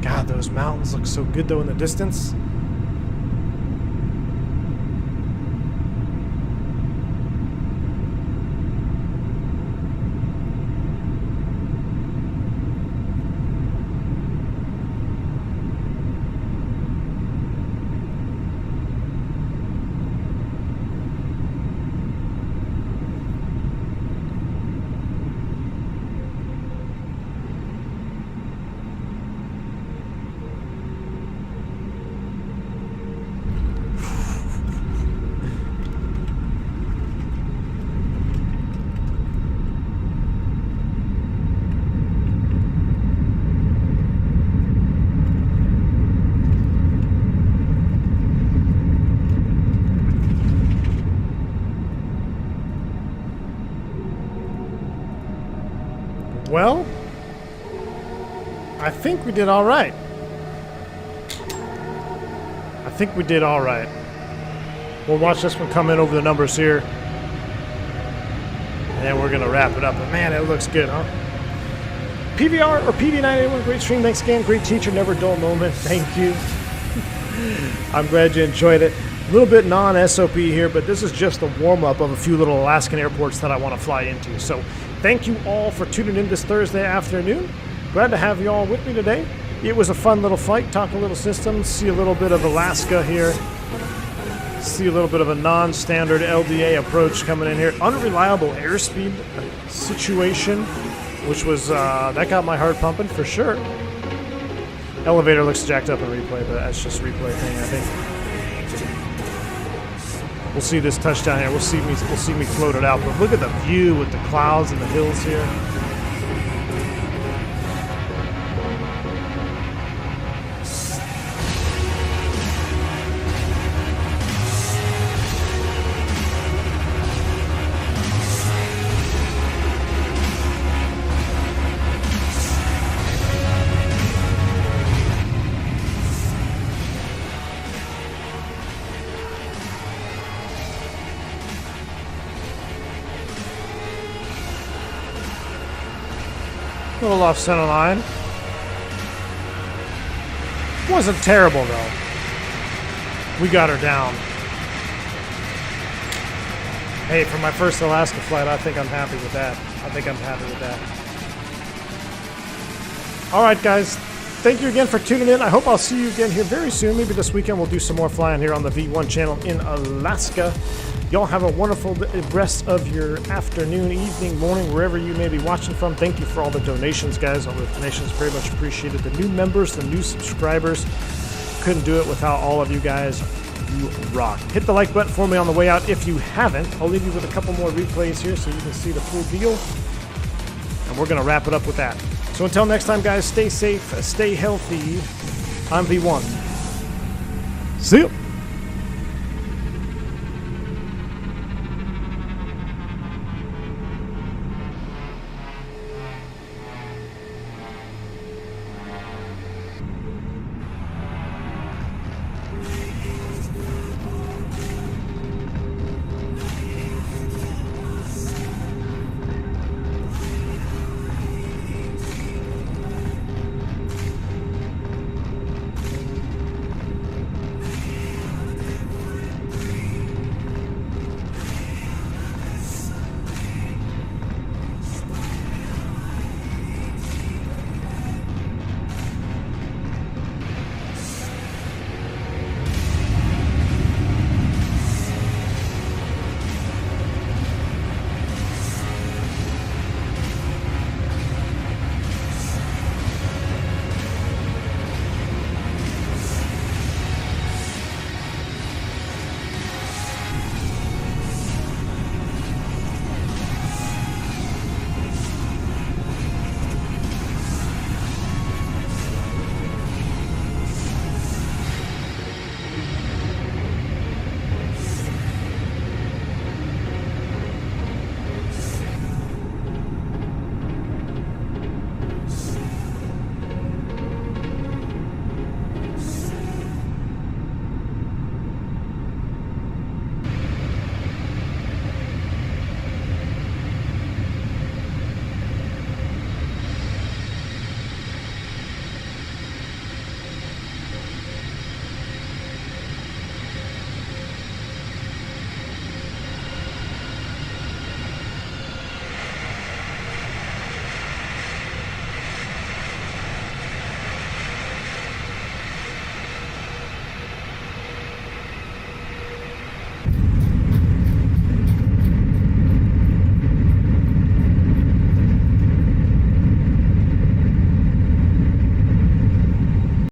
God, those mountains look so good though in the distance. Well, I think we did all right. I think we did all right. We'll watch this one come in over the numbers here. And then we're going to wrap it up. But man, it looks good, huh? PVR or PD981, great stream. Thanks again. Great teacher, never dull moment. Thank you. I'm glad you enjoyed it. A little bit non-SOP here, but this is just a warm-up of a few little Alaskan airports that I want to fly into. So thank you all for tuning in this Thursday afternoon. Glad to have you all with me today. It was a fun little flight, talk a little systems, see a little bit of Alaska here. See a little bit of a non-standard LDA approach coming in here. Unreliable airspeed situation, which was, that got my heart pumping for sure. Elevator looks jacked up in replay, but that's just replay thing, I think. We'll see this touchdown here. We'll see me float it out. But look at the view with the clouds and the hills here. A little off center line. Wasn't terrible though. We got her down. Hey, for my first Alaska flight, I think I'm happy with that. All right, guys. Thank you again for tuning in. I hope I'll see you again here very soon. Maybe this weekend we'll do some more flying here on the V1 channel in Alaska. Y'all have a wonderful rest of your afternoon, evening, morning, wherever you may be watching from. Thank you for all the donations, guys. All the donations, very much appreciated. The new members, the new subscribers. Couldn't do it without all of you guys. You rock. Hit the like button for me on the way out if you haven't. I'll leave you with a couple more replays here so you can see the full deal. And we're going to wrap it up with that. So until next time, guys, stay safe, stay healthy. I'm V1. See you.